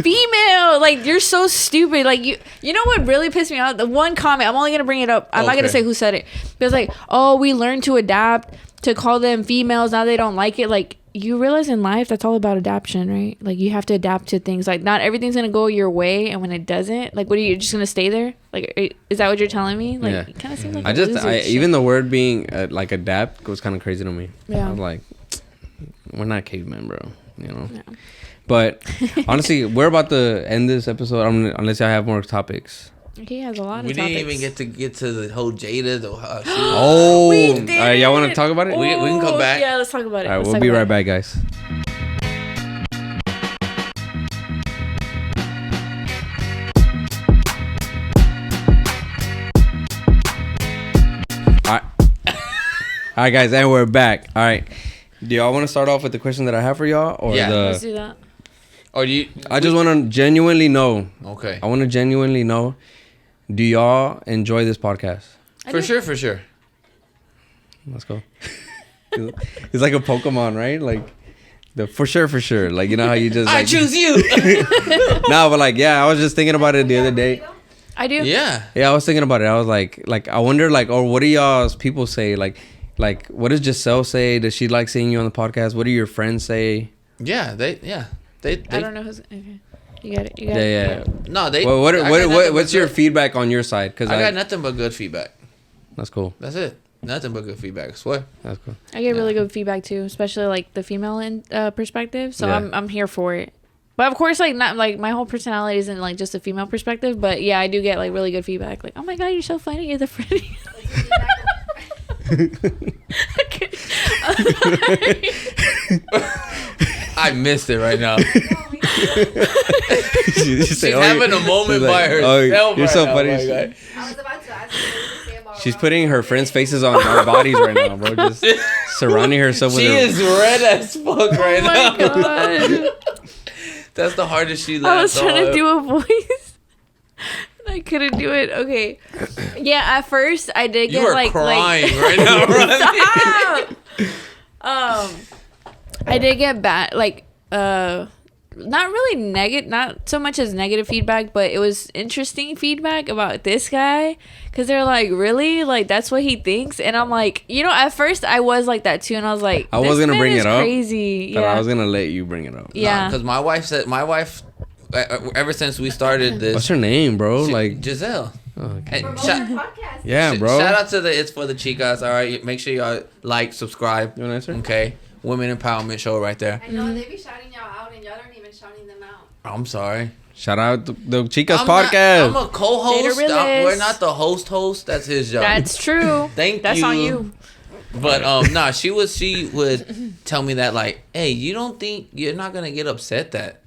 female, like you're so stupid. Like you know what really pissed me off? The one comment, I'm only gonna bring it up. I'm not gonna
Okay.
say who said it. It was like, oh, we learned to adapt to call them females. Now they don't like it. Like you realize in life that's all about adaptation, right? Like you have to adapt to things. Like not everything's gonna go your way, and when it doesn't, like what are you just gonna stay there? Like is that what you're telling me? Like
Yeah.
it kind of seems like
I
a
just
loser shit.
even the word being like adapt was kind of crazy to me.
Yeah.
I was like, we're not cavemen, bro. You know.
Yeah.
But honestly, we're about to end this episode unless I have more topics.
He has a lot of
We
topics.
didn't even get to the whole Jada.
All right, y'all want to talk about it?
We can come back.
Yeah, let's talk about it.
All right,
Let's
we'll
talk
be
about
right
it.
back, guys. All right, guys, and we're back. All right, do y'all want to start off with the question that I have for y'all, or
Let's do that.
Or do you?
I just want to genuinely know.
Okay.
I want to genuinely know. Do y'all enjoy this podcast?
For sure.
Let's go. It's like a Pokemon, right? Like the for sure. Like, you know how you just
I
like,
choose you.
No, but like, yeah, I was just thinking about it the other day.
I do.
Yeah.
Yeah, I was thinking about it. I was like I wonder, like, or what do y'all's people say? Like, what does Giselle say? Does she like seeing you on the podcast? What do your friends say?
Yeah. They.
I don't know who's. Okay. You got it.
Yeah.
No, they.
Well, what's your feedback on your side? Because
I got nothing but good feedback.
That's cool.
That's it. Nothing but good feedback. I swear.
That's cool.
I get really good feedback too, especially like the female perspective. So
Yeah.
I'm here for it. But of course, like not like my whole personality isn't like just a female perspective. But yeah, I do get like really good feedback. Like, oh my god, you're so funny. You're the funny.
I missed it right now.
She's
having a moment by herself.
You're so
right
funny.
now, my guy.
I was about to ask you what to say about
She's putting her friends' faces on our bodies right now, bro. Just surrounding herself with
She
her.
is red as fuck right
Oh my
now.
god.
That's the hardest she
I was
laughed
trying to
on.
do a voice. I couldn't do it. Okay. Yeah, at first I did
You
get
are
like
crying right now, Ronnie.
Stop! I did get bad, like, not really negative, not so much as negative feedback, but it was interesting feedback about this guy, because they're like, really, like that's what he thinks, and I'm like, you know, at first I was like that too, and I was like,
I was gonna bring it up,
crazy,
but
yeah,
I was gonna let you bring it up.
yeah,
Because my wife, ever since we started this,
What's her name, bro? Like,
Giselle.
oh, okay.
And
Promote the podcast.
Yeah, bro.
Shout out to the It's for the Chicas. All right, make sure y'all like, subscribe.
You want to answer?
Okay, women empowerment show right there.
I know they be shouting y'all out and y'all aren't even shouting them out.
I'm sorry.
Shout out to the Chicas
I'm
podcast.
I'm a co-host.
Jada Rilis.
We're not the host. That's his job.
that's true.
Thank
That's
you.
on you.
But nah, she would tell me that, like, hey, you don't think you're not gonna get upset that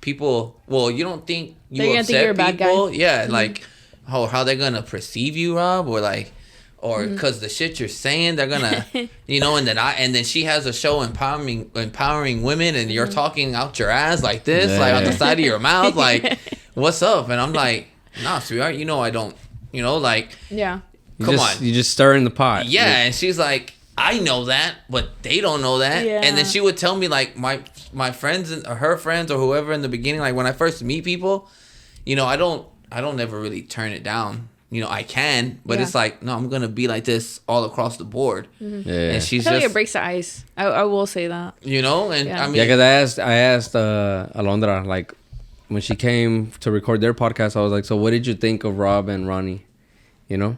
people? Well, you don't think
They're
you
gonna
upset
think you're a bad guy.
people? Yeah, like how they're gonna perceive you, Rob, or like. Or
Mm-hmm.
because the shit you're saying, they're gonna, you know, and then she has a show empowering women, and you're talking out your ass like this, like on the side of your mouth, like, what's up? And I'm like, nah, sweetheart, you know I don't, you know, like,
Yeah.
come on.
You just stir in the pot.
Yeah, and she's like, I know that, but they don't know that.
Yeah.
And then she would tell me, like, my friends and or her friends or whoever in the beginning, like when I first meet people, you know, I don't ever really turn it down. You know, I can, but
Yeah.
it's like, no, I'm gonna be like this all across the board.
Mm-hmm.
Yeah.
And
I
she's
feel like it
just,
breaks the ice. I will say that.
you know, and
Yeah.
I mean,
Yeah, because I asked Alondra, like, when she came to record their podcast, I was like, so what did you think of Rob and Ronnie? You know?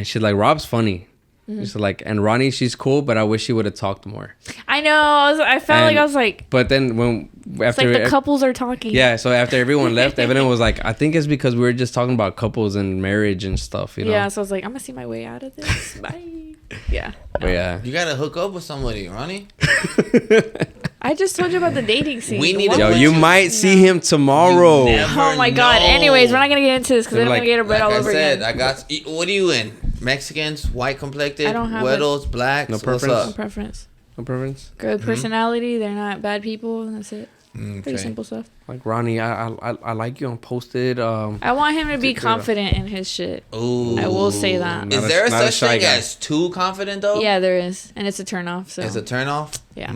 She's like, Rob's funny. She's like, and Ronnie, she's cool, but I wish she would have talked more.
I know. I felt like
And-
I was like,
But then when
it's
after
like the couples are talking.
yeah, so after everyone left, Evelin was like, I think it's because we were just talking about couples and marriage and stuff, you know?
Yeah, so I was like, I'm gonna see my way out of this. Bye. Yeah.
But yeah.
you gotta hook up with somebody, Ronnie.
I just told you about the dating scene.
We need
What?
to
Yo,
What?
you might see him tomorrow.
You never
Oh my god.
know.
Anyways, we're not gonna get into this because
They're
then I'm
like-
gonna get a bread
Like
all
I
over
said,
again.
I got. What are you in? Mexicans, white complected,
I don't have
widows, blacks.
No
What's
preference?
No
up?
preference.
No preference?
Good personality. They're not bad people. And that's it.
Okay.
Pretty simple stuff.
Like, Ronnie, I like you on Posted.
I want him to be confident in his shit.
Ooh.
I will say that.
Not
Is
a-
there
not a
such
shy
thing
guy.
as too confident though?
Yeah, there is, and it's a turn off. So
It's a turn off.
yeah.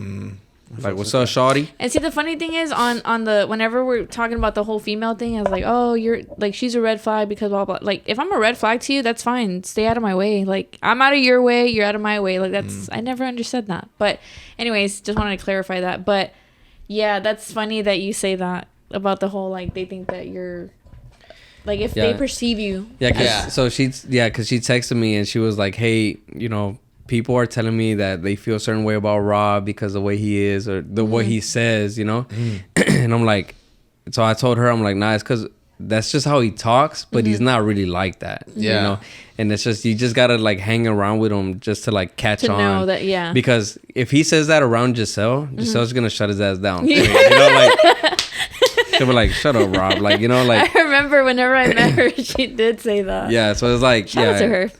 Like, what's up, shawty?
And see, the funny thing is, on the whenever we're talking about the whole female thing, I was like, oh, you're like, she's a red flag because blah blah. Like, if I'm a red flag to you, that's fine. Stay out of my way. Like, I'm out of your way, you're out of my way. Like, that's I never understood that. But anyways, just wanted to clarify that. But yeah, that's funny that you say that about the whole like they think that you're like if they
Yeah.
perceive you.
Yeah, cause,
Yeah.
so she texted me and she was like, hey, you know, people are telling me that they feel a certain way about Rob because of the way he is or the way he says, you know. And I'm like, so I told her, I'm like, nah, it's because that's just how he talks, but he's not really like that.
Yeah.
You know? And it's just, you just gotta like hang around with him just to like catch
To
on.
know that, yeah.
Because if he says that around Giselle, Giselle's gonna shut his ass down. You know, like she'll be like, shut up, Rob. Like, you know, like
I remember whenever I met her, she did say that.
yeah. So it's like
Shout out to her.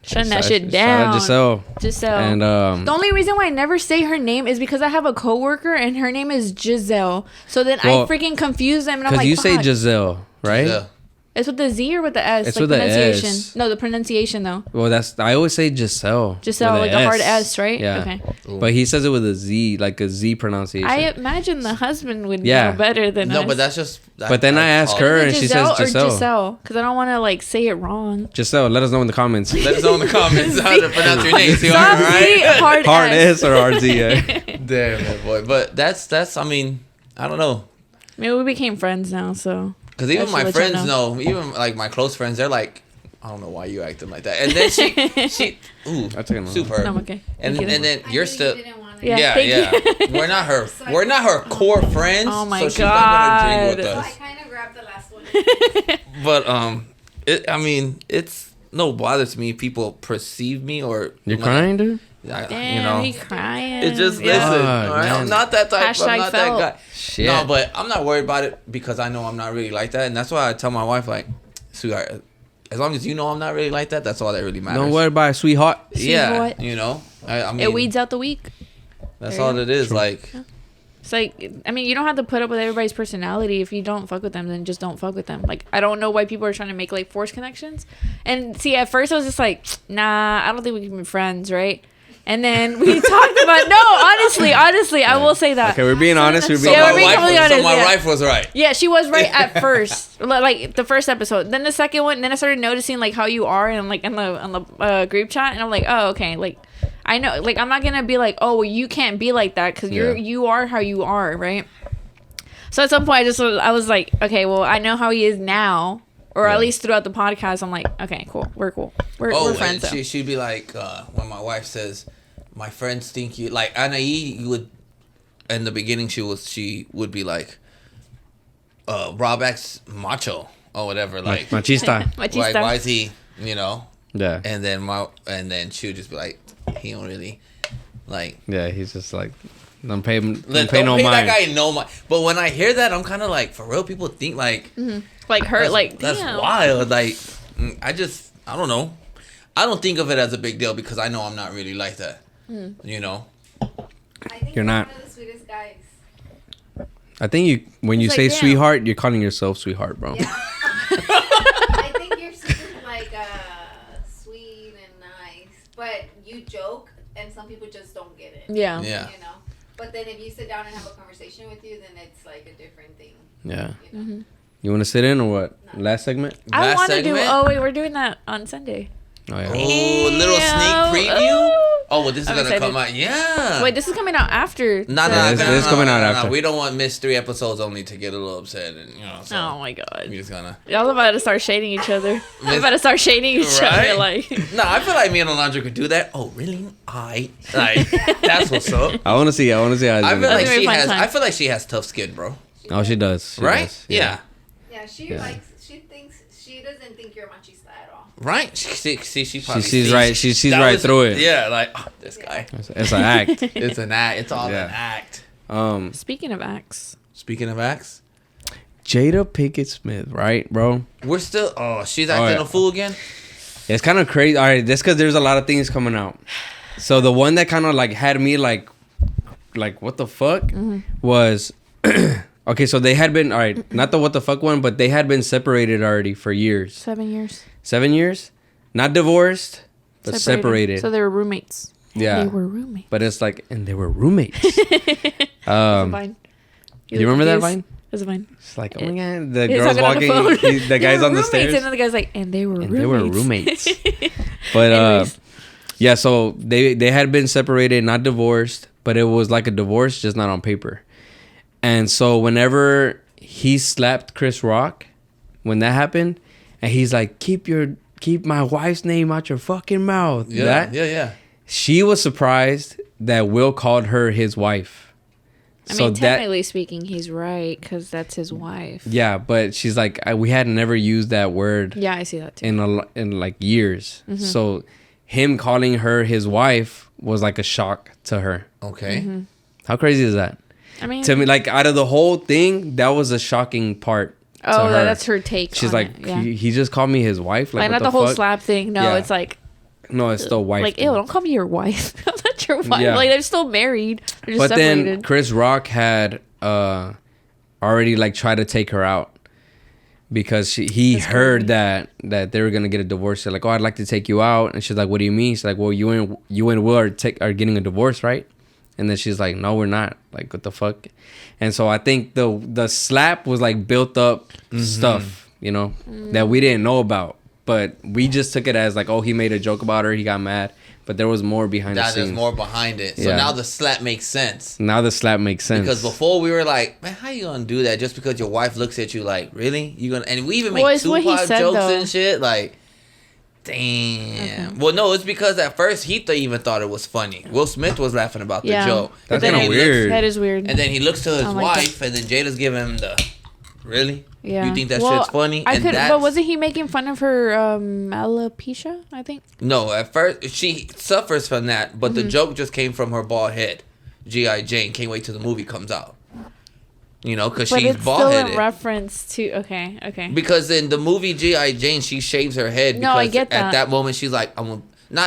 Shutting that shit down.
Shout out
Giselle.
And
the only reason why I never say her name is because I have a coworker and her name is Giselle. So then
Well,
I freaking confuse them and I'm
because
like,
you say
fuck.
Giselle, right?
Yeah.
It's with the Z or with the S?
It's
like
with the
pronunciation.
S.
No, the pronunciation though.
Well, that's I always say Giselle.
Giselle,
with
like a hard S, right?
Yeah.
Okay.
But he says it with a Z, like a Z pronunciation.
I imagine the husband would
Yeah.
know better than
No,
us.
but that's just.
But then I asked her,
Is it
and she
Giselle
says Giselle.
or Giselle? Because I don't want to like say it wrong.
Giselle, let us know in the comments.
Let us know in the comments how to pronounce your name. See, all
Stop Z,
right?
hard,
Hard
S.
S or hard Z. Yeah.
Damn it, boy. But that's. I mean, I don't know.
I mean, we became friends now, so.
Because even
I
my
should let
friends
you
know, even like my close friends, they're like, I don't know why you acting like that. And then she, ooh,
I'll take it.
super.
No, I'm okay.
And
Thank you.
and then
I
you're
knew
still.
You didn't want it.
Yeah.
Yeah,
thank you.
we're not her. We're not her core friends.
Oh my
so she's not gonna drink with
So I
us.
kind of grabbed the last one.
But I mean, it's no bother to me. If people perceive me or
You're crying, dude?
Damn,
you know,
he crying.
it just
Yeah.
listen.
Oh,
All right?
man.
I'm not that type.
Hashtag
I'm not
felt.
that guy.
Shit.
No, but I'm not worried about it because I know I'm not really like that, and that's why I tell my wife like, sweetheart, as long as you know I'm not really like that, that's all that really matters.
Don't worry about it, sweetheart.
Yeah,
Sweetheart.
you know, I mean,
It weeds out the weak.
that's
There
all
you
it is. Like,
It's like, I mean, you don't have to put up with everybody's personality. If you don't fuck with them, then just don't fuck with them. Like, I don't know why people are trying to make, like, forced connections. And, see, at first I was just like, nah, I don't think we can be friends, right? And then we talked about, no, honestly, I will say that.
Okay, we're being honest. We're
so
being
Yeah,
my
we're being
wife,
totally
was, so
honest,
my
yeah.
wife was right.
Yeah, she was right at first, like the first episode. Then the second one, then I started noticing like how you are, and like on the group chat, and I'm like, oh, okay, like I know, like I'm not gonna be like, oh, well, you can't be like that because you are how you are, right? So at some point, I was like, okay, well, I know how he is now, or at least throughout the podcast, I'm like, okay, cool, we're cool, we're friends.
And she'd be like, when my wife says, my friends think you like Anaí, you would. In the beginning, she would be like, Rob X macho or whatever, like
Machista.
like why is he, you know?
Yeah.
And then she would just be like, he don't really like.
Yeah, he's just like, don't pay him.
Don't
Don't pay no
pay
mind.
that guy no mind. But when I hear that, I'm kind of like, for real, people think like,
like her,
that's,
like
that's
damn.
wild. Like, I don't know. I don't think of it as a big deal because I know I'm not really like that. You know.
I think
You're not.
one of the sweetest guys.
I think when you
It's
say
like, damn.
sweetheart, you're calling yourself sweetheart, bro.
Yeah. I think you're super like sweet and nice, but you joke, and some people just don't get it.
Yeah.
Yeah.
You know. But then if you sit down and have a conversation with you, then it's like a different thing.
Yeah.
You know?
You want to sit in or what? Last segment?
I
Last
want to do.
segment?
Oh wait, we're doing that on Sunday.
Oh, yeah.
Oh, a little sneak preview.
Ooh.
Oh, well, this is
I'm
gonna
excited.
come out. Yeah.
Wait, this is coming out after.
No,
Yeah, this is coming out after.
We don't want missed 3 episodes only to get a little upset, and you know. So
Oh my god.
we just gonna.
Y'all about to start shading each other. I'm about to start shading each
Right?
other. Like,
No, I feel like me and Alondra could do that. Oh, really? Like that's what's up.
I want to see. I want to see how it's
I
gonna
feel
go.
like
That's
she
gonna be a
has.
fun time.
I feel like she has tough skin, bro.
Oh, she does. She
Right?
does.
Yeah.
Yeah, she
Yeah.
likes. She thinks she doesn't think you're machista at all.
Right? She probably
sees
sees-
right- she sees
that
right
was-
through it.
Yeah, like oh, this guy.
It's an act.
It's an act. It's all
Yeah.
an act.
speaking of acts,
Speaking of acts,
Jada Pinkett Smith, right, bro?
we're still. Oh, she's acting
yeah.
a fool again.
It's kind of crazy. All right, that's because there's a lot of things coming out. So the one that kind of like had me like what the fuck was okay. So they had been all right, not the what the fuck one, but they had been separated already for years.
7 years.
7 years, not divorced, but separated.
So they were roommates.
Yeah.
They were roommates.
But it's like, and they were roommates.
Vine.
You remember that Vine?
It was a Vine.
It's like, oh my god, the
He's
girl's
talking on
walking,
phone.
the
They
guy's
were
on the
roommates,
stairs,
and then the guy's like, and they were roommates.
they were roommates. But
Anyways.
yeah, so they had been separated, not divorced, but it was like a divorce, just not on paper. And so whenever he slapped Chris Rock, when that happened, and he's like, keep my wife's name out your fucking mouth.
Yeah,
That,
yeah.
she was surprised that Will called her his wife.
I mean, technically speaking, he's right because that's his wife.
Yeah, but she's like, we had never used that word.
Yeah, I see that too.
In like years. So him calling her his wife was like a shock to her.
Okay.
How crazy is that?
I mean,
To me, like out of the whole thing, that was a shocking part.
oh,
to her.
that's her take.
She's
on
like,
it. Yeah.
he just called me his wife. Like,
Like
what
not the whole
fuck?
slap thing. No,
Yeah.
it's like
No, it's still wife.
like
thing.
ew, don't call me your wife. I'm not your wife.
Yeah.
Like they're still married. They're just
But
separated.
then Chris Rock had already like tried to take her out because he
That's
heard
crazy.
that they were gonna get a divorce. They're like, oh, I'd like to take you out, and she's like, what do you mean? She's like, well, you and Will are getting a divorce, right? And then she's like, no, we're not. Like, what the fuck? And so I think the slap was like built up stuff, you know, that we didn't know about. But we just took it as like, oh, he made a joke about her. He got mad. But there was more behind the
There's
scenes.
more behind it. So
Yeah.
now the slap makes sense.
Now the slap makes sense.
Because before we were like, man, how you gonna do that just because your wife looks at you like, really? You gonna? And we even make
Well, it's what he
Tupac
said,
jokes
though.
and shit. Like, damn. Well, no, it's because at first he even thought it was funny. Will Smith was laughing about the
Yeah.
joke.
That's
But then
kinda
he
weird.
That is weird.
And then he looks to his
I like
wife, and then Jada's giving him the, really?
Yeah.
You think that
Well,
shit's funny?
I
And
could,
that's-
but wasn't he making fun of her alopecia? I think.
No, at first she suffers from that, but the joke just came from her bald head. G.I. Jane, can't wait till the movie comes out. You know, because
But
she's
it's
bald
still
headed.
in reference to. Okay.
Because in the movie G.I. Jane, she shaves her head.
No, I
because
get that.
At that moment, she's like,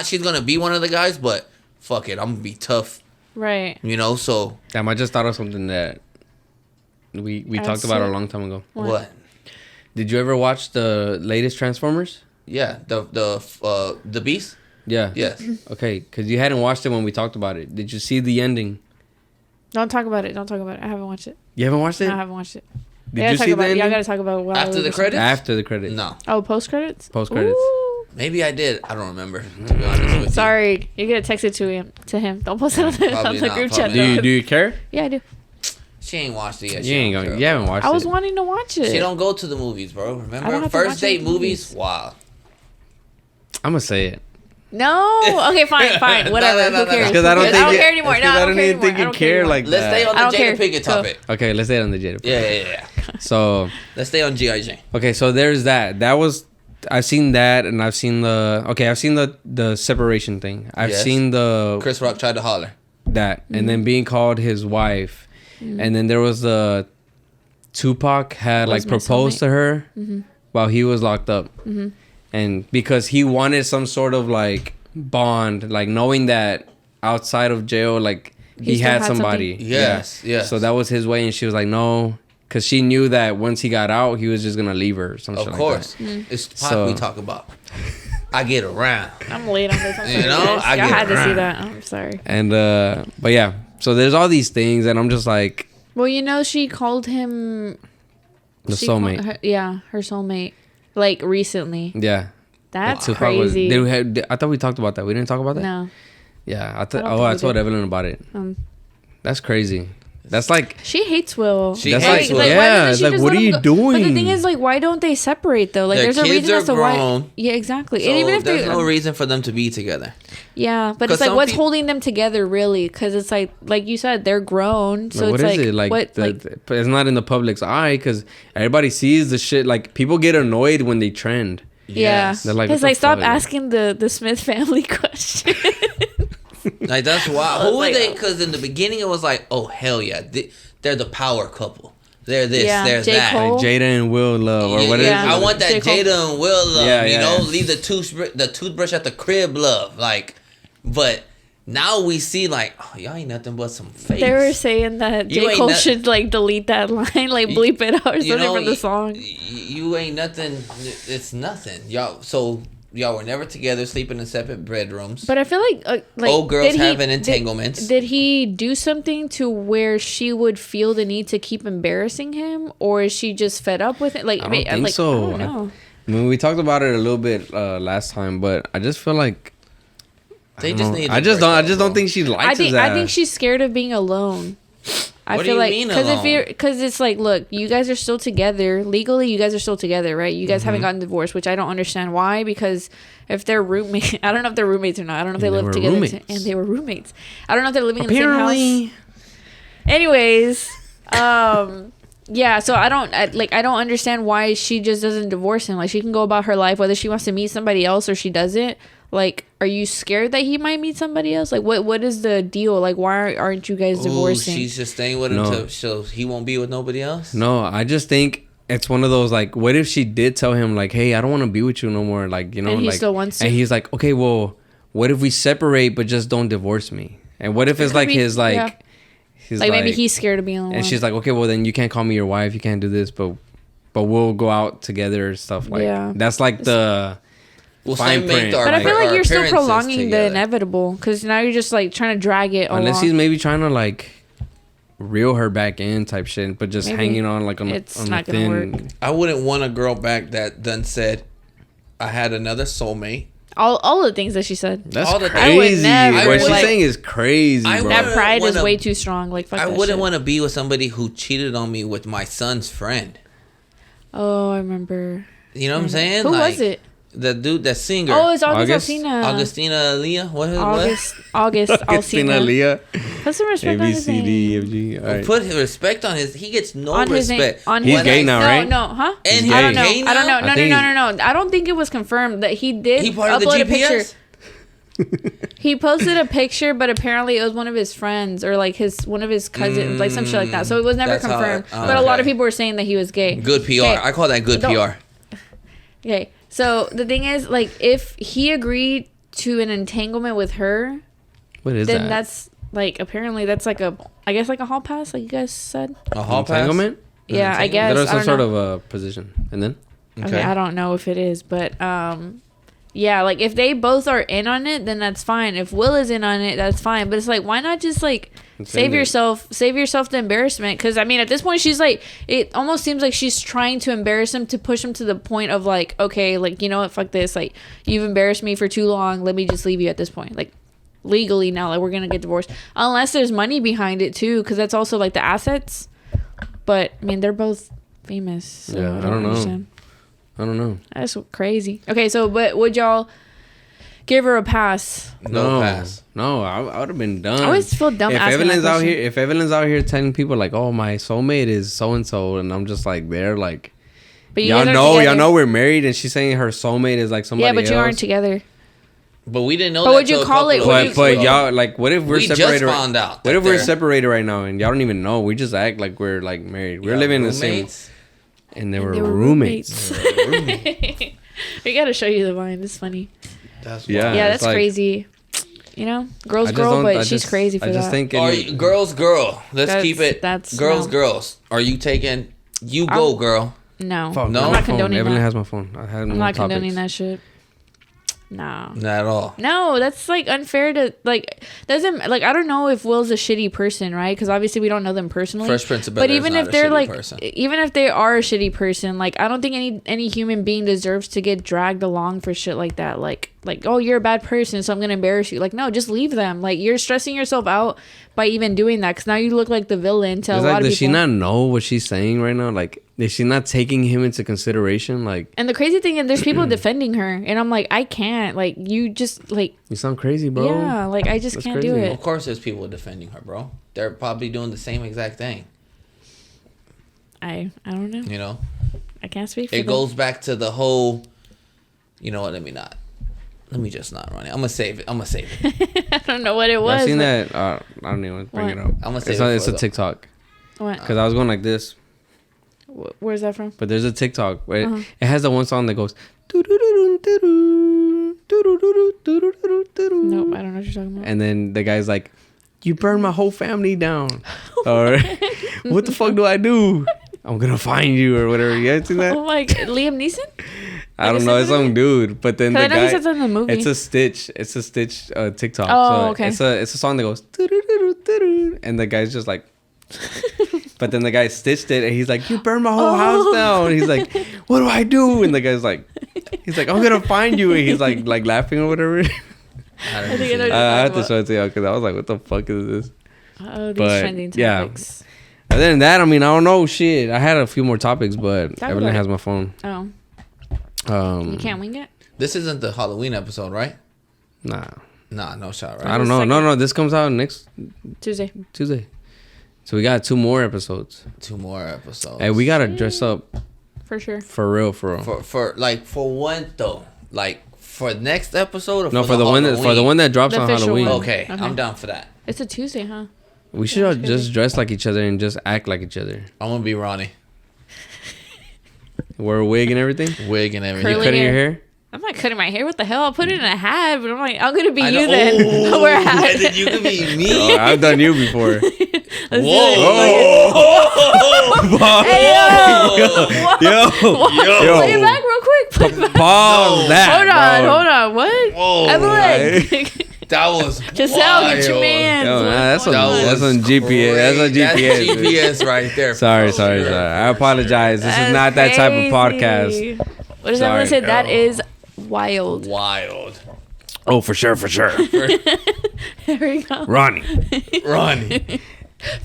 she's gonna be one of the guys, but fuck it, I'm gonna be tough.
Right.
You know, so
Damn, I just thought of something that we
That's
talked about
it.
a long time ago.
what?
Did you ever watch the latest Transformers?
Yeah, the Beast.
Yeah.
Yes.
Okay, because you hadn't watched it when we talked about it. Did you see the ending?
Don't talk about it. I haven't watched it.
You haven't watched it?
No, I haven't watched it.
Did you see the ending?
Yeah, I gotta talk about it while
After the credits?
After the credits.
No,
Oh, post credits.
Post credits.
maybe I did. I don't remember. To be honest with
Sorry, you're gonna text it to him. Don't post it on the,
Probably not,
group chat.
probably
Do you care?
Yeah, I do.
you, she ain't watched it yet.
You ain't going. You haven't watched
I was
it.
wanting to watch it.
She don't go to the movies, bro.
I don't
Remember
have to
first
watch
date
any
movies?
movies.
Wow.
I'm gonna say it
No. Okay, fine. Whatever.
No,
Who cares?
because I don't
Who
think
cares? I don't
it-
care anymore.
it's
No,
'cause
I don't care
even think
anymore. I
you
don't
care
anymore.
like
Let's
that.
stay on
I
the
don't
Jada
care.
Pinkett
Go.
topic.
Okay, let's say it on the Jada.
Yeah.
So
Let's stay on G.I. Jane.
okay, so there's that. That was I've seen that, and I've seen the separation thing. I've
Yes.
seen the
Chris Rock tried to holler.
that, and then being called his wife, and then there was the Tupac had
Was
like
my
proposed
soulmate.
to her while he was locked up, and because he wanted some sort of like bond, like knowing that outside of jail, like he
still
had
had
somebody.
something.
Yes,
Yeah.
yes.
So that was his way, and she was like, no. Because she knew that once he got out, he was just gonna leave her or some shit
Of
like
course.
Mm.
It's Pac
So-
we talk about. I get around.
I'm late on this. I'm
You
sorry,
know,
guys.
I
Y'all
get
had to see
around.
that. I'm sorry.
that. And but yeah, so there's all these things, and I'm just like
Well, she called him
the
she called
soulmate.
her soulmate, like recently.
Yeah.
That's
Tupac was-
crazy.
I thought we talked about that. We didn't talk about that.
No.
Yeah, I
I
thought.
don't
Oh,
think
I
we
told
did.
Evelyn about it.
Um,
That's crazy. That's like
She hates Will.
She
That's
hates
like,
Will.
yeah,
why doesn't
it's
she
like,
just
what
let
are
him
you
go?
doing?
But the thing is, like, why don't they separate though? Like,
Their
there's a
kids
reason
are
as to why.
grown.
Yeah, exactly.
So
and even if
there's
they,
no reason for them to be together.
yeah, but
'Cause
it's like
some
what's
peop-
holding them together, really? Because it's like you said, they're grown. So
Like,
it's
what is
like
it like?
what?
It's not in the public's eye because everybody sees the shit. Like people get annoyed when they trend.
Yeah,
Yes.
They're like,
because
what the
like stop
fuck?
asking the Smith family question.
Like that's why.
I was
Who were
like,
they? Because in the beginning it was like, oh hell yeah, they're the power couple. They're this,
Yeah,
they're
J.
that.
Cole.
Like Jada and Will love or
Yeah,
what is
yeah.
it?
I want that
J. Cole.
Jada and Will love.
Yeah,
you
yeah,
know,
yeah.
leave the toothbrush at the crib love. Like, but now we see like, oh, y'all ain't nothing but some fakes.
They were saying that
You
J.
ain't
Cole
not-
should like delete that line, like bleep it out or
You
something
know,
from the song.
You ain't nothing. It's nothing, y'all. So y'all were never together, sleeping in separate bedrooms.
But I feel like
Old girls
did he-
having entanglements.
Did he do something to where she would feel the need to keep embarrassing him, or is she just fed up with it? Like
I don't think so.
I don't know.
I mean, we talked about it a little bit last time, but I just feel like
They just need.
I just don't think she likes
I
his ass.
think she's scared of being alone. I
What
feel
do you
like
mean
because it's like, look, you guys are still together legally. You guys are still together, right? You guys haven't gotten divorced, which I don't understand why. Because if they're roommates, I don't know if they're roommates or not. I don't know if they live together and they were roommates. I don't know if they're living in the same house. Anyways, yeah. So I don't understand why she just doesn't divorce him. Like, she can go about her life whether she wants to meet somebody else or she doesn't. Like, are you scared that he might meet somebody else? Like, what is the deal? Like, why aren't you guys divorcing?
She's just staying with him so he won't be with nobody else?
No, I just think it's one of those, like, what if she did tell him, like, hey, I don't want to be with you no more? Like, you know,
and he
like,
still wants to?
And he's like, okay, well, what if we separate but just don't divorce me? And what if it's like his, like...
Yeah.
He's
like, maybe he's scared of being alone.
And she's like, okay, well, then you can't call me your wife. You can't do this, but we'll go out together and stuff. Like, that's like the... fine print.
But I feel like you're still prolonging the inevitable because now you're just like trying to drag it
unless
along.
he's maybe trying to like reel her back in type shit, but just hanging on like on
not gonna work.
I wouldn't want a girl back that done said I had another soulmate.
All the things that she said.
That's
all the
crazy. What she's
like,
saying is crazy, bro.
That pride is way too strong. Like, fuck
I
that
wouldn't
shit.
want to be with somebody who cheated on me with my son's friend.
Oh, I remember.
You know what I'm saying?
Who was it?
The dude, that singer.
Oh, it's Augustina.
Augustina Leah?
August
Augustina Leah.
Put some respect on his name.
ABCD. All right.
Put respect on his... He gets no
on
respect.
He's gay now, right?
No, huh?
And
I don't know.
gay now?
I don't know. No. I don't think it was confirmed that he did
He part of the
upload a
GPS?
picture. He posted a picture, but apparently it was one of his friends or like one of his cousins, like some shit like that. So it was never confirmed. But a lot of people were saying that he was gay.
Good PR. Okay. I call that good PR.
Okay. So the thing is, like, if he agreed to an entanglement with her, then that's like, apparently that's like I guess like a hall pass, like you guys said.
A hall
entanglement?
pass?
Yeah, I guess.
There's some sort of a position, and then.
Okay, I don't know if it is, but yeah, like if they both are in on it, then that's fine. If Will is in on it, that's fine. But it's like, why not just like save yourself the embarrassment? Because I mean, at this point, she's like, it almost seems like she's trying to embarrass him to push him to the point of like, okay, like, you know what, fuck this, like, you've embarrassed me for too long. Let me just leave you at this point, like, legally now, like, we're gonna get divorced unless there's money behind it too, because that's also like the assets. But I mean, they're both famous. So
yeah, I don't know. I don't know.
That's crazy. Okay, so but would y'all give her a pass?
No pass.
No, I would have been done.
I always feel dumb
if
asking
Evelyn's
that
out
question.
here, if Evelyn's out here telling people like, "Oh, my soulmate is so and so," and I'm just like, they're like,
but
y'all know we're married, and she's saying her soulmate is like somebody else.
Yeah, but you aren't together.
But we didn't know.
But
that
would you call it?
But y'all, like, what if we're separated?
Just found out.
What if we're separated right now and y'all don't even know? We just act like we're like married. We're living in the same. And they were roommates.
We gotta show you the Vine. It's funny.
That's
yeah, that's like, crazy. You know, girl, but she's crazy for that. I just think
girl. Let's keep it. That's girls. Are you taking? You go, girl.
No,
no,
I'm not condoning that.
Evelyn has my phone.
I'm not condoning that shit. No.
Not at all.
No, that's like unfair to like doesn't like I don't know if Will's a shitty person, right? Because obviously we don't know them personally.
Fresh Prince of Bel-Air. But even if they're like
even if they are a shitty person, like I don't think any human being deserves to get dragged along for shit like that. Like oh, you're a bad person, so I'm gonna embarrass you. Like no, just leave them. Like you're stressing yourself out by even doing that because now you look like the villain to a lot of people.
Does she not know what she's saying right now? Like is she not taking him into consideration? Like,
and the crazy thing is, there's people defending her, and I'm like, I can't. Like, you just like
you sound crazy, bro.
Yeah, like I just can't do it.
Of course, there's people defending her, bro. They're probably doing the same exact thing.
I don't know.
You know,
I can't speak for
it. Goes back to the whole. You know what? Let me just not run it. I'm gonna save it.
I don't know what it was.
I've seen that. I don't even bring it up.
I'm gonna save it.
It's a TikTok.
What?
Because I was going like this.
Where's that from?
But there's a TikTok where it has the one song that goes.
Nope, I don't know what you're talking about.
And then the guy's like, "You burned my whole family down." Or what the fuck do I do? I'm gonna find you or whatever. You guys seen that?
Oh my God. Liam Neeson?
I don't know. It's some dude. But then the guy.
It's in the movie.
It's a Stitch TikTok.
Oh,
so
okay.
It's a song that goes. And the guy's just like. But then the guy stitched it and he's like, "You burned my whole house down." And he's like, "What do I do?" And the guy's like, "I'm gonna find you." And he's like laughing or whatever.
I
have to show it to you because I was like, "What the fuck is this?"
Oh, these trending topics.
Other than that, I mean, I don't know. Shit, I had a few more topics, but
Talk
Evelyn
about
has
it.
my phone.
Oh, you can't wing it.
This isn't the Halloween episode, right?
Nah,
Nah, no shot, right?
I don't know. No, this comes out next
Tuesday.
Tuesday. So we got 2 more episodes.
2 more episodes.
Hey, we gotta dress up
For sure.
for real.
For when though? Like for next episode or
No, for the one that drops
The
on
official
Halloween.
one.
Okay,
Okay.
I'm down for that.
It's a Tuesday, huh?
We should all just dress like each other and just act like each other.
I'm gonna be Ronnie.
Wear a wig and everything.
Wig and everything.
You
Curly
cutting your
hair.
hair?
I'm not cutting my hair. What the hell? I'll put it in a hat, but I'm like, I'm gonna be
I
you
know.
then.
Oh,
I'll wear a hat.
and then you can be me.
Oh, I've done you before.
Let's do it. Hey,
Yo,
Play it back real quick. Play it back.
pause that.
Hold on. What?
Whoa.
Evelyn.
That was
Giselle, get your
wild.
man.
Yo, that's
That
on
was
GPS. That's on
crazy.
GPS.
That's
dude.
GPS right there.
Sorry.
For sure.
I apologize. This is not that type of podcast.
What does
Sorry.
Evelyn say? That is wild.
Wild.
Oh, for sure.
There we go.
Ronnie.
Ronnie.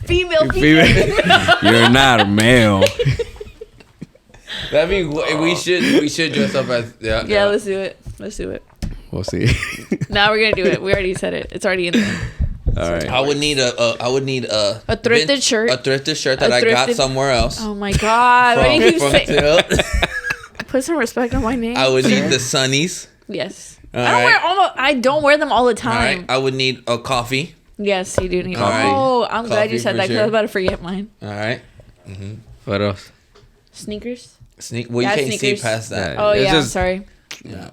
Female.
You're not a male.
That means we should dress up as
Yeah, let's do it.
We'll see.
Now we're gonna do it. We already said it. It's already in there.
All right.
I would need a
thrifted shirt.
A thrifted shirt that I got somewhere else.
Oh my god! Why do you keep saying?
Tilt.
Put some respect on my name.
I would need the sunnies.
Yes.
All
I don't wear them all the
All
time.
right. I would need a coffee.
Yes, you do need.
All right.
Oh, I'm glad
Coffee
you said
for
that because I
sure.
was about to forget mine.
All right.
What else?
Sneakers.
Well, you
Yeah,
can't
sneakers.
see past that.
Yeah.
Oh
It's
yeah,
just-
sorry.
Yeah.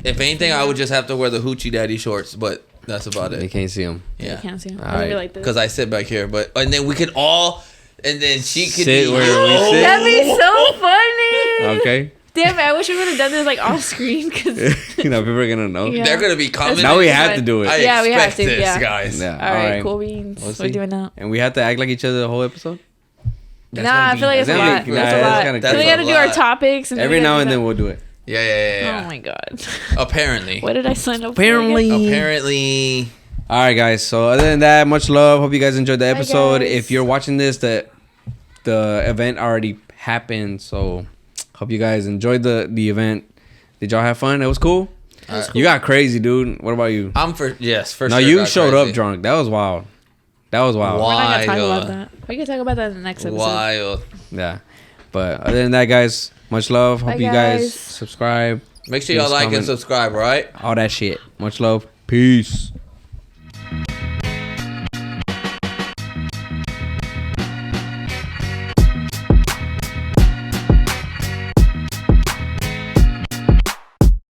If anything, I would just have to wear the hoochie daddy shorts, but that's about
You
it.
can't see him.
I
Yeah.
can't see. I'm
All
gonna be
right.
like this.
Because I sit back here, and then we could all, and then she could
Sit
be.
where we sit.
That'd be so funny.
Okay.
Damn it! I wish we would have done this like off screen because.
Now people are gonna know.
Yeah.
They're gonna be commenting.
Now we
That's
have
fine.
to do it.
I
Yeah, we have
expect
to,
this,
yeah.
guys.
Yeah.
All right, cool beans.
We'll
What are we
see.
doing now?
And we have to act like each other the whole episode.
That's
Nah,
gonna
I
be-
feel like it's a
That's
lot.
gonna be-
That's
nah,
a
that's
lot.
kinda
So we
crazy.
got to do our topics. And
Every
we gotta
now
do
and
that.
then we'll do it.
Yeah.
Oh my god!
Apparently.
What did I sign up
Apparently.
for? again?
Apparently.
All right, guys. So other than that, much love. Hope you guys enjoyed the
Bye,
episode.
guys.
If you're watching this, the event already happened. So hope you guys enjoyed the event. Did y'all have fun? It was cool. You got crazy, dude. What about you?
I'm for
No,
sure.
you
got
showed
crazy.
up drunk. That was wild.
We're not gonna talk
Wild.
about that. We can talk about that in the next episode.
Wild.
Yeah. But other than that, guys, much love. Hope
Bye,
you guys
guys.
subscribe.
Make sure y'all
Please
like
comment.
and subscribe, all right?
All that shit. Much love. Peace.